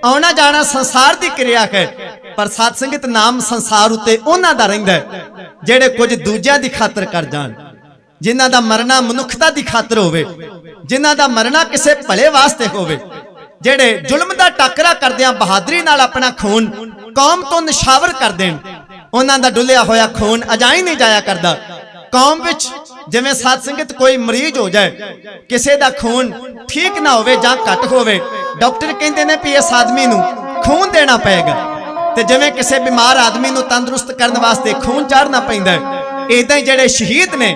आउणा जाना संसार दी क्रिया है। पर साध संगत नाम संसार उत्ते उन्हां दा रहिंदा है जेड़े कुछ दूजियां दी खातर कर जाण, जिन्हां दा मरना मनुखता दी खातर होवे, जिन्हां दा मरना किसे भले वास्ते होवे, जेड़े जुल्म दा टाकरा करदियां बहादरी नाल अपना खून कौम तो निछावर कर देन। उन्हां दा डुलिया होया खून अजाई नहीं जाया करदा। कौम विच जिवें साध संगत कोई मरीज हो जाए, किसे दा खून ठीक ना होवे जां घट होवे, डॉक्टर कहंदे ने भी इस आदमी नूं खून देना पएगा। ते जिवें किसे बीमार आदमी नूं तंदुरुस्त करन वास्ते खून चाढ़ना पैंदा है, इदां ही जेड़े शहीद ने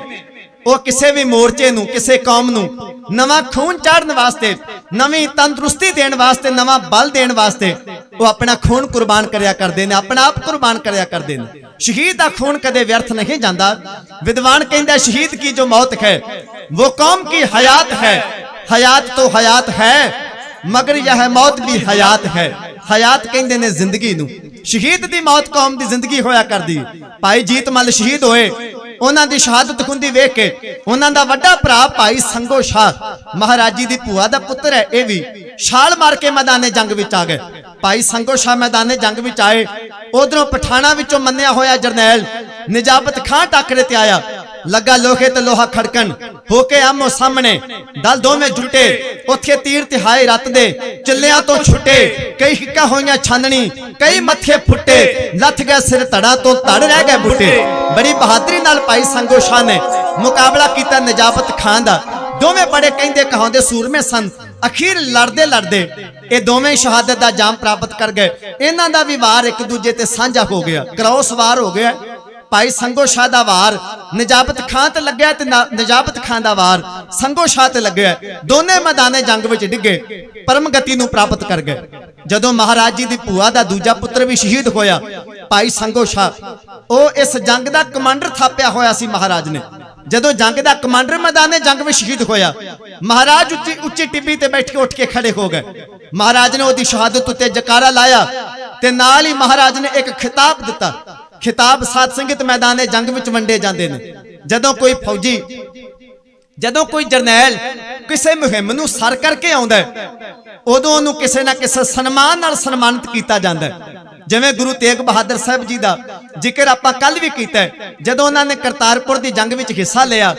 वो किसी भी मोर्चे नूं, किसी कौम नूं नवां खून चाढ़न वास्ते, नवीं तंदुरुस्ती देण वास्ते, नवां बल देण वास्ते वो अपना खून कुर्बान करया करदे ने, अपना आप कुर्बान करया करदे ने। शहीद दा खून कदे व्यर्थ नहीं जांदा। विद्वान कहंदा शहीद की जो मौत है वो कौम की हयात है। हयात तो हयात है मगर यह मौत भी हयात है। हयात कहंदे ने जिंदगी नूं, शहीद दी मौत कौम दी जिंदगी होया करदी। भाई जीतमल शहीद होए, उन्हां दी शहादत खुंदी वेख के उन्हां दा वड्डा भरा भाई संगो शाह महाराज जी दी भूआ दा पुत्र है, ये भी छाल मार के मैदाने जंग विच आ गए। भाई संगो शाह मैदाने जंग विच आए। उधरों पठाणा विचों मन्निया होया जरनैल निजाबत खां टाकरे ते आया। लगा लोहे ते लोहा खड़कन, होके आमो सामने ਦਲ ਦੋਵੇਂ ਜੁਟੇ ਉੱਥੇ ਤੀਰ ਤਿਹਾਏ ਰੱਤ ਦੇ ਚੱਲਿਆਂ ਤੋਂ ਛੁੱਟੇ ਕਈ ਹਿੱਕਾਂ ਹੋਈਆਂ ਛਾਨਣੀ ਕਈ ਮੱਥੇ ਫੁੱਟੇ ਲੱਥ ਗਿਆ ਸਿਰ ਧੜਾ ਤੋਂ ਧੜ ਰਹਿ ਗਏ ਬੁੱਟੇ ਬੜੀ ਬਹਾਦਰੀ ਨਾਲ ਭਾਈ ਸੰਗੋ ਸ਼ਾਹ ਨੇ ਮੁਕਾਬਲਾ ਕੀਤਾ ਨਜਾਬਤ ਖਾਨ ਦਾ ਦੋਵੇਂ ਬੜੇ ਕਹਿੰਦੇ ਕਹਾਉਂਦੇ ਸੂਰਮੇ ਸਨ ਅਖੀਰ ਲੜਦੇ ਲੜਦੇ ਇਹ ਦੋਵੇਂ ਸ਼ਹਾਦਤ ਦਾ ਜਾਮ ਪ੍ਰਾਪਤ ਕਰ ਗਏ ਇਹਨਾਂ ਦਾ ਵੀ ਵਾਰ ਇੱਕ ਦੂਜੇ ਤੇ ਸਾਂਝਾ ਹੋ ਗਿਆ ਕ੍ਰੋਸ ਵਾਰ ਹੋ ਗਿਆ ਭਾਈ ਸੰਗੋ ਸ਼ਾਹ ਦਾ ਵਾਰ ਨਜਾਬਤ ਖਾਨ ਤੇ ਲੱਗਿਆ ਤੇ ਨਜਾਬਤ ਖਾਨ ਦਾ ਵਾਰ ਸੰਗੋ ਸ਼ਾਹ ਤੇ ਲੱਗਿਆ ਦੋਨੇ ਮੈਦਾਨੇ ਜੰਗ ਵਿੱਚ ਡਿੱਗੇ ਪਰਮ ਗਤੀ ਨੂੰ ਪ੍ਰਾਪਤ ਕਰ ਗਏ ਜਦੋਂ ਮਹਾਰਾਜ ਜੀ ਦੀ ਭੂਆ ਦਾ ਦੂਜਾ ਪੁੱਤਰ ਵੀ ਸ਼ਹੀਦ ਹੋਇਆ ਭਾਈ ਸੰਗੋ ਸ਼ਾਹ ਉਹ ਇਸ ਜੰਗ ਦਾ ਕਮਾਂਡਰ ਥਾਪਿਆ ਹੋਇਆ ਸੀ ਮਹਾਰਾਜ ਨੇ ਜਦੋਂ ਜੰਗ ਦਾ ਕਮਾਂਡਰ ਮੈਦਾਨੇ ਜੰਗ ਵਿੱਚ ਸ਼ਹੀਦ ਹੋਇਆ ਮਹਾਰਾਜ ਉੱਚੀ ਟਿੱਬੀ ਤੇ ਬੈਠ ਕੇ ਉੱਠ ਕੇ ਖੜੇ ਹੋ ਗਏ ਮਹਾਰਾਜ ਨੇ ਉਹਦੀ ਸ਼ਹਾਦਤ ਉੱਤੇ ਜਕਾਰਾ ਲਾਇਆ ਤੇ ਨਾਲ ਹੀ ਮਹਾਰਾਜ ਨੇ ਇੱਕ ਖਿਤਾਬ ਦਿੱਤਾ ਖਿਤਾਬ ਸਾਧ ਸੰਗਤ ਮੈਦਾਨੇ ਜੰਗ ਵਿੱਚ ਵੰਡੇ ਜਾਂਦੇ ਨੇ ਜਦੋਂ ਕੋਈ ਫੌਜੀ ਜਦੋਂ ਕੋਈ ਜਰਨੈਲ ਕਿਸੇ ਮੁਹਿੰਮ ਨੂੰ ਸਰ ਕਰਕੇ ਆਉਂਦਾ ਉਦੋਂ ਉਹਨੂੰ ਕਿਸੇ ਨਾ ਕਿਸੇ ਸਨਮਾਨ ਨਾਲ ਸਨਮਾਨਿਤ ਕੀਤਾ ਜਾਂਦਾ ਜਿਵੇਂ ਗੁਰੂ ਤੇਗ ਬਹਾਦਰ ਸਾਹਿਬ ਜੀ ਦਾ ਜ਼ਿਕਰ ਆਪਾਂ ਕੱਲ ਵੀ ਕੀਤਾ ਜਦੋਂ ਉਹਨਾਂ ਨੇ ਕਰਤਾਰਪੁਰ ਦੀ ਜੰਗ ਵਿੱਚ ਹਿੱਸਾ ਲਿਆ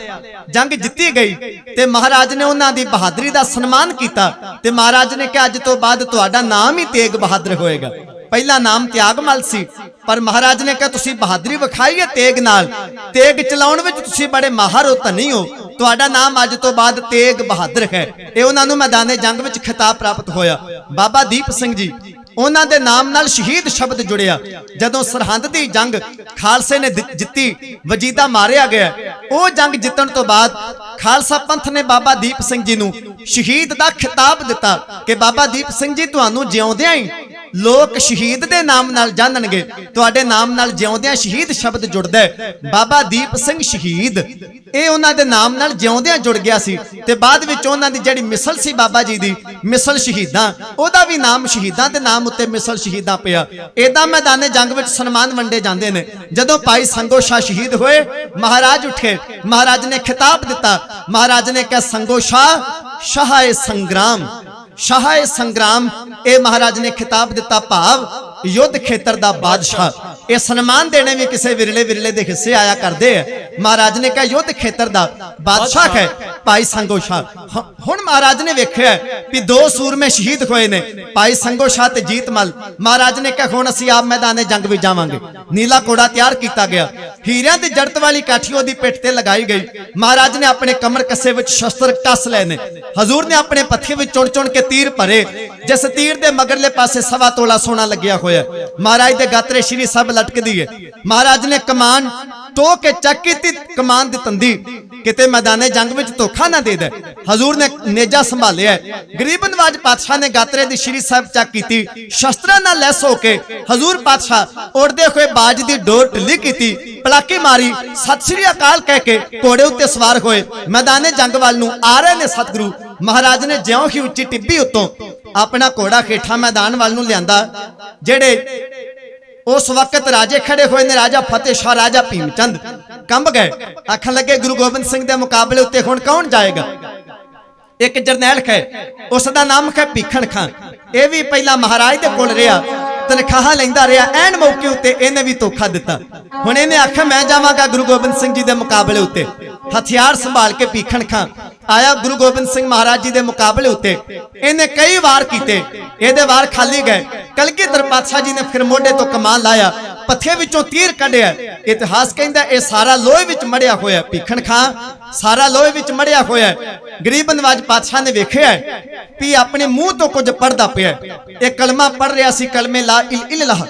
ਜੰਗ ਜਿੱਤੀ ਗਈ ਤੇ ਮਹਾਰਾਜ ਨੇ ਉਹਨਾਂ ਦੀ ਬਹਾਦਰੀ ਦਾ ਸਨਮਾਨ ਕੀਤਾ ਤੇ ਮਹਾਰਾਜ ਨੇ ਕਿਹਾ ਅੱਜ ਤੋਂ ਬਾਅਦ ਤੁਹਾਡਾ ਨਾਮ ਹੀ ਤੇਗ ਬਹਾਦਰ ਹੋਏਗਾ ਪਹਿਲਾ ਨਾਮ ਤਿਆਗਮਲ ਸੀ ਪਰ ਮਹਾਰਾਜ ਨੇ ਕਿਹਾ ਤੁਸੀਂ ਬਹਾਦਰੀ ਵਿਖਾਈ ਹੈ ਤੇਗ ਨਾਲ ਤੇਗ ਚਲਾਉਣ ਵਿੱਚ ਤੁਸੀਂ ਬੜੇ ਮਾਹਰ ਹੋ ਧਨੀ ਹੋ ਤੁਹਾਡਾ ਨਾਮ ਅੱਜ ਤੋਂ ਬਾਅਦ ਤੇਗ ਬਹਾਦਰ ਹੈ ਇਹ ਉਹਨਾਂ ਨੂੰ ਮੈਦਾਨੇ ਜੰਗ ਵਿੱਚ ਖਿਤਾਬ ਪ੍ਰਾਪਤ ਹੋਇਆ ਬਾਬਾ ਦੀਪ ਸਿੰਘ ਜੀ ਉਹਨਾਂ ਦੇ ਨਾਮ ਨਾਲ ਸ਼ਹੀਦ ਸ਼ਬਦ ਜੁੜਿਆ ਜਦੋਂ ਸਰਹੰਦ ਦੀ ਜੰਗ ਖਾਲਸੇ ਨੇ ਜਿੱਤੀ ਵਜੀਦਾ ਮਾਰਿਆ ਗਿਆ ਉਹ ਜੰਗ ਜਿੱਤਣ ਤੋਂ ਬਾਅਦ ਖਾਲਸਾ ਪੰਥ ਨੇ ਬਾਬਾ ਦੀਪ ਸਿੰਘ ਜੀ ਨੂੰ ਸ਼ਹੀਦ ਦਾ ਖਿਤਾਬ ਦਿੱਤਾ ਕਿ ਬਾਬਾ ਦੀਪ ਸਿੰਘ ਜੀ ਤੁਹਾਨੂੰ ਜਿਉਂਦਿਆਂ ਹੀ ਲੋਕ ਸ਼ਹੀਦ ਦੇ ਨਾਮ ਨਾਲ ਜਾਣਨਗੇ ਤੁਹਾਡੇ ਨਾਮ ਨਾਲ ਜਿਉਂਦਿਆਂ ਸ਼ਹੀਦ ਸ਼ਬਦ ਜੁੜਦਾ ਹੈ ਬਾਬਾ ਦੀਪ ਸਿੰਘ ਸ਼ਹੀਦ ਇਹ ਉਹਨਾਂ ਦੇ ਨਾਮ ਨਾਲ ਜਿਉਂਦਿਆਂ ਜੁੜ ਗਿਆ ਸੀ ਤੇ ਬਾਅਦ ਵਿੱਚ ਉਹਨਾਂ ਦੀ ਜਿਹੜੀ ਮਿਸਲ ਸੀ ਬਾਬਾ ਜੀ ਦੀ ਮਿਸਲ ਸ਼ਹੀਦਾਂ ਉਹਦਾ ਵੀ ਨਾਮ ਸ਼ਹੀਦਾਂ ਦੇ ਨਾਮ ਉੱਤੇ ਮਿਸਲ ਸ਼ਹੀਦਾਂ ਪਿਆ ਏਦਾਂ ਮੈਦਾਨੇ ਜੰਗ ਵਿੱਚ ਸਨਮਾਨ ਵੰਡੇ ਜਾਂਦੇ ਨੇ ਜਦੋਂ ਭਾਈ ਸੰਗੋ ਸ਼ਾਹ ਸ਼ਹੀਦ ਹੋਏ ਮਹਾਰਾਜ ਉੱਠੇ ਮਹਾਰਾਜ ਨੇ ਖਿਤਾਬ ਦਿੱਤਾ ਮਹਾਰਾਜ ਨੇ ਕਿਹਾ ਸੰਗੋ ਸ਼ਾਹ ਸ਼ਾਹ-ਏ ਸੰਗਰਾਮ ਸ਼ਾਹ-ਏ ਸੰਗਰਾਮ ਇਹ ਮਹਾਰਾਜ ਨੇ ਖਿਤਾਬ ਦਿੱਤਾ ਭਾਵ ਯੁੱਧ ਖੇਤਰ ਦਾ ਬਾਦਸ਼ਾਹ ਇਹ ਸਨਮਾਨ ਦੇਣੇ ਵੀ ਕਿਸੇ ਵਿਰਲੇ ਵਿਰਲੇ ਦੇ ਹਿੱਸੇ ਆਇਆ ਕਰਦੇ ਆ ਮਹਾਰਾਜ ਨੇ ਕਿਹਾ ਯੁੱਧ ਖੇਤਰ ਦਾ ਬਾਦਸ਼ਾਹ ਹੈ ਭਾਈ ਸੰਗੋ ਸ਼ਾਹ ਹੁਣ ਮਹਾਰਾਜ ਨੇ ਵੇਖਿਆ ਵੀ ਦੋ ਸੂਰਮੇ ਸ਼ਹੀਦ ਹੋਏ ਨੇ ਭਾਈ ਸੰਗੋ ਸ਼ਾਹ ਤੇ ਜੀਤਮਲ ਮਹਾਰਾਜ ਨੇ ਕਿਹਾ ਹੁਣ ਅਸੀਂ ਆਪ ਮੈਦਾਨੇ ਜੰਗ ਵਿੱਚ ਜਾਵਾਂਗੇ ਨੀਲਾ ਕੋੜਾ ਤਿਆਰ ਕੀਤਾ ਗਿਆ ਹੀਰਿਆਂ ਦੀ ਜੜਤ ਵਾਲੀ ਕਾਠੀ ਉਹਦੀ ਪਿੱਠ ਤੇ ਲਗਾਈ ਗਈ ਮਹਾਰਾਜ ਨੇ ਆਪਣੇ ਕਮਰ ਕੱਸੇ ਵਿੱਚ ਸ਼ਸਤਰ ਕੱਸ ਲਏ ਨੇ ਹਜ਼ੂਰ ਨੇ ਆਪਣੇ ਪੱਥੇ ਵਿੱਚ ਚੁਣ ਚੁਣ ਕੇ ਤੀਰ ਭਰੇ ਜਿਸ ਤੀਰ ਦੇ ਮਗਰਲੇ ਪਾਸੇ 1.25 ਤੋਲਾ ਸੋਨਾ ਲੱਗਿਆ ਹੋਇਆ ਮਹਾਰਾਜ ਦੇ ਗਾਤਰੇ ਸ਼੍ਰੀ ਸਾਹਿਬ ਲਟਕਦੀ ਹੈ ਮਹਾਰਾਜ ਨੇ ਕਮਾਨ ਟੋ ਕੇ ਚੱਕ ਕੀਤੀ ਕਮਾਨ ਦੀ ਤੰਦੀ ਕਿਤੇ ਮੈਦਾਨੇ ਜੰਗ ਵਿੱਚ ਧੋਖਾ ਨਾ ਦੇ ਦੇ ਹਜ਼ੂਰ ਨੇ ਨੇਜਾ ਸੰਭਾਲਿਆ ਗਰੀਬ ਨਵਾਜ ਪਾਤਸ਼ਾਹ ਨੇ ਗਾਤਰੇ ਦੀ ਸ਼੍ਰੀ ਸਾਹਿਬ ਚੱਕ ਕੀਤੀ ਸ਼ਸਤਰਾਂ ਨਾਲ ਲੈਸ ਹੋ ਕੇ ਹਜ਼ੂਰ ਪਾਤਸ਼ਾਹ ਉੜਦੇ ਹੋਏ ਬਾਜ ਦੀ ਡੋਰ ਢਿੱਲੀ ਕੀਤੀ ਪਲਾਕੀ ਮਾਰੀ ਸਤਿ ਸ੍ਰੀ ਅਕਾਲ ਕਹਿ ਕੇ ਘੋੜੇ ਉੱਤੇ ਸਵਾਰ ਹੋਏ ਮੈਦਾਨੇ ਜੰਗ ਵੱਲ ਨੂੰ ਆ ਰਹੇ ਨੇ ਸਤਿਗੁਰੂ ਮਹਾਰਾਜ ਨੇ ਜਿਉਂ ਹੀ ਉੱਚੀ ਟਿੱਬੀ ਉੱਤੋਂ ਆਪਣਾ ਘੋੜਾ ਖੇਠਾ ਮੈਦਾਨ ਵੱਲ ਨੂੰ ਲਿਆਂਦਾ ਜਿਹੜੇ उस वक्त राजे खड़े हुए ने राजा फतेह शाह राजा भीमचंद कंब गए आखन लगे गुरु गोबिंद सिंह के मुकाबले उत्ते हुण कौन जाएगा एक जरनैल है उसका नाम है भीखण खां यह भी पहला महाराज दे कोल रहा तनखाह लैंदा रहा एन मौके उत्ते इहने भी धोखा दिता हुण इहने आख्या मैं जावांगा गुरु गोबिंद सिंह जी के मुकाबले उत्ते हथियार संभाल के भीखण खां आया गुरु गोबिंद सिंह महाराज जी के मुकाबले उत्ते इहने कई वार कीते इहदे वार खाली गए कलगीधर पातशाह जी ने फिर मोढे तो कमान लाया पत्थे विचों तीर कढ़िया इतिहास कहंदा ए सारा लोहे विच मड़िया होया भीखण खां सारा लोहे विच मड़िया होया गरीब नवाज पातशाह ने वेखिया भी अपने मुंह तो कुछ पढ़दा पिया ए कलमा पढ़ रहा सी कलमे ला इलाहा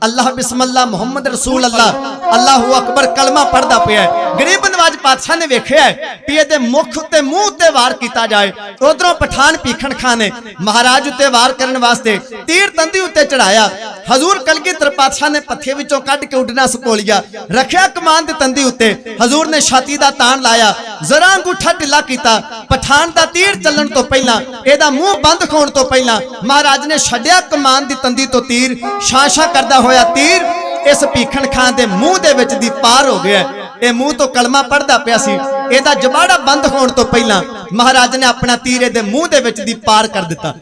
अल्लाह बिस्मिल्लाह मुहम्मद रसूल अल्लाह अल्लाहू अकबर कलमा पढ़दा पिया गरीब नवाज पातशाह ने वेखिया भी इहदे मुख ते मुंह ते वार कीता जाए उधरों पठान भीखण खां ने महाराज उत्ते वार करने वास्ते तीर तंदी उत्ते चढ़ाया हजूर कलगीधर पातशाह ने पत्थे विचों कढ के उडना सकोलिया रखिया कमान दे तंदी उत्ते हजूर ने छाती दा तान लाया जरा अंगूठा ढिला कीता पठान दा तीर चलण तो पहला एदा मुंह बंद होण तो पहला महाराज ने छड्डिया कमान दी तंदी तो तीर शाशा करदा होया तीर इस भीखण खां दे मुंह दे विच दी पार हो गया ए मुंह तो कलमा पढ़दा पिया सी एदा जबाड़ा बंद होण तो पहला महाराज ने अपना तीर इहदे मुंह दे विच दी पार कर दिता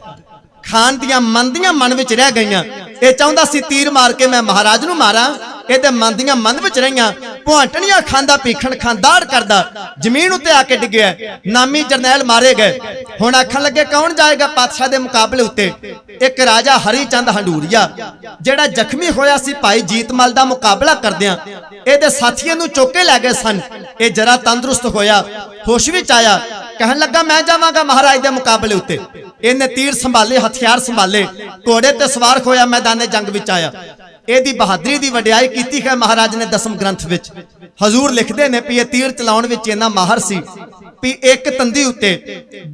खान दियां मंदियां मन विच रह गईयां ए चाहुंदा सी तीर मार के मैं महाराज नूं मारां इहदे मन दियां मन विच रहियां पुआंटनियां खांदा भीखण खांदाड़ करदा जमीन उत्ते आके डिग्या। नामी जरनैल मारे गए। हुण आखण लगे कौन जाएगा पातशाह दे मुकाबले उत्ते। एक राजा हरीचंद हंडूरिया जेड़ा जख्मी होया सी भाई जीतमल दा मुकाबला करदियां इहदे साथियां नूं चुक के लै गए सन। ये जरा तंदुरुस्त होया, होश विच आया, कहन लगा मैं जावांगा महाराज दे मुकाबले उत्ते। इहने तीर संभाले, हथियार संभाले, घोड़े ते सवार होया, मैदाने जंग विच आया। ਇਹਦੀ बहादरी ਦੀ ਵਡਿਆਈ ਕੀਤੀ ਹੈ महाराज ने दसम ग्रंथ विच। हजूर लिखते ने भी ये तीर चलाउण विच इन्ना माहर सी भी एक तंदी उत्ते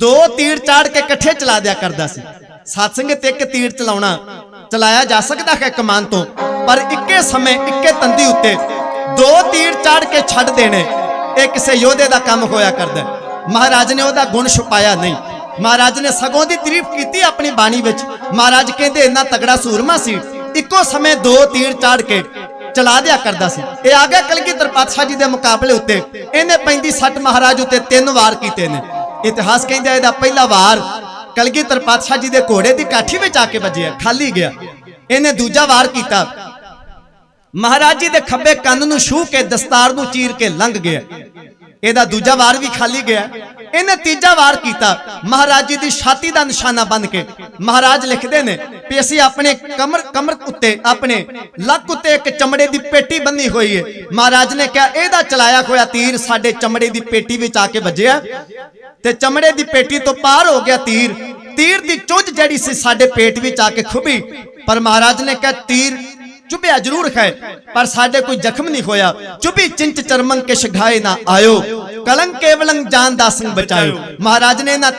दो तीर चाड़ के इकट्ठे चला दिया करदा सी। सत्संग ते एक तीर चलाउणा चलाया जा सकदा है कमान तो, पर इक्के समय इक्के तंदी उत्ते दो तीर चाड़ के छड़ देने ये किसी योधे दा काम होया करदा। महाराज ने ओहदा गुण छुपाया नहीं। महाराज ने सगों दी तारीफ की अपनी बाणी विच। महाराज कहंदे इन्ना तगड़ा सूरमा सी, इको समय दो तीर चाड़ के चला दिया करदा सी। ये आ गया कलगीधर पातशाह जी दे मुकाबले उत्ते। इहने पैंदी सट महाराज उत्ते 3 वार कीते ने। इतिहास कहंदा इहदा पहला वार कलगीधर पातशाह जी दे घोड़े दी काठी विच आके वजिया, खाली गया। इहने दूजा वार कीता, महाराज जी दे खब्बे कंन नूं छू के दस्तार नूं चीर के लंघ गया। ਇਹਦਾ दूजा वार भी खाली गया। इन्हें तीजा वार किया, महाराज जी की छाती का निशाना बन के। महाराज लिखते ने भी असी अपने कमर उत्ते अपने लक उत्ते एक चमड़े की पेटी बनी हुई है। महाराज ने कहा यदा चलाया होया तीर साडे चमड़े की पेटी विच आके वजिया ते चमड़े की पेटी तो पार हो गया तीर। तीर की चुज जड़ी सी साडे पेट विच आके खुबी, पर महाराज ने कहा तीर चुभया जरूर है पर साडे कोई जख्म नहीं होया। चुभी चिंच चरमंग के शघाए ना आयो, कलंक केवलंग जान दासंग बचायो। महाराज ने इन्हां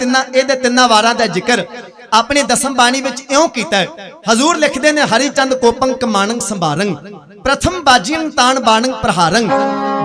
तिन्ना वारां दा जिक्र अपनी दसम बाणी विच इउं कीता है। हजूर लिखदे ने हरिचंद कोपंग कमानंग संभारंग, प्रथम बाजियंग तान बाणंग प्रहारंग,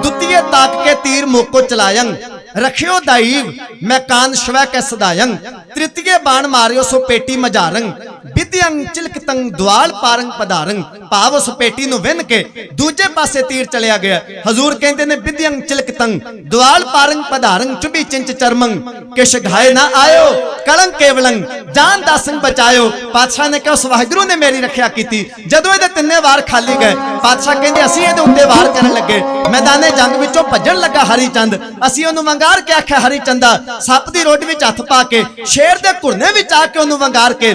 द्वितीय ताक के तीर मोको चलायंग, रखियो दाईव मैं कान श्वै के सदायंग, तृतीय बाण मारियो सो पेटी मजारंग, विद्यंग चिलकतंग द्वाल पारंग पधारंग। भाव उस पेटी नूं विन के दूजे पासे तीर चलिया गया। हजूर कहते ने विद्यंग चिलकतंग द्वाल पारंग पधारंग, चुभी चिंच चरमंग के शघाए ना आयो, कलंक केवलंग जान दासंग बचायो। पातशाह ने कहा उस वाहिगुरू ने मेरी रखिया की। जदों इहदे 3 वार खाली गए, पातशाह कहते असीं इहदे उत्ते वार करन लगे। मैदाने जंग विचों भज्जण लगा हरिचंद। असीं उहनूं वंगार के आख्या हरिचंदा सप दी रोड विच हथ पा के शेर दे घुरने विच आके उहनूं वंगार के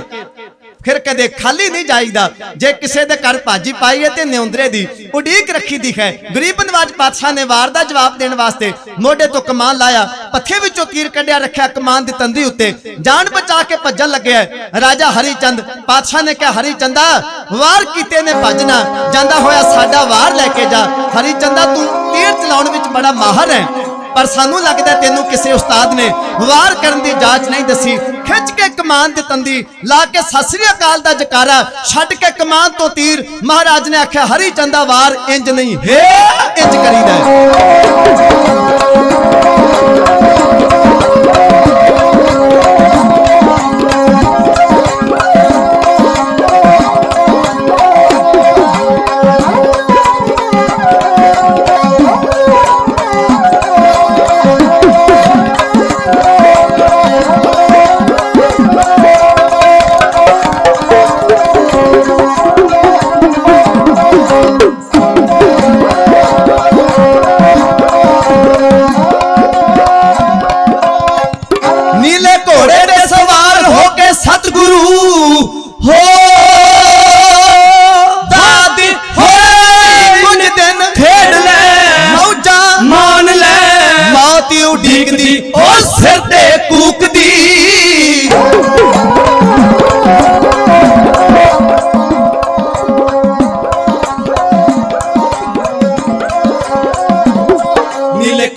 फिर कदे खाली नहीं जाईदा। जे किसी दे घर भाजी पाई है ते न्योंदरे दी उड़ीक रखी दी है। गरीब नवाज पातशाह ने वार दा जवाब देने वास्ते मोढे तो कमान लाया, पत्थे विचों तीर कढ़िया रखिया कमान दी तंदी उत्ते, जान बचा के भज्जण लगे। राजा हरिचंद पातशाह ने कहा हरिचंदा वार कीते ने भजना जांदा होया साडा वार लैके जा। हरिचंदा तू तीर चलाउण विच बड़ा माहर है, पर सानू लगदा तेनू किसी उस्ताद ने वार करन दी जांच नहीं दसी। खिंच के कमान दी तंदी ला के सत श्री अकाल दा जकारा छड्ड के कमान तो तीर। महाराज ने आख्या हरिचंदा वार इंज नहीं है, इंज करीदा है।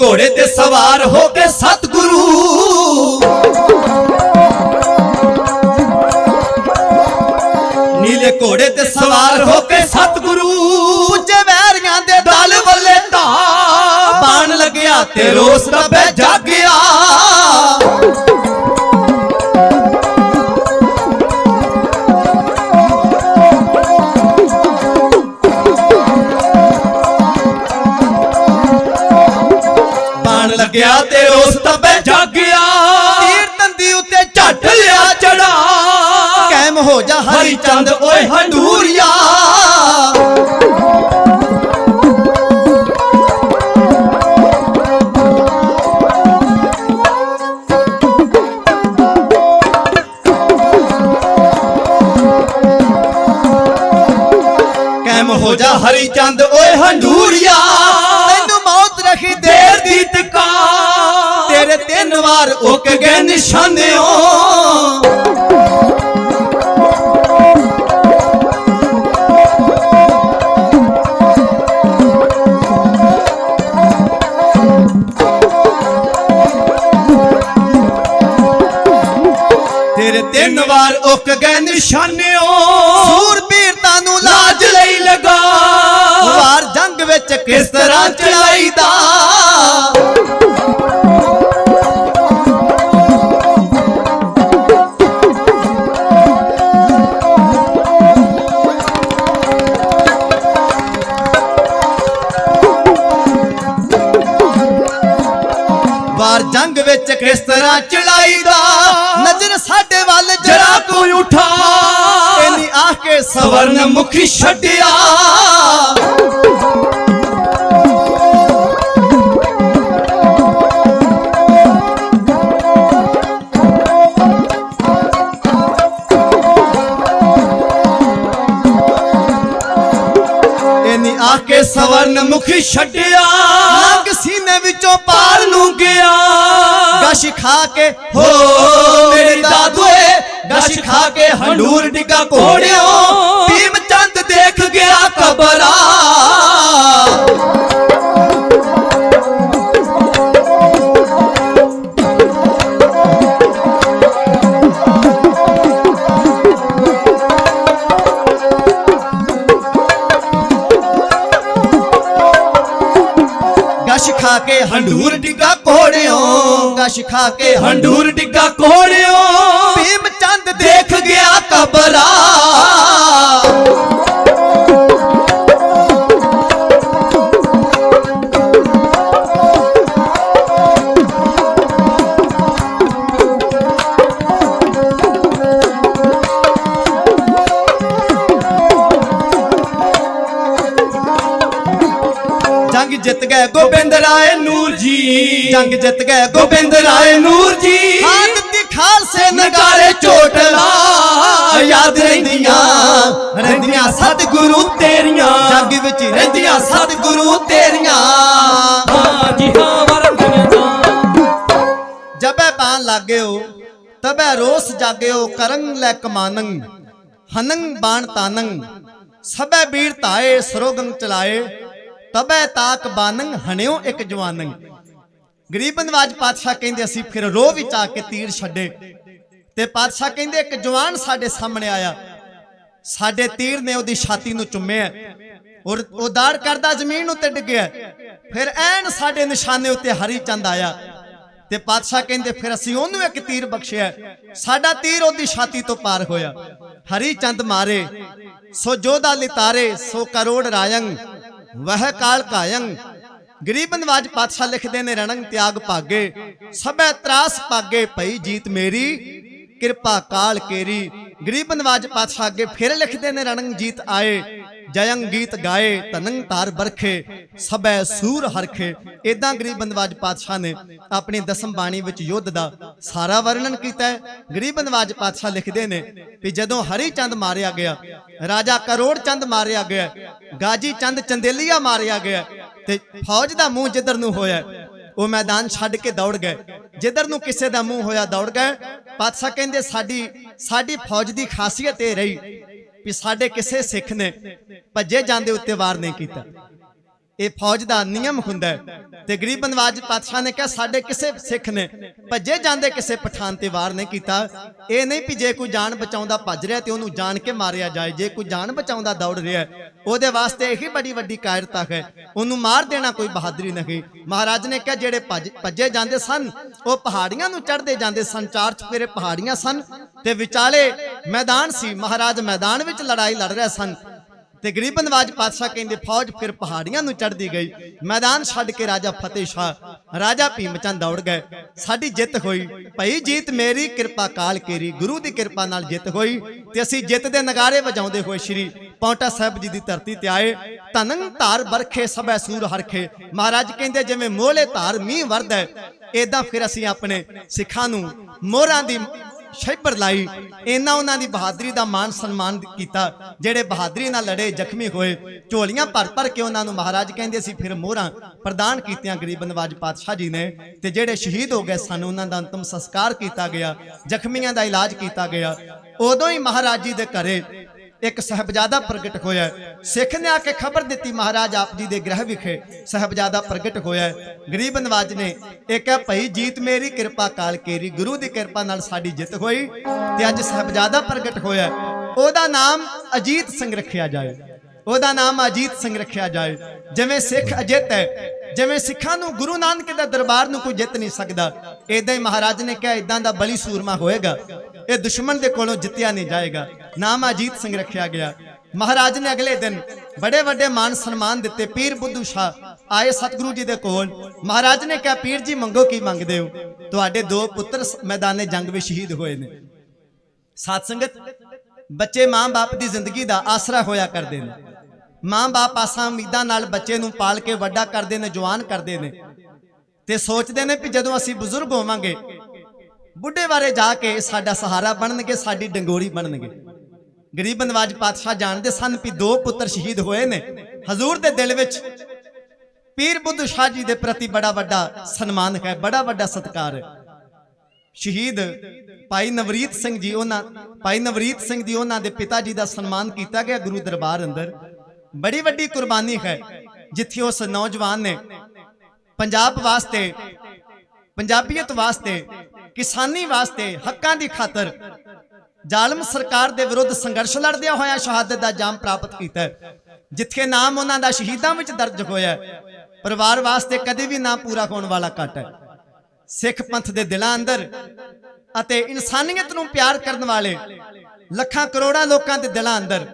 घोड़े ते सवार होके सतगुरु नीले घोड़े ते सवार होके सतगुरु पुजे वैरियां दे दल वल्ले धा बाण लगया ते रोस रब्बे जागया। गया ते रोस तबे जागया, तीर तंदी उते झट लिया चढ़ा, कैम हो जा हरिचंद ओए हंडूरिया। ਹੋ ਜਾ ਹਰੀ ਚੰਦ ਓਏ ਹੰਡੂਰੀਆ ਤੈਨੂੰ ਮੌਤ ਰਖੀ ਦੇਰ ਦੀ ਟਕਾ ਤੇਰੇ 3 ਵਾਰ ਉੱਕ ਗਏ ਨਿਸ਼ਾਨਿਓ ਤੇਰੇ 3 ਵਾਰ ਉੱਕ ਗਏ ਨਿਸ਼ਾਨਿਓ ਸੂਰ ਪੀਰਤਾਂ ਨੂੰ ਲਾਜ ਲਈ ਲਗਾ ਵਾਰ ਜੰਗ ਵਿੱਚ ਕਿਸ ਤਰ੍ਹਾਂ ਚਲਾਈਦਾ ਵਾਰ ਜੰਗ ਵਿੱਚ ਕਿਸ ਤਰ੍ਹਾਂ ਚਲਾਈਦਾ ਨਜ਼ਰ ਸਾਡੇ ਵੱਲ ਜਰਾ ਕੋਈ ਉਠਾ ਇੰਨੀ ਆਖ ਕੇ ਸਵਰਨ ਮੁਖੀ ਛੱਡਿਆ ਇੰਨੀ ਆਖ ਕੇ ਸਵਰਨ ਮੁਖੀ ਛੱਡਿਆ ਲੰਗ ਸੀਨੇ ਵਿੱਚੋਂ ਪਾਰ ਨੂੰ ਗਿਆ ਗਸ਼ ਖਾ ਕੇ ਹੋ ਮੇਰੇ ਦਾਦੂਏ ਗਸ਼ ਖਾ ਕੇ ਹੰਡੂਰ ਡਿੱਗਾ ਕੋੜਿਓ ਭੀਮ ਚੰਦ ਦੇਖ ਗਿਆ ਕਬਰਾ ਗਸ਼ ਖਾ ਕੇ ਹੰਡੂਰ ਡਿੱਗਾ ਕੋੜਿਓ ਗਸ਼ ਖਾ ਕੇ ਹੰਡੂਰ ਡਿੱਗਾ ਕੋੜਿਓ ਭੀਮ ਚੰਦ ਦੇਖ ਗਿਆ ਕਬਰਾ ਜੰਗ ਜਿੱਤ ਗਏ ਗੋਬਿੰਦ ਰਾਏ ਨੂਰ ਜੀ ਜੰਗ ਜਿੱਤ ਗਏ ਗੋਬਿੰਦ ਰਾਏ ਨੂਰ ਜੀ ਹਾਂ ਦਿੱਤੀ ਖਾਲਸੇ ਨਗਾਰੇ ਝੋਟਲਾ ਯਾਦ ਰਹਿੰਦੀਆਂ ਸਤਿਗੁਰੂ ਤੇਰੀਆਂ ਜੰਗ ਵਿੱਚ ਰਹਿੰਦੀਆਂ ਸਤਿਗੁਰੂ ਤੇਰੀਆਂ ਹਾਂ ਜੀ ਹਾਂ ਵਰਦੀਆਂ ਜਬੇ ਪਾਣ ਲੱਗਿਓ ਤਬੇ ਰੋਸ ਜਾਗਿਓ ਕਰੰਗ ਲੈ ਕਮਾਨੰ ਹਨੰ ਬਾਣ ਤਾਨੰ ਸਬੈ ਬੀਰ ਧਾਏ ਸਰੋਗੰ ਚਲਾਏ ਤਬੈ ਤਾਕ ਬਾਨੰ ਹਣਿਓ ਇੱਕ ਜਵਾਨੰ ਗਰੀਬ ਨਵਾਜ ਪਾਤਸ਼ਾਹ ਕਹਿੰਦੇ ਅਸੀਂ ਫਿਰ ਰੋਹ ਵਿੱਚ ਆ ਕੇ ਤੀਰ ਛੱਡੇ ਤੇ ਪਾਤਸ਼ਾਹ ਕਹਿੰਦੇ ਇੱਕ ਜਵਾਨ ਸਾਡੇ ਸਾਹਮਣੇ ਆਇਆ ਸਾਡੇ ਤੀਰ ਨੇ ਉਹਦੀ ਛਾਤੀ ਨੂੰ ਚੁੰਮਿਆ ਔਰ ਉਹ ਦਾੜ ਕਰਦਾ ਜ਼ਮੀਨ ਉੱਤੇ ਡਿੱਗਿਆ ਫਿਰ ਐਨ ਸਾਡੇ ਨਿਸ਼ਾਨੇ ਉੱਤੇ ਹਰੀ ਚੰਦ ਆਇਆ ਤੇ ਪਾਤਸ਼ਾਹ ਕਹਿੰਦੇ ਫਿਰ ਅਸੀਂ ਉਹਨੂੰ ਇੱਕ ਤੀਰ ਬਖਸ਼ਿਆ ਸਾਡਾ ਤੀਰ ਉਹਦੀ ਛਾਤੀ ਤੋਂ ਪਾਰ ਹੋਇਆ ਹਰੀ ਚੰਦ ਮਾਰੇ ਸੋ ਜੋਧਾ ਲਿਤਾਰੇ ਸੋ ਕਰੋੜ ਰਾਯੰ ਵਹ ਕਾਲ ਕਾਯੰ ਗਰੀਬ ਨਵਾਜ ਪਾਤਸ਼ਾਹ ਲਿਖਦੇ ਨੇ ਰਣੰਗ ਤਿਆਗ ਭਾਗੇ ਸਭੈ ਤਰਾਸ ਭਾਗੇ ਭਈ ਜੀਤ ਮੇਰੀ ਕਿਰਪਾ ਕਾਲ ਕੇਰੀ ਗਰੀਬ ਨਵਾਜ ਪਾਤਸ਼ਾਹ ਅੱਗੇ ਫਿਰ ਲਿਖਦੇ ਨੇ ਰਣੰਗ ਜੀਤ ਆਏ ਜਯੰ ਗੀਤ ਗਾਏ ਤਨੰਗ ਤਾਰ ਬਰਖੇ ਸਭੈ ਸੂਰ ਹਰਖੇ ਇਦਾਂ ਗਰੀਬ ਨਵਾਜ ਪਾਤਸ਼ਾਹ ਨੇ ਆਪਣੀ ਦਸਮ ਬਾਣੀ ਵਿੱਚ ਯੁੱਧ ਦਾ ਸਾਰਾ ਵਰਣਨ ਕੀਤਾ ਹੈ ਗਰੀਬ ਨਵਾਜ ਪਾਤਸ਼ਾਹ ਲਿਖਦੇ ਨੇ ਕਿ ਜਦੋਂ ਹਰੀ ਚੰਦ ਮਾਰਿਆ ਗਿਆ ਰਾਜਾ ਕਰੋੜ ਚੰਦ ਮਾਰਿਆ ਗਿਆ ਗਾਜੀ ਚੰਦ ਚੰਦੇਲੀਆ ਮਾਰਿਆ ਗਿਆ ਤੇ ਫੌਜ ਦਾ ਮੂੰਹ ਜਿੱਧਰ ਨੂੰ ਹੋਇਆ ਉਹ ਮੈਦਾਨ ਛੱਡ ਕੇ ਦੌੜ ਗਏ ਜਿੱਧਰ ਨੂੰ ਕਿਸੇ ਦਾ ਮੂੰਹ ਹੋਇਆ ਦੌੜ ਗਏ ਪਾਤਸ਼ਾਹ ਕਹਿੰਦੇ ਸਾਡੀ ਫੌਜ ਦੀ ਖਾਸੀਅਤ ਇਹ ਰਹੀ ਵੀ ਸਾਡੇ ਕਿਸੇ ਸਿੱਖ ਨੇ ਭੱਜੇ ਜਾਂਦੇ ਉੱਤੇ ਵਾਰ ਨਹੀਂ ਕੀਤਾ ਇਹ ਫੌਜ ਦਾ ਨਿਯਮ ਹੁੰਦਾ ਤੇ ਗਰੀਬ ਨਵਾਜ ਪਾਤਸ਼ਾਹ ਨੇ ਕਿਹਾ ਸਾਡੇ ਕਿਸੇ ਸਿੱਖ ਨੇ ਭੱਜੇ ਜਾਂਦੇ ਕਿਸੇ ਪਠਾਨ ਤੇ ਵਾਰ ਨਹੀਂ ਕੀਤਾ ਇਹ ਨਹੀਂ ਵੀ ਜੇ ਕੋਈ ਜਾਨ ਬਚਾਉਂਦਾ ਭੱਜ ਰਿਹਾ ਤੇ ਉਹਨੂੰ ਜਾਣ ਕੇ ਮਾਰਿਆ ਜਾਏ ਜੇ ਕੋਈ ਜਾਨ ਬਚਾਉਂਦਾ ਦੌੜ ਰਿਹਾ ਉਹਦੇ ਵਾਸਤੇ ਇਹੀ ਬੜੀ ਵੱਡੀ ਕਾਇਰਤਾ ਹੈ ਉਹਨੂੰ ਮਾਰ ਦੇਣਾ ਕੋਈ ਬਹਾਦਰੀ ਨਹੀਂ ਮਹਾਰਾਜ ਨੇ ਕਿਹਾ ਜਿਹੜੇ ਭੱਜੇ ਜਾਂਦੇ ਸਨ ਉਹ ਪਹਾੜੀਆਂ ਨੂੰ ਚੜ੍ਹਦੇ ਜਾਂਦੇ ਸਨ ਚਾਰ ਚੁਫੇਰੇ ਪਹਾੜੀਆਂ ਸਨ ਤੇ ਵਿਚਾਲੇ ਮੈਦਾਨ ਸੀ ਮਹਾਰਾਜ ਮੈਦਾਨ ਵਿੱਚ ਲੜਾਈ ਲੜ ਰਹੇ ਸਨ ਤੇ ਗਰੀਬ ਨਵਾਜ ਪਾਤਸ਼ਾਹ ਕਹਿੰਦੇ ਫੌਜ ਫਿਰ ਪਹਾੜੀਆਂ ਨੂੰ ਚੜ੍ਹਦੀ ਗਈ ਮੈਦਾਨ ਛੱਡ ਕੇ ਰਾਜਾ ਫਤਿਹ ਸ਼ਾਹ ਰਾਜਾ ਭੀਮ ਚੰਦ ਦੌੜ ਗਏ ਸਾਡੀ ਜਿੱਤ ਹੋਈ ਭਈ ਜੀਤ ਮੇਰੀ ਕਿਰਪਾ ਕਾਲ ਕੇਰੀ ਗੁਰੂ ਦੀ ਕਿਰਪਾ ਨਾਲ ਜਿੱਤ ਹੋਈ ਤੇ ਅਸੀਂ ਜਿੱਤ ਦੇ ਨਗਾਰੇ ਵਜਾਉਂਦੇ ਹੋਏ ਸ਼੍ਰੀ ਪੌਂਟਾ ਸਾਹਿਬ ਜੀ ਦੀ ਧਰਤੀ ਤੇ ਆਏ ਧਨੰ ਧਾਰ ਬਰਖੇ ਸਭੈ ਸੂਰ ਹਰਖੇ ਮਹਾਰਾਜ ਕਹਿੰਦੇ ਜਿਵੇਂ ਮੋਹਲੇ ਧਾਰ ਮੀਂਹ ਵਰਦਾ ਇਦਾਂ ਫਿਰ ਅਸੀਂ ਆਪਣੇ ਸਿੱਖਾਂ ਨੂੰ ਮੋਹਰਾਂ ਦੀ ਸ਼ੈਬਰ ਲਾਈ। ਇਹਨਾਂ ਉਹਨਾਂ ਦੀ ਬਹਾਦਰੀ ਦਾ ਮਾਨ ਸਨਮਾਨ ਕੀਤਾ। ਜਿਹੜੇ ਬਹਾਦਰੀ ਨਾਲ ਲੜੇ, ਜ਼ਖਮੀ ਹੋਏ, ਝੋਲੀਆਂ ਭਰ ਭਰ ਕੇ ਉਹਨਾਂ ਨੂੰ ਮਹਾਰਾਜ ਕਹਿੰਦੇ ਸੀ ਫਿਰ ਮੋਹਰਾਂ ਪ੍ਰਦਾਨ ਕੀਤੀਆਂ ਗਰੀਬ ਨਵਾਜ ਪਾਤਸ਼ਾਹ ਜੀ ਨੇ। ਤੇ ਜਿਹੜੇ ਸ਼ਹੀਦ ਹੋ ਗਏ ਸਨ ਉਹਨਾਂ ਦਾ ਅੰਤਮ ਸੰਸਕਾਰ ਕੀਤਾ ਗਿਆ, ਜ਼ਖਮੀਆਂ ਦਾ ਇਲਾਜ ਕੀਤਾ ਗਿਆ। ਉਦੋਂ ਹੀ ਮਹਾਰਾਜ ਜੀ ਦੇ ਘਰੇ ਇੱਕ ਸਾਹਿਬਜ਼ਾਦਾ ਪ੍ਰਗਟ ਹੋਇਆ। ਸਿੱਖ ਨੇ ਆ ਕੇ ਖਬਰ ਦਿੱਤੀ ਮਹਾਰਾਜ ਆਪ ਜੀ ਦੇ ਗ੍ਰਹਿ ਵਿਖੇ ਸਾਹਿਬਜ਼ਾਦਾ ਪ੍ਰਗਟ ਹੋਇਆ। ਗਰੀਬ ਨਵਾਜ ਨੇ ਇਹ ਕਿਹਾ ਭਈ ਜੀਤ ਮੇਰੀ ਕਿਰਪਾ ਕਾਲ ਕੇਰੀ, ਗੁਰੂ ਦੀ ਕਿਰਪਾ ਨਾਲ ਸਾਡੀ ਜਿੱਤ ਹੋਈ ਤੇ ਅੱਜ ਸਾਹਿਬਜ਼ਾਦਾ ਪ੍ਰਗਟ ਹੋਇਆ। ਉਹਦਾ ਨਾਮ ਅਜੀਤ ਸਿੰਘ ਰੱਖਿਆ ਜਾਏ, ਉਹਦਾ ਨਾਮ ਅਜੀਤ ਸਿੰਘ ਰੱਖਿਆ ਜਾਏ। ਜਿਵੇਂ ਸਿੱਖ ਅਜਿੱਤ ਹੈ, ਜਿਵੇਂ ਸਿੱਖਾਂ ਨੂੰ ਗੁਰੂ ਨਾਨਕ ਦੇ ਦਰਬਾਰ ਨੂੰ ਕੋਈ ਜਿੱਤ ਨਹੀਂ ਸਕਦਾ, ਇਦਾਂ ਹੀ ਮਹਾਰਾਜ ਨੇ ਕਿਹਾ ਇਦਾਂ ਦਾ ਬਲੀ ਸੂਰਮਾ ਹੋਏਗਾ, ਇਹ ਦੁਸ਼ਮਣ ਦੇ ਕੋਲੋਂ ਜਿੱਤਿਆ ਨਹੀਂ ਜਾਏਗਾ। ਨਾਮ ਅਜੀਤ ਸਿੰਘ ਰੱਖਿਆ ਗਿਆ। ਮਹਾਰਾਜ ਨੇ ਅਗਲੇ ਦਿਨ ਬੜੇ ਵੱਡੇ ਮਾਨ ਸਨਮਾਨ ਦਿੱਤੇ। ਪੀਰ ਬੁੱਧੂ ਸ਼ਾਹ ਆਏ ਸਤਿਗੁਰੂ ਜੀ ਦੇ ਕੋਲ। ਮਹਾਰਾਜ ਨੇ ਕਿਹਾ ਪੀਰ ਜੀ ਮੰਗੋ ਕੀ ਮੰਗਦੇ ਹੋ? ਤੁਹਾਡੇ 2 ਪੁੱਤਰ ਮੈਦਾਨੇ ਜੰਗ ਵਿੱਚ ਸ਼ਹੀਦ ਹੋਏ ਨੇ। ਸਾਧ ਸੰਗਤ, ਬੱਚੇ ਮਾਂ-ਬਾਪ ਦੀ ਜ਼ਿੰਦਗੀ ਦਾ ਆਸਰਾ ਹੋਇਆ ਕਰਦੇ ਨੇ। ਮਾਂ-ਬਾਪ ਆਸਾਂ ਉਮੀਦਾਂ ਨਾਲ ਬੱਚੇ ਨੂੰ ਪਾਲ ਕੇ ਵੱਡਾ ਕਰਦੇ ਨੇ, ਜਵਾਨ ਕਰਦੇ ਨੇ ਤੇ ਸੋਚਦੇ ਨੇ ਕਿ ਜਦੋਂ ਅਸੀਂ ਬਜ਼ੁਰਗ ਹੋਵਾਂਗੇ, ਬੁੱਢੇ ਬਾਰੇ ਜਾ ਕੇ ਸਾਡਾ ਸਹਾਰਾ ਬਣਨਗੇ, ਸਾਡੀ ਡੰਗੋਰੀ ਬਣਨਗੇ। ਗਰੀਬ ਨਵਾਜ ਪਾਤਸ਼ਾਹ ਜਾਣਦੇ ਸਨ ਕਿ 2 ਪੁੱਤਰ ਸ਼ਹੀਦ ਹੋਏ ਨੇ। ਹਜ਼ੂਰ ਦੇ ਦਿਲ ਵਿੱਚ ਪੀਰ ਬੁੱਧੂ ਸ਼ਾਹ ਜੀ ਦੇ ਪ੍ਰਤੀ ਬੜਾ ਵੱਡਾ ਸਨਮਾਨ ਹੈ, ਬੜਾ ਵੱਡਾ ਸਤਿਕਾਰ ਹੈ। ਸ਼ਹੀਦ ਭਾਈ ਨਵਰੀਤ ਸਿੰਘ ਜੀ, ਉਹਨਾਂ ਦੇ ਪਿਤਾ ਜੀ ਦਾ ਸਨਮਾਨ ਕੀਤਾ ਗਿਆ ਗੁਰੂ ਦਰਬਾਰ ਅੰਦਰ। ਬੜੀ ਵੱਡੀ ਕੁਰਬਾਨੀ ਹੈ ਜਿੱਥੇ ਉਸ ਨੌਜਵਾਨ ਨੇ ਪੰਜਾਬ ਵਾਸਤੇ, ਪੰਜਾਬੀਅਤ ਵਾਸਤੇ, ਕਿਸਾਨੀ ਵਾਸਤੇ, ਹੱਕਾਂ ਦੀ ਖਾਤਰ ਜ਼ਾਲਮ ਸਰਕਾਰ ਦੇ ਵਿਰੁੱਧ ਸੰਘਰਸ਼ ਲੜਦਿਆਂ ਹੋਇਆ ਸ਼ਹਾਦਤ ਦਾ ਜਾਮ ਪ੍ਰਾਪਤ ਕੀਤਾ। ਜਿੱਥੇ ਨਾਮ ਉਹਨਾਂ ਦਾ ਸ਼ਹੀਦਾਂ ਵਿੱਚ ਦਰਜ ਹੋਇਆ, ਪਰਿਵਾਰ ਵਾਸਤੇ ਕਦੇ ਵੀ ਨਾ ਪੂਰਾ ਹੋਣ ਵਾਲਾ ਘਾਟ ਹੈ। ਸਿੱਖ ਪੰਥ ਦੇ ਦਿਲਾਂ ਅੰਦਰ ਅਤੇ ਇਨਸਾਨੀਅਤ ਨੂੰ ਪਿਆਰ ਕਰਨ ਵਾਲੇ ਲੱਖਾਂ ਕਰੋੜਾਂ ਲੋਕਾਂ ਦੇ ਦਿਲਾਂ ਅੰਦਰ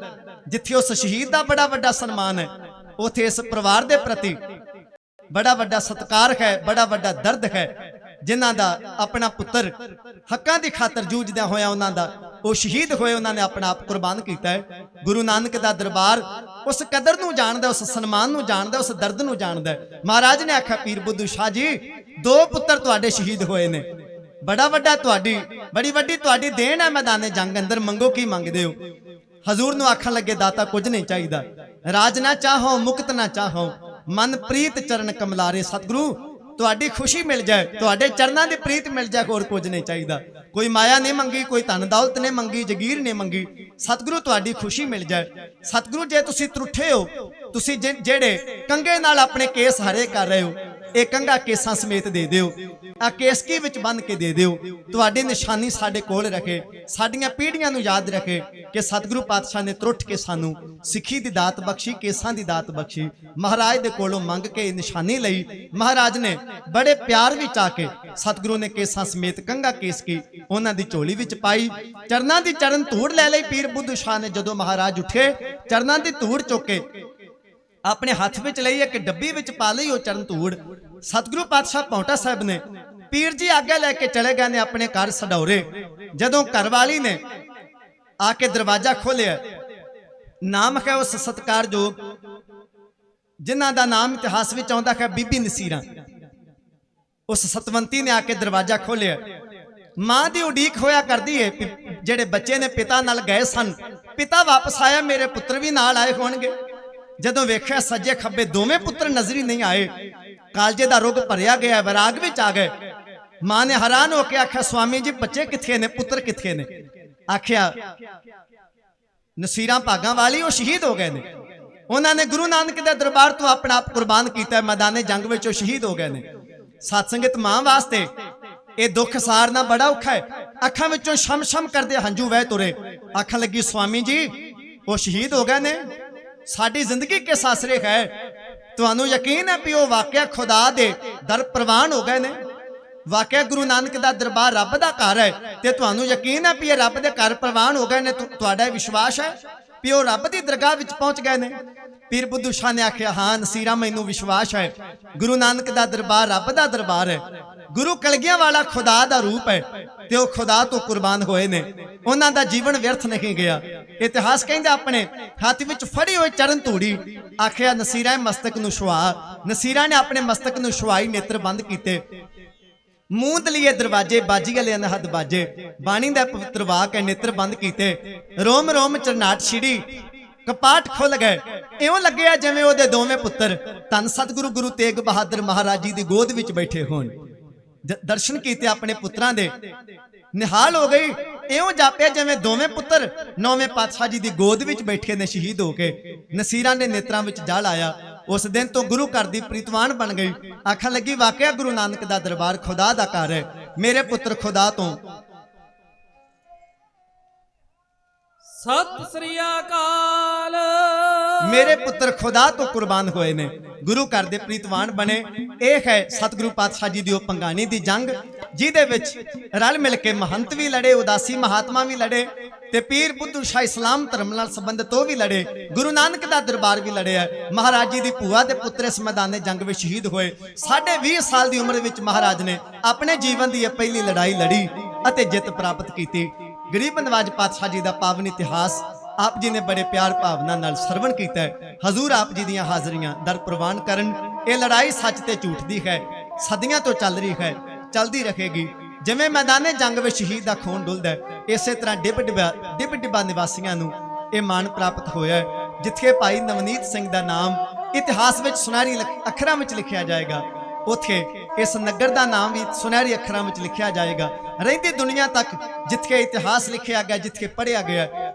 ਜਿੱਥੇ ਉਸ ਸ਼ਹੀਦ ਦਾ ਬੜਾ ਵੱਡਾ ਸਨਮਾਨ ਹੈ, ਉਥੇ ਇਸ ਪਰਿਵਾਰ ਦੇ ਪ੍ਰਤੀ ਬੜਾ ਵੱਡਾ ਸਤਿਕਾਰ ਹੈ, ਬੜਾ ਵੱਡਾ ਦਰਦ ਹੈ। ਜਿਨ੍ਹਾਂ ਦਾ ਆਪਣਾ ਪੁੱਤਰ ਹੱਕਾਂ ਦੀ ਖਾਤਰ ਜੂਝਦਿਆਂ ਹੋਇਆ ਉਹਨਾਂ ਦਾ ਉਹ ਸ਼ਹੀਦ ਹੋਏ, ਉਹਨਾਂ ਨੇ ਆਪਣਾ ਆਪ ਕੁਰਬਾਨ ਕੀਤਾ ਹੈ। ਗੁਰੂ ਨਾਨਕ ਦਾ ਦਰਬਾਰ ਉਸ ਕਦਰ ਨੂੰ ਜਾਣਦਾ, ਉਸ ਸਨਮਾਨ ਨੂੰ ਜਾਣਦਾ, ਉਸ ਦਰਦ ਨੂੰ ਜਾਣਦਾ। ਮਹਾਰਾਜ ਨੇ ਆਖਿਆ ਪੀਰ ਬੁੱਧੂ ਸ਼ਾਹ ਜੀ 2 ਪੁੱਤਰ ਤੁਹਾਡੇ ਸ਼ਹੀਦ ਹੋਏ ਨੇ, ਬੜਾ ਵੱਡਾ ਬੜੀ ਵੱਡੀ ਤੁਹਾਡੀ ਦੇਣ ਹੈ ਮੈਦਾਨੇ ਜੰਗ ਅੰਦਰ। ਮੰਗੋ ਕੀ ਮੰਗਦੇ ਹੋ? ਹਜ਼ੂਰ ਨੂੰ ਆਖਣ ਲੱਗੇ ਦਾਤਾ ਕੁਝ ਨਹੀਂ ਚਾਹੀਦਾ, ਰਾਜ ਨਾ ਚਾਹੋ ਮੁਕਤ ਨਾ ਚਾਹੋ, ਮਨ ਪ੍ਰੀਤ ਚਰਨ ਕਮਲਾਰੇ। ਸਤਿਗੁਰੂ ਤੁਹਾਡੀ ਖੁਸ਼ੀ ਮਿਲ ਜਾਏ, ਤੁਹਾਡੇ ਚਰਨਾਂ ਦੀ ਪ੍ਰੀਤ ਮਿਲ ਜਾਏ, ਹੋਰ ਕੁਝ ਨਹੀਂ ਚਾਹੀਦਾ। ਕੋਈ ਮਾਇਆ ਨਹੀਂ ਮੰਗੀ, ਕੋਈ ਧਨ ਦੌਲਤ ਨਹੀਂ ਮੰਗੀ, ਜਗੀਰ ਨਹੀਂ ਮੰਗੀ। ਸਤਿਗੁਰੂ ਤੁਹਾਡੀ ਖੁਸ਼ੀ ਮਿਲ ਜਾਏ। ਸਤਿਗੁਰੂ ਜੇ ਤੁਸੀਂ ਤਰੁੱਠੇ ਹੋ, ਤੁਸੀਂ ਜਿਹੜੇ ਕੰਗੇ ਨਾਲ ਆਪਣੇ ਕੇਸ ਹਰੇ ਕਰ ਰਹੇ ਹੋ, ਇਹ ਕੰਗਾ ਕੇਸਾਂ ਸਮੇਤ ਦੇ ਦਿਓ, ਆ ਕੇਸਕੀ ਵਿੱਚ ਬੰਨ ਕੇ ਦੇ ਦਿਓ। ਤੁਹਾਡੀ ਨਿਸ਼ਾਨੀ ਸਾਡੇ ਕੋਲ ਰੱਖੇ, ਸਾਡੀਆਂ ਪੀੜ੍ਹੀਆਂ ਨੂੰ ਯਾਦ ਰੱਖੇ ਕਿ ਸਤਿਗੁਰੂ ਪਾਤਸ਼ਾਹ ਨੇ ਤਰੁੱਠ ਕੇ ਸਾਨੂੰ ਸਿੱਖੀ ਦੀ ਦਾਤ ਬਖਸ਼ੀ, ਕੇਸਾਂ ਦੀ ਦਾਤ ਬਖਸ਼ੀ। ਮਹਾਰਾਜ ਦੇ ਕੋਲੋਂ ਮੰਗ ਕੇ ਨਿਸ਼ਾਨੀ ਲਈ। ਮਹਾਰਾਜ ਨੇ ਬੜੇ ਪਿਆਰ ਵਿੱਚ ਆ ਕੇ ਸਤਿਗੁਰੂ ਨੇ ਕੇਸਾਂ ਸਮੇਤ ਕੰਗਾ ਕੇਸਕੀ ਉਹਨਾਂ ਦੀ ਝੋਲੀ ਵਿੱਚ ਪਾਈ। ਚਰਨਾਂ ਦੀ ਚਰਨ ਧੂੜ ਲੈ ਲਈ। ਪੀਰ ਬੁੱਧੂ ਸ਼ਾਹ ਨੇ ਜਦੋਂ ਮਹਾਰਾਜ ਉੱਠੇ, ਚਰਨਾਂ ਦੀ ਧੂੜ ਚੁੱਕ ਕੇ ਆਪਣੇ ਹੱਥ ਵਿੱਚ ਲਈ, ਇੱਕ ਡੱਬੀ ਵਿੱਚ ਪਾ ਲਈ ਉਹ ਚਰਨ ਧੂੜ। ਸਤਿਗੁਰੂ ਪਾਤਸ਼ਾਹ ਪੌਂਟਾ ਸਾਹਿਬ ਨੇ ਪੀਰ ਜੀ ਆਗੇ ਲੈ ਕੇ ਚਲੇ ਗਏ ਨੇ ਆਪਣੇ ਘਰ ਸਡੌਰੇ। ਜਦੋਂ ਘਰਵਾਲੀ ਨੇ ਆ ਕੇ ਦਰਵਾਜ਼ਾ ਖੋਲਿਆ, ਨਾਮ ਹੈ ਉਸ ਸਤਿਕਾਰਯੋਗ ਜਿਨ੍ਹਾਂ ਦਾ ਨਾਮ ਇਤਿਹਾਸ ਵਿੱਚ ਆਉਂਦਾ ਹੈ ਬੀਬੀ ਨਸੀਰਾਂ। ਉਸ ਸਤਵੰਤੀ ਨੇ ਆ ਕੇ ਦਰਵਾਜ਼ਾ ਖੋਲਿਆ। ਮਾਂ ਦੀ ਉਡੀਕ ਹੋਇਆ ਕਰਦੀ ਹੈ, ਜਿਹੜੇ ਬੱਚੇ ਨੇ ਪਿਤਾ ਨਾਲ ਗਏ ਸਨ, ਪਿਤਾ ਵਾਪਸ ਆਇਆ, ਮੇਰੇ ਪੁੱਤਰ ਵੀ ਨਾਲ ਆਏ ਹੋਣਗੇ। ਜਦੋਂ ਵੇਖਿਆ ਸੱਜੇ ਖੱਬੇ ਦੋਵੇਂ ਪੁੱਤਰ ਨਜ਼ਰੀ ਨਹੀਂ ਆਏ, ਕਾਲਜੇ ਦਾ ਰੁਗ ਭਰਿਆ ਗਿਆ, ਵਿਰਾਗ ਵਿੱਚ ਆ ਗਏ। ਮਾਂ ਨੇ ਹੈਰਾਨ ਹੋ ਕੇ ਆਖਿਆ ਸਵਾਮੀ ਜੀ ਬੱਚੇ ਕਿੱਥੇ ਨੇ, ਪੁੱਤਰ ਕਿੱਥੇ ਨੇ? ਆਖਿਆ ਨਸੀਰਾਂ ਭਾਗਾਂ ਵਾਲੀ ਉਹ ਸ਼ਹੀਦ ਹੋ ਗਏ ਨੇ, ਉਹਨਾਂ ਨੇ ਗੁਰੂ ਨਾਨਕ ਦੇ ਦਰਬਾਰ ਤੋਂ ਆਪਣਾ ਆਪ ਕੁਰਬਾਨ ਕੀਤਾ, ਮੈਦਾਨੇ ਜੰਗ ਵਿੱਚ ਉਹ ਸ਼ਹੀਦ ਹੋ ਗਏ ਨੇ। ਸਤ ਸੰਗਤ, ਮਾਂ ਵਾਸਤੇ ਇਹ ਦੁੱਖ ਸਾਰਨਾ ਬੜਾ ਔਖਾ ਹੈ। ਅੱਖਾਂ ਵਿੱਚੋਂ ਸ਼ਮ-ਸ਼ਮ ਕਰਦੇ ਹੰਝੂ ਵਹਿ ਤੁਰੇ। ਆਖਣ ਲੱਗੀ ਸਵਾਮੀ ਜੀ ਉਹ ਸ਼ਹੀਦ ਹੋ ਗਏ ਨੇ, ਸਾਡੀ ਜ਼ਿੰਦਗੀ ਕਿਸ ਆਸਰੇ ਹੈ? ਤੁਹਾਨੂੰ ਯਕੀਨ ਹੈ ਕਿ ਉਹ ਵਾਕਿਆ ਖੁਦਾ ਦੇ ਦਰ ਪ੍ਰਵਾਨ ਹੋ ਗਏ ਨੇ? ਵਾਕਿਆ ਗੁਰੂ ਨਾਨਕ ਦਾ ਦਰਬਾਰ ਰੱਬ ਦਾ ਘਰ ਹੈ ਤੇ ਤੁਹਾਨੂੰ ਯਕੀਨ ਹੈ ਕਿ ਇਹ ਰੱਬ ਦੇ ਘਰ ਪ੍ਰਵਾਨ ਹੋ ਗਏ ਨੇ? ਤੁਹਾਡਾ ਵਿਸ਼ਵਾਸ ਹੈ ਕਿ ਉਹ ਰੱਬ ਦੀ ਦਰਗਾਹ ਵਿੱਚ ਪਹੁੰਚ ਗਏ ਨੇ? ਪੀਰ ਬੁੱਧੂ ਸ਼ਾਹ ਨੇ ਆਖਿਆ ਹਾਂ ਨਸੀਰਾਂ, ਮੈਨੂੰ ਵਿਸ਼ਵਾਸ ਹੈ। ਗੁਰੂ ਨਾਨਕ ਦਾ ਦਰਬਾਰ ਰੱਬ ਦਾ ਦਰਬਾਰ ਹੈ, ਗੁਰੂ ਕਲਗੀਆਂ ਵਾਲਾ ਖੁਦਾ ਦਾ ਰੂਪ ਹੈ ਤੇ ਉਹ ਖੁਦਾ ਤੋਂ ਕੁਰਬਾਨ ਹੋਏ ਨੇ। ਉਹਨਾਂ ਦਾ ਜੀਵਨ ਵਿਅਰਥ ਨਹੀਂ ਗਿਆ। ਇਤਿਹਾਸ ਕਹਿੰਦਾ ਆਪਣੇ ਹੱਥ ਵਿੱਚ ਫੜੀ ਹੋਈ ਚਰਨ ਧੂੜੀ, ਆਖਿਆ ਨਸੀਰਾਂ ਮਸਤਕ ਨੂੰ ਛੁਆ। ਨਸੀਰਾਂ ਨੇ ਆਪਣੇ ਮਸਤਕ ਨੂੰ ਛੁਆਈ, ਨੇਤਰ ਬੰਦ ਕੀਤੇ। ਮੂੰਹ ਤਲੀਏ ਦਰਵਾਜੇ ਬਾਜੀ ਵਾਲੇ ਅਨਹਦ ਬਾਜੇ ਬਾਣੀ ਦਾ ਪਵਿੱਤਰ ਵਾਕ ਹੈ ਨੇਤਰ ਬੰਦ ਕੀਤੇ ਰੋਮ ਰੋਮ ਚਰਨਾਟ ਛਿੜੀ ਕਪਾਟ ਖੁੱਲ ਗਏ ਇਉਂ ਲੱਗਿਆ ਜਿਵੇਂ ਉਹਦੇ ਦੋਵੇਂ ਪੁੱਤਰ ਧੰਨ ਸਤਿਗੁਰੂ ਗੁਰੂ ਤੇਗ ਬਹਾਦਰ ਮਹਾਰਾਜ ਜੀ ਦੀ ਗੋਦ ਵਿੱਚ ਬੈਠੇ ਹੋਣ ਦਰਸ਼ਨ ਕੀਤੇ ਆਪਣੇ ਪੁੱਤਰਾਂ ਦੇ ਨਿਹਾਲ ਹੋ ਗਈ ਇਉਂ ਜਾਪਿਆ ਜਿਵੇਂ ਦੋਵੇਂ ਪੁੱਤਰ ਨੌਵੇਂ ਪਾਤਸ਼ਾਹ ਜੀ ਦੀ ਗੋਦ ਵਿੱਚ ਬੈਠੇ ਨੇ ਸ਼ਹੀਦ ਹੋ ਕੇ ਨਸੀਰਾਂ ਦੇ ਨੇਤਰਾਂ ਵਿੱਚ ਜਲ ਆਇਆ ਉਸ ਦਿਨ ਤੋਂ ਗੁਰੂ ਘਰ ਦੀ ਪ੍ਰੀਤਵਾਨ ਬਣ ਗਈ ਆਖਣ ਲੱਗੀ ਵਾਕਿਆ ਗੁਰੂ ਨਾਨਕ ਦਾ ਦਰਬਾਰ ਖੁਦਾ ਦਾ ਘਰ ਹੈ ਮੇਰੇ ਪੁੱਤਰ ਖੁਦਾ ਤੋਂ ਸਤਿ ਸ੍ਰੀ ਅਕਾਲ ਮੇਰੇ ਪੁੱਤਰ ਖੁਦਾ ਤੋਂ ਕੁਰਬਾਨ ਹੋਏ ਨੇ ਗੁਰੂ ਘਰ ਦੇ ਪ੍ਰੀਤਵਾਨ ਬਣੇ ਇਹ ਹੈ ਸਤਿਗੁਰੂ ਪਾਤਸ਼ਾਹ ਜੀ ਦੀ ਉਹ ਪੰਗਾਣੀ ਦੀ ਜੰਗ ਜਿਹਦੇ ਵਿੱਚ ਰਲ ਮਿਲ ਕੇ ਮਹੰਤ ਵੀ ਲੜੇ ਉਦਾਸੀ ਮਹਾਤਮਾ ਵੀ ਲੜੇ ਤੇ ਪੀਰ ਬੁੱਧੂ ਸ਼ਾਹ ਇਸਲਾਮ ਧਰਮ ਨਾਲ ਸੰਬੰਧਿਤ ਉਹ ਵੀ ਲੜੇ ਗੁਰੂ ਨਾਨਕ ਦਾ ਦਰਬਾਰ ਵੀ ਲੜਿਆ ਮਹਾਰਾਜ ਜੀ ਦੀ ਭੂਆ ਦੇ ਪੁੱਤਰ ਇਸ ਮੈਦਾਨੇ ਜੰਗ ਵਿੱਚ ਸ਼ਹੀਦ ਹੋਏ 20.5 ਸਾਲ ਦੀ ਉਮਰ ਵਿੱਚ ਮਹਾਰਾਜ ਨੇ ਆਪਣੇ ਜੀਵਨ ਦੀ ਇਹ ਪਹਿਲੀ ਲੜਾਈ ਲੜੀ ਅਤੇ ਜਿੱਤ ਪ੍ਰਾਪਤ ਕੀਤੀ ਗਰੀਬ ਨਵਾਜ ਪਾਤਸ਼ਾਹ ਜੀ ਦਾ ਪਾਵਨ ਇਤਿਹਾਸ ਆਪ ਜੀ ਨੇ ਬੜੇ ਪਿਆਰ ਭਾਵਨਾ ਨਾਲ ਸਰਵਣ ਕੀਤਾ ਹੈ ਹਜ਼ੂਰ ਆਪ ਜੀ ਦੀਆਂ ਹਾਜ਼ਰੀਆਂ ਦਰ ਪ੍ਰਵਾਨ ਕਰਨ ਇਹ ਲੜਾਈ ਸੱਚ ਤੇ ਝੂਠ ਦੀ ਹੈ ਸਦੀਆਂ ਤੋਂ ਚੱਲ ਰਹੀ ਹੈ ਚਲਦੀ ਰਹੇਗੀ ਜਿਵੇਂ ਮੈਦਾਨੇ ਜੰਗ ਵਿੱਚ ਸ਼ਹੀਦ ਦਾ ਖੂਨ ਡੁੱਲਦਾ ਹੈ ਇਸੇ ਤਰ੍ਹਾਂ ਡਿੱਬ ਡਿੱਬਾ ਨਿਵਾਸੀਆਂ ਨੂੰ ਇਹ ਮਾਣ ਪ੍ਰਾਪਤ ਹੋਇਆ ਜਿੱਥੇ ਭਾਈ ਨਵਨੀਤ ਸਿੰਘ ਦਾ ਨਾਮ ਇਤਿਹਾਸ ਵਿੱਚ ਸੁਨਹਿਰੀ ਅੱਖਰਾਂ ਵਿੱਚ ਲਿਖਿਆ ਜਾਏਗਾ ਉੱਥੇ ਇਸ ਨਗਰ ਦਾ ਨਾਮ ਵੀ ਸੁਨਹਿਰੀ ਅੱਖਰਾਂ ਵਿੱਚ ਲਿਖਿਆ ਜਾਏਗਾ ਰਹਿੰਦੀ ਦੁਨੀਆ ਤੱਕ ਜਿੱਥੇ ਇਤਿਹਾਸ ਲਿਖਿਆ ਗਿਆ ਜਿੱਥੇ ਪੜ੍ਹਿਆ ਗਿਆ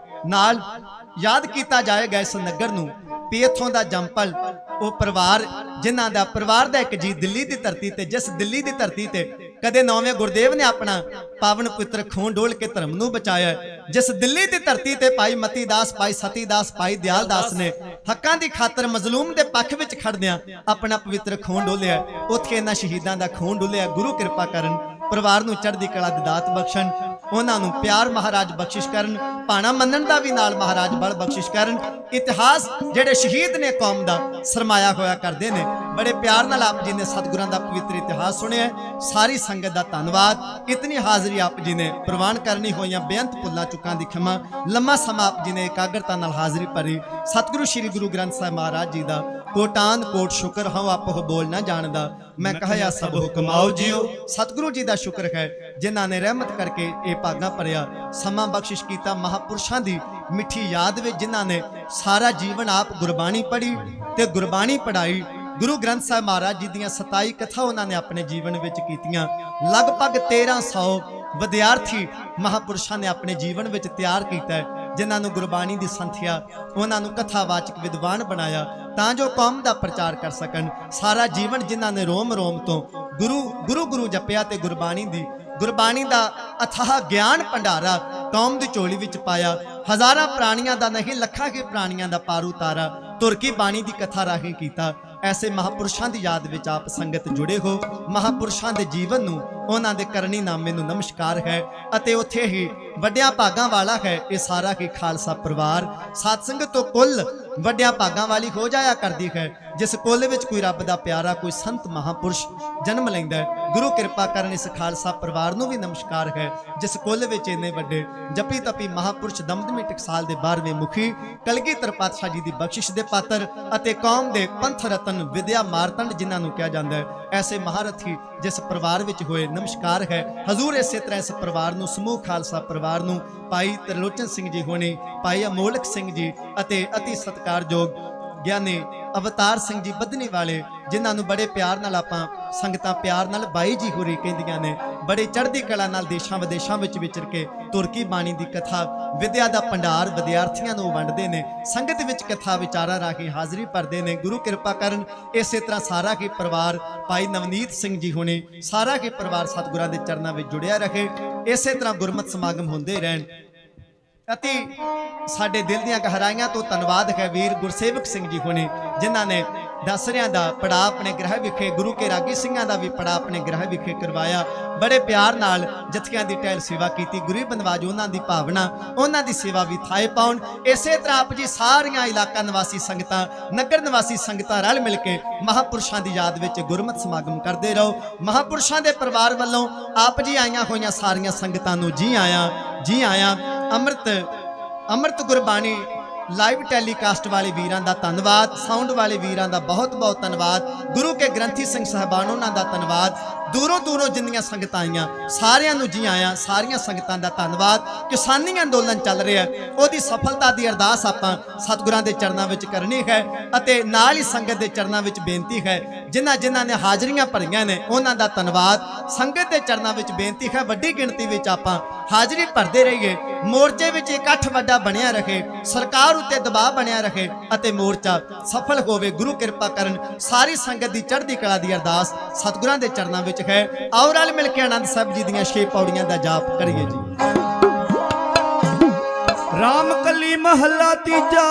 ਨਾਲ ਯਾਦ ਕੀਤਾ ਜਾਏਗਾ ਇਸ ਨਗਰ ਨੂੰ ਵੀ ਇੱਥੋਂ ਦਾ ਜੰਪਲ ਉਹ ਪਰਿਵਾਰ ਜਿਨ੍ਹਾਂ ਦਾ ਪਰਿਵਾਰ ਦਾ ਇੱਕ ਜੀ ਦਿੱਲੀ ਦੀ ਧਰਤੀ ਤੇ ਜਿਸ ਦਿੱਲੀ ਦੀ ਧਰਤੀ ਤੇ ਕਦੇ ਨੌਵੇਂ ਗੁਰਦੇਵ ਨੇ ਆਪਣਾ ਪਾਵਨ ਪਵਿੱਤਰ ਖੂਨ ਡੋਲ ਕੇ ਧਰਮ ਨੂੰ ਬਚਾਇਆ ਜਿਸ ਦਿੱਲੀ ਦੀ ਧਰਤੀ ਤੇ ਭਾਈ ਮਤੀ ਦਾਸ ਭਾਈ ਸਤੀ ਦਾਸ ਭਾਈ ਦਿਆਲ ਦਾਸ ਨੇ ਹੱਕਾਂ ਦੀ ਖਾਤਰ ਮਜ਼ਲੂਮ ਦੇ ਪੱਖ ਵਿੱਚ ਖੜਦਿਆਂ ਆਪਣਾ ਪਵਿੱਤਰ ਖੂਨ ਡੋਲਿਆ ਉੱਥੇ ਇਹਨਾਂ ਸ਼ਹੀਦਾਂ ਦਾ ਖੂਨ ਡੋਲਿਆ ਗੁਰੂ ਕਿਰਪਾ ਕਰਨ ਪਰਿਵਾਰ ਨੂੰ ਚੜ੍ਹਦੀ ਕਲਾ ਦੀ ਦਾਤ ਬਖਸ਼ਣ ਉਹਨਾਂ ਨੂੰ ਪਿਆਰ ਮਹਾਰਾਜ ਬਖਸ਼ਿਸ਼ ਕਰਨ ਭਾਣਾ ਮੰਨਣ ਦਾ ਵੀ ਨਾਲ ਮਹਾਰਾਜ ਬਲ ਬਖਸ਼ਿਸ਼ ਕਰਨ ਇਤਿਹਾਸ ਜਿਹੜੇ ਸ਼ਹੀਦ ਨੇ ਕੌਮ ਦਾ ਸਰਮਾਇਆ ਹੋਇਆ ਕਰਦੇ ਨੇ ਬੜੇ ਪਿਆਰ ਨਾਲ ਆਪ ਜੀ ਨੇ ਸਤਿਗੁਰਾਂ ਦਾ ਪਵਿੱਤਰ ਇਤਿਹਾਸ ਸੁਣਿਆ ਸਾਰੀ ਸੰਗਤ ਦਾ ਧੰਨਵਾਦ ਇਤਨੀ ਹਾਜ਼ਰੀ ਆਪ ਜੀ ਨੇ ਪ੍ਰਵਾਨ ਕਰਨੀ ਹੋਈਆਂ ਬੇਅੰਤ ਭੁੱਲਾਂ ਚੁੱਕਾਂ ਦੀ ਖਿਮਾ ਲੰਮਾ ਸਮਾਂ ਆਪ ਜੀ ਨੇ ਇਕਾਗਰਤਾ ਨਾਲ ਹਾਜ਼ਰੀ ਭਰੀ ਸਤਿਗੁਰੂ ਸ੍ਰੀ ਗੁਰੂ ਗ੍ਰੰਥ ਸਾਹਿਬ ਮਹਾਰਾਜ ਜੀ ਦਾ ਕੋਟਾਨ ਕੋਟ ਸ਼ੁਕਰ ਹਾਂ ਆਪੋ ਬੋਲ ਨਾ ਜਾਣਦਾ ਮੈਂ ਕਹਿਆ ਸਭ ਹੁਕਮ ਆਓ ਜਿਓ ਸਤਿਗੁਰੂ ਜੀ ਦਾ ਸ਼ੁਕਰ ਹੈ ਜਿਨ੍ਹਾਂ ਨੇ ਰਹਿਮਤ ਕਰਕੇ ਇਹ ਭਾਗਾਂ ਭਰਿਆ ਸਮਾਂ ਬਖਸ਼ਿਸ਼ ਕੀਤਾ ਮਹਾਪੁਰਸ਼ਾਂ ਦੀ ਮਿੱਠੀ ਯਾਦ ਵਿੱਚ ਜਿਨ੍ਹਾਂ ਨੇ ਸਾਰਾ ਜੀਵਨ ਆਪ ਗੁਰਬਾਣੀ ਪੜ੍ਹੀ ਤੇ ਗੁਰਬਾਣੀ ਪੜ੍ਹਾਈ ਗੁਰੂ ਗ੍ਰੰਥ ਸਾਹਿਬ ਮਹਾਰਾਜ ਜੀ ਦੀਆਂ 27 ਕਥਾ ਉਹਨਾਂ ਨੇ ਆਪਣੇ ਜੀਵਨ ਵਿੱਚ ਕੀਤੀਆਂ ਲਗਭਗ 1300 ਵਿਦਿਆਰਥੀ ਮਹਾਪੁਰਸ਼ਾਂ ਨੇ ਆਪਣੇ ਜੀਵਨ ਵਿੱਚ ਤਿਆਰ ਕੀਤਾ ਜਿਨ੍ਹਾਂ ਨੂੰ ਗੁਰਬਾਣੀ ਦੀ ਸੰਥਿਆ ਉਹਨਾਂ ਨੂੰ ਕਥਾਵਾਚਕ ਵਿਦਵਾਨ ਬਣਾਇਆ ਤਾਂ ਜੋ ਕੌਮ ਦਾ ਪ੍ਰਚਾਰ ਕਰ ਸਕਣ ਸਾਰਾ ਜੀਵਨ ਜਿਨ੍ਹਾਂ ਨੇ ਰੋਮ ਰੋਮ ਤੋਂ ਗੁਰੂ ਜਪਿਆ ਤੇ ਗੁਰਬਾਣੀ ਦਾ ਅਥਾਹ ਗਿਆਨ ਭੰਡਾਰਾ ਕੌਮ ਦੀ ਝੋਲੀ ਵਿੱਚ ਪਾਇਆ ਹਜ਼ਾਰਾਂ ਪ੍ਰਾਣੀਆਂ ਦਾ ਨਹੀਂ ਲੱਖਾਂ ਕੇ ਪ੍ਰਾਣੀਆਂ ਦਾ ਪਾਰ ਉਤਾਰਾ ਤੁਰਕੀ ਬਾਣੀ ਦੀ ਕਥਾ ਰਾਹੀਂ ਕੀਤਾ ਐਸੇ ਮਹਾਪੁਰਸ਼ਾਂ ਦੀ ਯਾਦ ਵਿੱਚ ਆਪ ਸੰਗਤ ਜੁੜੇ ਹੋ ਮਹਾਪੁਰਸ਼ਾਂ ਦੇ ਜੀਵਨ ਨੂੰ ਉਹਨਾਂ ਦੇ ਕਰਨੀ ਨਾਮੇ ਨੂੰ ਨਮਸਕਾਰ ਹੈ ਅਤੇ ਉੱਥੇ ਹੀ ਵੱਡਿਆਂ ਭਾਗਾਂ ਵਾਲਾ ਹੈ ਇਹ ਸਾਰਾ ਹੀ ਖਾਲਸਾ ਪਰਿਵਾਰ ਸਾਧ ਸੰਗਤ ਤੋਂ ਕੁੱਲ ਵੱਡਿਆਂ ਭਾਗਾਂ ਵਾਲੀ ਹੋ ਜਾਇਆ ਕਰਦੀ ਹੈ ਜਿਸ ਕੁੱਲ ਵਿੱਚ ਕੋਈ ਰੱਬ ਦਾ ਪਿਆਰਾ ਕੋਈ ਸੰਤ ਮਹਾਪੁਰਸ਼ ਜਨਮ ਲੈਂਦਾ ਹੈ ਗੁਰੂ ਕਿਰਪਾ ਕਰਨ ਇਸ ਖਾਲਸਾ ਪਰਿਵਾਰ ਨੂੰ ਵੀ ਨਮਸਕਾਰ ਹੈ ਜਿਸ ਕੁੱਲ ਵਿੱਚ ਇੰਨੇ ਵੱਡੇ ਜਪੀ ਤਪੀ ਮਹਾਪੁਰਸ਼ ਦਮਦਮੀ ਟਕਸਾਲ ਦੇ 12ਵੇਂ ਮੁਖੀ ਕਲਗੀਧਰ ਪਾਤਸ਼ਾਹ ਜੀ ਦੀ ਬਖਸ਼ਿਸ਼ ਦੇ ਪਾਤਰ ਅਤੇ ਕੌਮ ਦੇ ਪੰਥ ਰਤਨ ਵਿਦਿਆ ਮਾਰਤੰਡ ਜਿਨ੍ਹਾਂ ਨੂੰ ਕਿਹਾ ਜਾਂਦਾ ਹੈ ਐਸੇ ਮਹਾਰਥੀ ਜਿਸ ਪਰਿਵਾਰ ਵਿੱਚ ਹੋਏ ਨਮਸਕਾਰ ਹੈ ਹਜ਼ੂਰ ਇਸੇ ਤਰ੍ਹਾਂ ਇਸ ਪਰਿਵਾਰ ਨੂੰ ਸਮੂਹ ਖਾਲਸਾ ਪਰਿਵਾਰ ਨੂੰ ਭਾਈ ਤ੍ਰਿਲੋਚਨ ਸਿੰਘ ਜੀ ਹੋਣੀ ਭਾਈ ਅਮੋਲਕ ਸਿੰਘ ਜੀ ਅਤੇ ਅਤੀ ਸਤਿਕਾਰਯੋਗ ਗਿਆਨੀ ਅਵਤਾਰ ਸਿੰਘ ਜੀ ਬੱਧਨੀ ਵਾਲੇ ਜਿਨ੍ਹਾਂ ਨੂੰ ਬੜੇ ਪਿਆਰ ਨਾਲ ਆਪਾਂ ਸੰਗਤਾਂ ਪਿਆਰ ਨਾਲ ਬਾਈ ਜੀ ਹੋਰੀ ਕਹਿੰਦੀਆਂ ਨੇ ਬੜੇ ਚੜ੍ਹਦੀ ਕਲਾ ਨਾਲ ਦੇਸ਼ਾਂ ਵਿਦੇਸ਼ਾਂ ਵਿੱਚ ਵਿਚਰ ਕੇ ਤੁਰਕੀ ਬਾਣੀ ਦੀ ਕਥਾ ਵਿਦਿਆ ਦਾ ਭੰਡਾਰ ਵਿਦਿਆਰਥੀਆਂ ਨੂੰ ਵੰਡਦੇ ਨੇ ਸੰਗਤ ਵਿੱਚ ਕਥਾ ਵਿਚਾਰਾਂ ਰਾਹੀਂ ਹਾਜ਼ਰੀ ਭਰਦੇ ਨੇ ਗੁਰੂ ਕਿਰਪਾ ਕਰਨ ਇਸੇ ਤਰ੍ਹਾਂ ਸਾਰਾ ਹੀ ਪਰਿਵਾਰ ਭਾਈ ਨਵਨੀਤ ਸਿੰਘ ਜੀ ਹੋਣੇ ਸਾਰਾ ਹੀ ਪਰਿਵਾਰ ਸਤਿਗੁਰਾਂ ਦੇ ਚਰਨਾਂ ਵਿੱਚ ਜੁੜਿਆ ਰਹੇ ਇਸੇ ਤਰ੍ਹਾਂ ਗੁਰਮਤਿ ਸਮਾਗਮ ਹੁੰਦੇ ਰਹਿਣ ਅਤੇ ਸਾਡੇ ਦਿਲ ਦੀਆਂ ਗਹਿਰਾਈਆਂ ਤੋਂ ਧੰਨਵਾਦ ਹੈ ਵੀਰ ਗੁਰਸੇਵਕ ਸਿੰਘ ਜੀ ਹੋਣੇ ਜਿਨ੍ਹਾਂ ਨੇ ਦਸਰਿਆਂ ਦਾ ਪੜਾਅ ਆਪਣੇ ਗ੍ਰਹਿ ਵਿਖੇ ਗੁਰੂ ਕੇ ਰਾਗੀ ਸਿੰਘਾਂ ਦਾ ਵੀ ਪੜਾਅ ਆਪਣੇ ਗ੍ਰਹਿ ਵਿਖੇ ਕਰਵਾਇਆ ਬੜੇ ਪਿਆਰ ਨਾਲ ਜਥਿਆਂ ਦੀ ਟਹਿਲ ਸੇਵਾ ਕੀਤੀ ਗਰੀਬ ਨਵਾਜ ਉਹਨਾਂ ਦੀ ਭਾਵਨਾ ਉਹਨਾਂ ਦੀ ਸੇਵਾ ਵੀ ਥਾਏ ਪਾਉਣ ਇਸੇ ਤਰ੍ਹਾਂ ਆਪ ਜੀ ਸਾਰੀਆਂ ਇਲਾਕਾ ਨਿਵਾਸੀ ਸੰਗਤਾਂ ਨਗਰ ਨਿਵਾਸੀ ਸੰਗਤਾਂ ਰਲ ਮਿਲ ਕੇ ਮਹਾਪੁਰਸ਼ਾਂ ਦੀ ਯਾਦ ਵਿੱਚ ਗੁਰਮਤਿ ਸਮਾਗਮ ਕਰਦੇ ਰਹੋ ਮਹਾਪੁਰਸ਼ਾਂ ਦੇ ਪਰਿਵਾਰ ਵੱਲੋਂ ਆਪ ਜੀ ਆਈਆਂ ਹੋਈਆਂ ਸਾਰੀਆਂ ਸੰਗਤਾਂ ਨੂੰ ਜੀ ਆਇਆਂ ਅੰਮ੍ਰਿਤ ਗੁਰਬਾਣੀ ਲਾਈਵ ਟੈਲੀਕਾਸਟ ਵਾਲੇ ਵੀਰਾਂ ਦਾ ਧੰਨਵਾਦ, ਸਾਊਂਡ ਵਾਲੇ ਵੀਰਾਂ ਦਾ ਬਹੁਤ ਬਹੁਤ ਧੰਨਵਾਦ, ਗੁਰੂ ਕੇ ਗ੍ਰੰਥੀ ਸਿੰਘ ਸਾਹਿਬਾਨ ਉਹਨਾਂ ਦਾ ਧੰਨਵਾਦ, ਦੂਰੋਂ ਦੂਰੋਂ ਜਿੰਨੀਆਂ ਸੰਗਤਾਂ ਆਈਆਂ ਸਾਰਿਆਂ ਨੂੰ ਜੀ ਆਇਆਂ, ਸਾਰੀਆਂ ਸੰਗਤਾਂ ਦਾ ਧੰਨਵਾਦ। ਕਿਸਾਨੀ ਅੰਦੋਲਨ ਚੱਲ ਰਿਹਾ, ਉਹਦੀ ਸਫਲਤਾ ਦੀ ਅਰਦਾਸ ਆਪਾਂ ਸਤਿਗੁਰਾਂ ਦੇ ਚਰਨਾਂ ਵਿੱਚ ਕਰਨੀ ਹੈ ਅਤੇ ਨਾਲ ਹੀ ਸੰਗਤ ਦੇ ਚਰਨਾਂ ਵਿੱਚ ਬੇਨਤੀ ਹੈ, ਜਿਨ੍ਹਾਂ ਨੇ ਹਾਜ਼ਰੀਆਂ ਭਰੀਆਂ ਨੇ ਉਹਨਾਂ ਦਾ ਧੰਨਵਾਦ। ਸੰਗਤ ਦੇ ਚਰਨਾਂ ਵਿੱਚ ਬੇਨਤੀ ਹੈ ਵੱਡੀ ਗਿਣਤੀ ਵਿੱਚ ਆਪਾਂ ਹਾਜ਼ਰੀ ਭਰਦੇ ਰਹੀਏ, ਮੋਰਚੇ ਵਿੱਚ ਇਕੱਠ ਵੱਡਾ ਬਣਿਆ ਰਹੇ, ਸਰਕਾਰ ਉੱਤੇ ਦਬਾਅ ਬਣਿਆ ਰਹੇ ਅਤੇ ਮੋਰਚਾ ਸਫਲ ਹੋਵੇ। ਗੁਰੂ ਕਿਰਪਾ ਕਰਨ, ਸਾਰੀ ਸੰਗਤ ਦੀ ਚੜ੍ਹਦੀ ਕਲਾ ਦੀ ਅਰਦਾਸ ਸਤਿਗੁਰਾਂ ਦੇ ਚਰਨਾਂ ਵਿੱਚ ਹੈ। ਆਓ ਰਲ ਮਿਲ ਕੇ ਆਨੰਦ ਸਾਹਿਬ ਜੀ ਦੀਆਂ 6 ਪੌੜੀਆਂ ਦਾ ਜਾਪ ਕਰੀਏ ਜੀ। ਰਾਮ ਕਲੀ ਮਹੱਲਾ ਤੀਜਾ,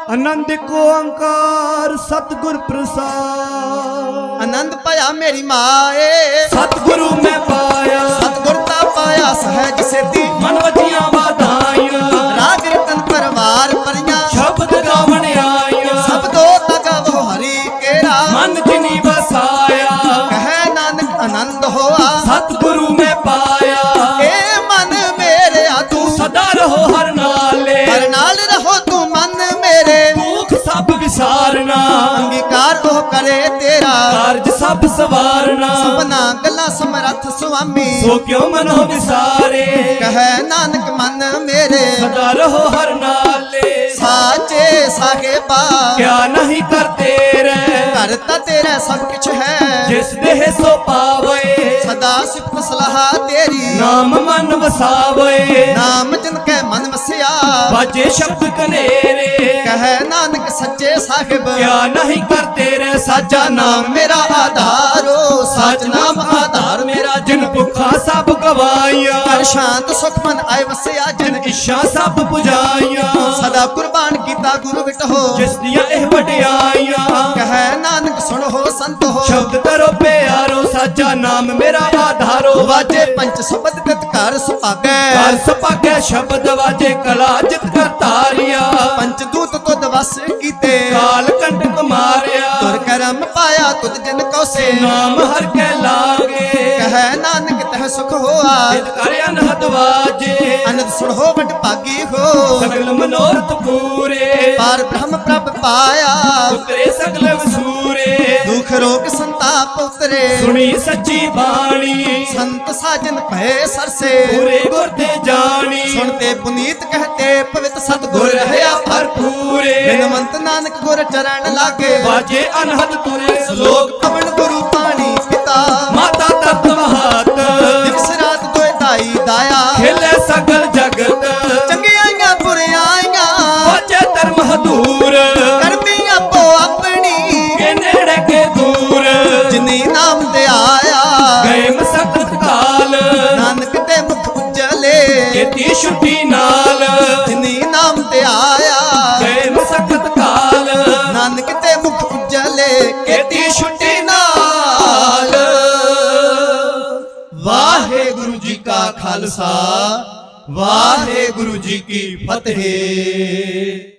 ਆਨੰਦ ਕੋ ਓੰਕਾਰ ਸਤਿਗੁਰ ਪ੍ਰਸਾਦ। ਆਨੰਦ ਭਇਆ ਮੇਰੀ ਮਾਏ, ਸਤਿਗੁਰੂ ਮੈਂ ਪਾਇਆ, ਸਤਿਗੁਰ ਤਾ ਪਾਇਆ ਸਹਿਜ ਸੇਤੀ, ਮਨ ਵਜੀਆਂ ਵਾਧਾਈਆਂ, ਰਾਗ ਰਤਨ ਪਰਵਾਰ ਪਰੀਆਂ, ਸ਼ਬਦ ਗਾਵਣ ਆਈਆਂ, ਸਬਦੋ ਤਗਵੋ ਹਰੀ ਕੇਰਾ, ਮਨ ਜਿਨੀ ਵਸਾਇਆ, ਕਹੈ ਨਾਨਕ ਆਨੰਦ ਹੋਆ, ਸਤਿਗੁਰੂ ਮੈਂ ਪਾਇਆ। ਏ ਮਨ ਮੇਰਿਆ ਤੂੰ ਸਦਾ ਰਹੋ ਹਰ ਨਾਲੇ, ਹਰ ਨਾਲ ਰਹੋ ਤੂੰ ਮਨ ਮੇਰੇ, ਦੁੱਖ ਸਭ ਵਿਸਾਰਨਾ, ਅੰਗੀਕਾਰ ਉਹ ਕਰੇ ਤੇਰਾ, ਕਾਰਜ ਸਭ ਸਵਾਰਨਾ, ਸਭਨਾ ਗੱਲਾਂ ਸਮਰੱਥ ਸੁਆਮੀ, ਸੋ ਕਿਉ ਮਨੋ ਵਿਸਾਰੇ, ਕਹੈ ਨਾਨਕ ਮਨ ਮੇਰੇ, ਸਦਾ ਰਹੋ ਹਰ ਨਾਲੇ, ਸਾਚੇ ਸਾਹਿਬਾ ਕਿਆ ਨਹੀਂ ਕਰਤੇ ਰਹਿ, ਘਰ ਤਾਂ ਤੇਰਾ ਸਭ ਕੁਛ ਹੈ, ਜਿਸ ਦੇਹ ਸੋ ਪਾਵੇ, ਸਦਾ ਸਿਫਤ ਸਲਾਹ ਤੇਰੀ, ਨਾਮ ਮਨ ਵਸਾਵੇ, ਨਾਮ ਜਿਨ ਕੈ ਮਨ ਵਸਿਆ, ਬਾਜੇ ਸ਼ਬਦ ਕਨੇਰੇ, ਕਹੈ ਨਾਨਕ ਸੱਚੇ ਸਾਹਿਬ, ਕਿਆ ਨਹੀਂ ਕਰਤੇ ਰਹਿ, ਸਾਚਾ ਨਾਮ ਮੇਰਾ ਆਧਾਰੋ, ਸਾਚ ਨਾਮ ਆਧਾਰ ਮੇਰਾ, ਜਿਨ ਭੁੱਖਾ ਸਭ ਗਵਾਈਆਂ, ਕਰ ਸ਼ਾਂਤ ਸੁਖ ਮਨ ਆਇ ਵਸਿਆ, ਜਿਨ ਜਿਨ ਇੱਛਾ ਸਭ ਪੁਜਾਈਆਂ, ਸਦਾ ਕੁਰਬਾਨ ਕੀਤਾ ਗੁਰੂ ਵਿਟਹੋ, ਜਿਸ ਦੀਆਂ ਇਹ ਵਡਿਆਈਆਂ, ਕਹੈ ਨਾਨਕ ਸੁਣੋ ਸੰਤ ਹੋ, ਸ਼ਬਦ ਕਰੋ ਪਿਆਰੋ, ਸਾਚਾ ਨਾਮ ਮੇਰਾ ਆਧਾਰੋ, ਵਾਜੇ ਪੰਚ ਸ਼ਬਦ ਤਿਤ ਘਰ ਸੁਭਾਗੈ, ਘਰ ਸੁਭਾਗੈ ਸ਼ਬਦ ਵਾਜੇ, ਕਲਾ ਜਿਤ ਕਰ ਤਾਰਿਆ, ਪੰਚ ਦੂਤ ਤੁਧ ਵਸ ਕੀਤੇ, ਕਾਲ ਕੰਟਕ ਮਾਰਿਆ, ਤੁਰ ਕਰਮ ਪਾਇਆ ਤੁਧ ਜਿਨ ਕੋ ਸੇ, ਨਾਮ ਹਰ ਕੈ ਲਾਗੇ, ਕਹੈ ਨਾਨਕ ਤਹ ਸੁਖ ਹੋਆ, ਜਿਤ ਕਰ ਅਨਹਦ ਵਾਜੇ, ਅਨੰਦ ਸੁਣੋ ਵਡ ਭਾਗੀ ਹੋ, ਸਗਲ ਮਨੋਰਥ ਪੂਰੇ, ਪਾਰ ਬ੍ਰਹਮ ਪ੍ਰਭ ਪਾਇਆ, ਉਤਰੇ ਸਗਲ ਵਸੂਰੇ, ਦੁਖ ਰੋਗ ਸੰਤਾਪ ਉਤਰੇ, ਸੁਣੀ ਸੱਚੀ ਬਾਣੀ, ਸੰਤ ਸਾਜਨ ਭਏ ਸਰਸੇ, ਪੂਰੇ ਗੁਰ ਤੇ ਜਾਣੀ, ਸੁਣਤੇ ਪੁਨੀਤ ਕਹਤੇ ਪਵਿੱਤ ਸਤਿਗੁਰ ਗੁਰ ਰਹਿਆ ਰਹਾ ਭਰਪੂਰੇ, ਬਿਨਵੰਤ ਨਾਨਕ ਗੁਰ ਚਰਨ ਲਾਗੇ, ਵਾਜੇ ਅਨਹਦ ਤੁਰੇ ਲੋਕ ਪਵਨ ਗੁਰੂ ਪਾਣੀ ਪਿਤਾ, ਮਾਤਾ ਤਤ ਮਹਤ, ਦਿਵਸ ਰਾਤ ਦੋਇ ਦਾਈ ਦਾਇਆ, ਖੇਲੇ ਸਗਲ ਜਗਤ, ਚੰਗਿਆਈਆਂ ਬੁਰਿਆਈਆਂ, ਵਾਜੇ ਧਰਮ ਹਦੂਰ, ਕਰਮੀ ਆਪੋ ਆਪਣੀ, ਕੇ ਨੇੜੇ ਕੇ ਦੂਰ, ਜਿਨੀ ਨਾਮ ਤੇ ਆਇਆ, ਗਏ ਮਸਕਤ ਕਾਲ, ਨਾਨਕ ਤੇ ਮੁਖ ਉਜਲੇ, ਕੀਤੀ ਛੁੱਟੀ ਨਾਲ, ਜਿਨੀ ਨਾਮ ਤੇ ਆਇਆ, ਗਏ ਮਸਕਤ ਕਾਲ, ਨਾਨਕ ਤੇ ਮੁਖ ਉਜਲੇ, ਕੀਤੀ ਛੁੱਟੀ ਨਾਲ। ਵਾਹਿਗੁਰੂ ਜੀ ਕਾ ਖਾਲਸਾ, ਵਾਹਿਗੁਰੂ ਜੀ ਕੀ ਫਤਿਹ।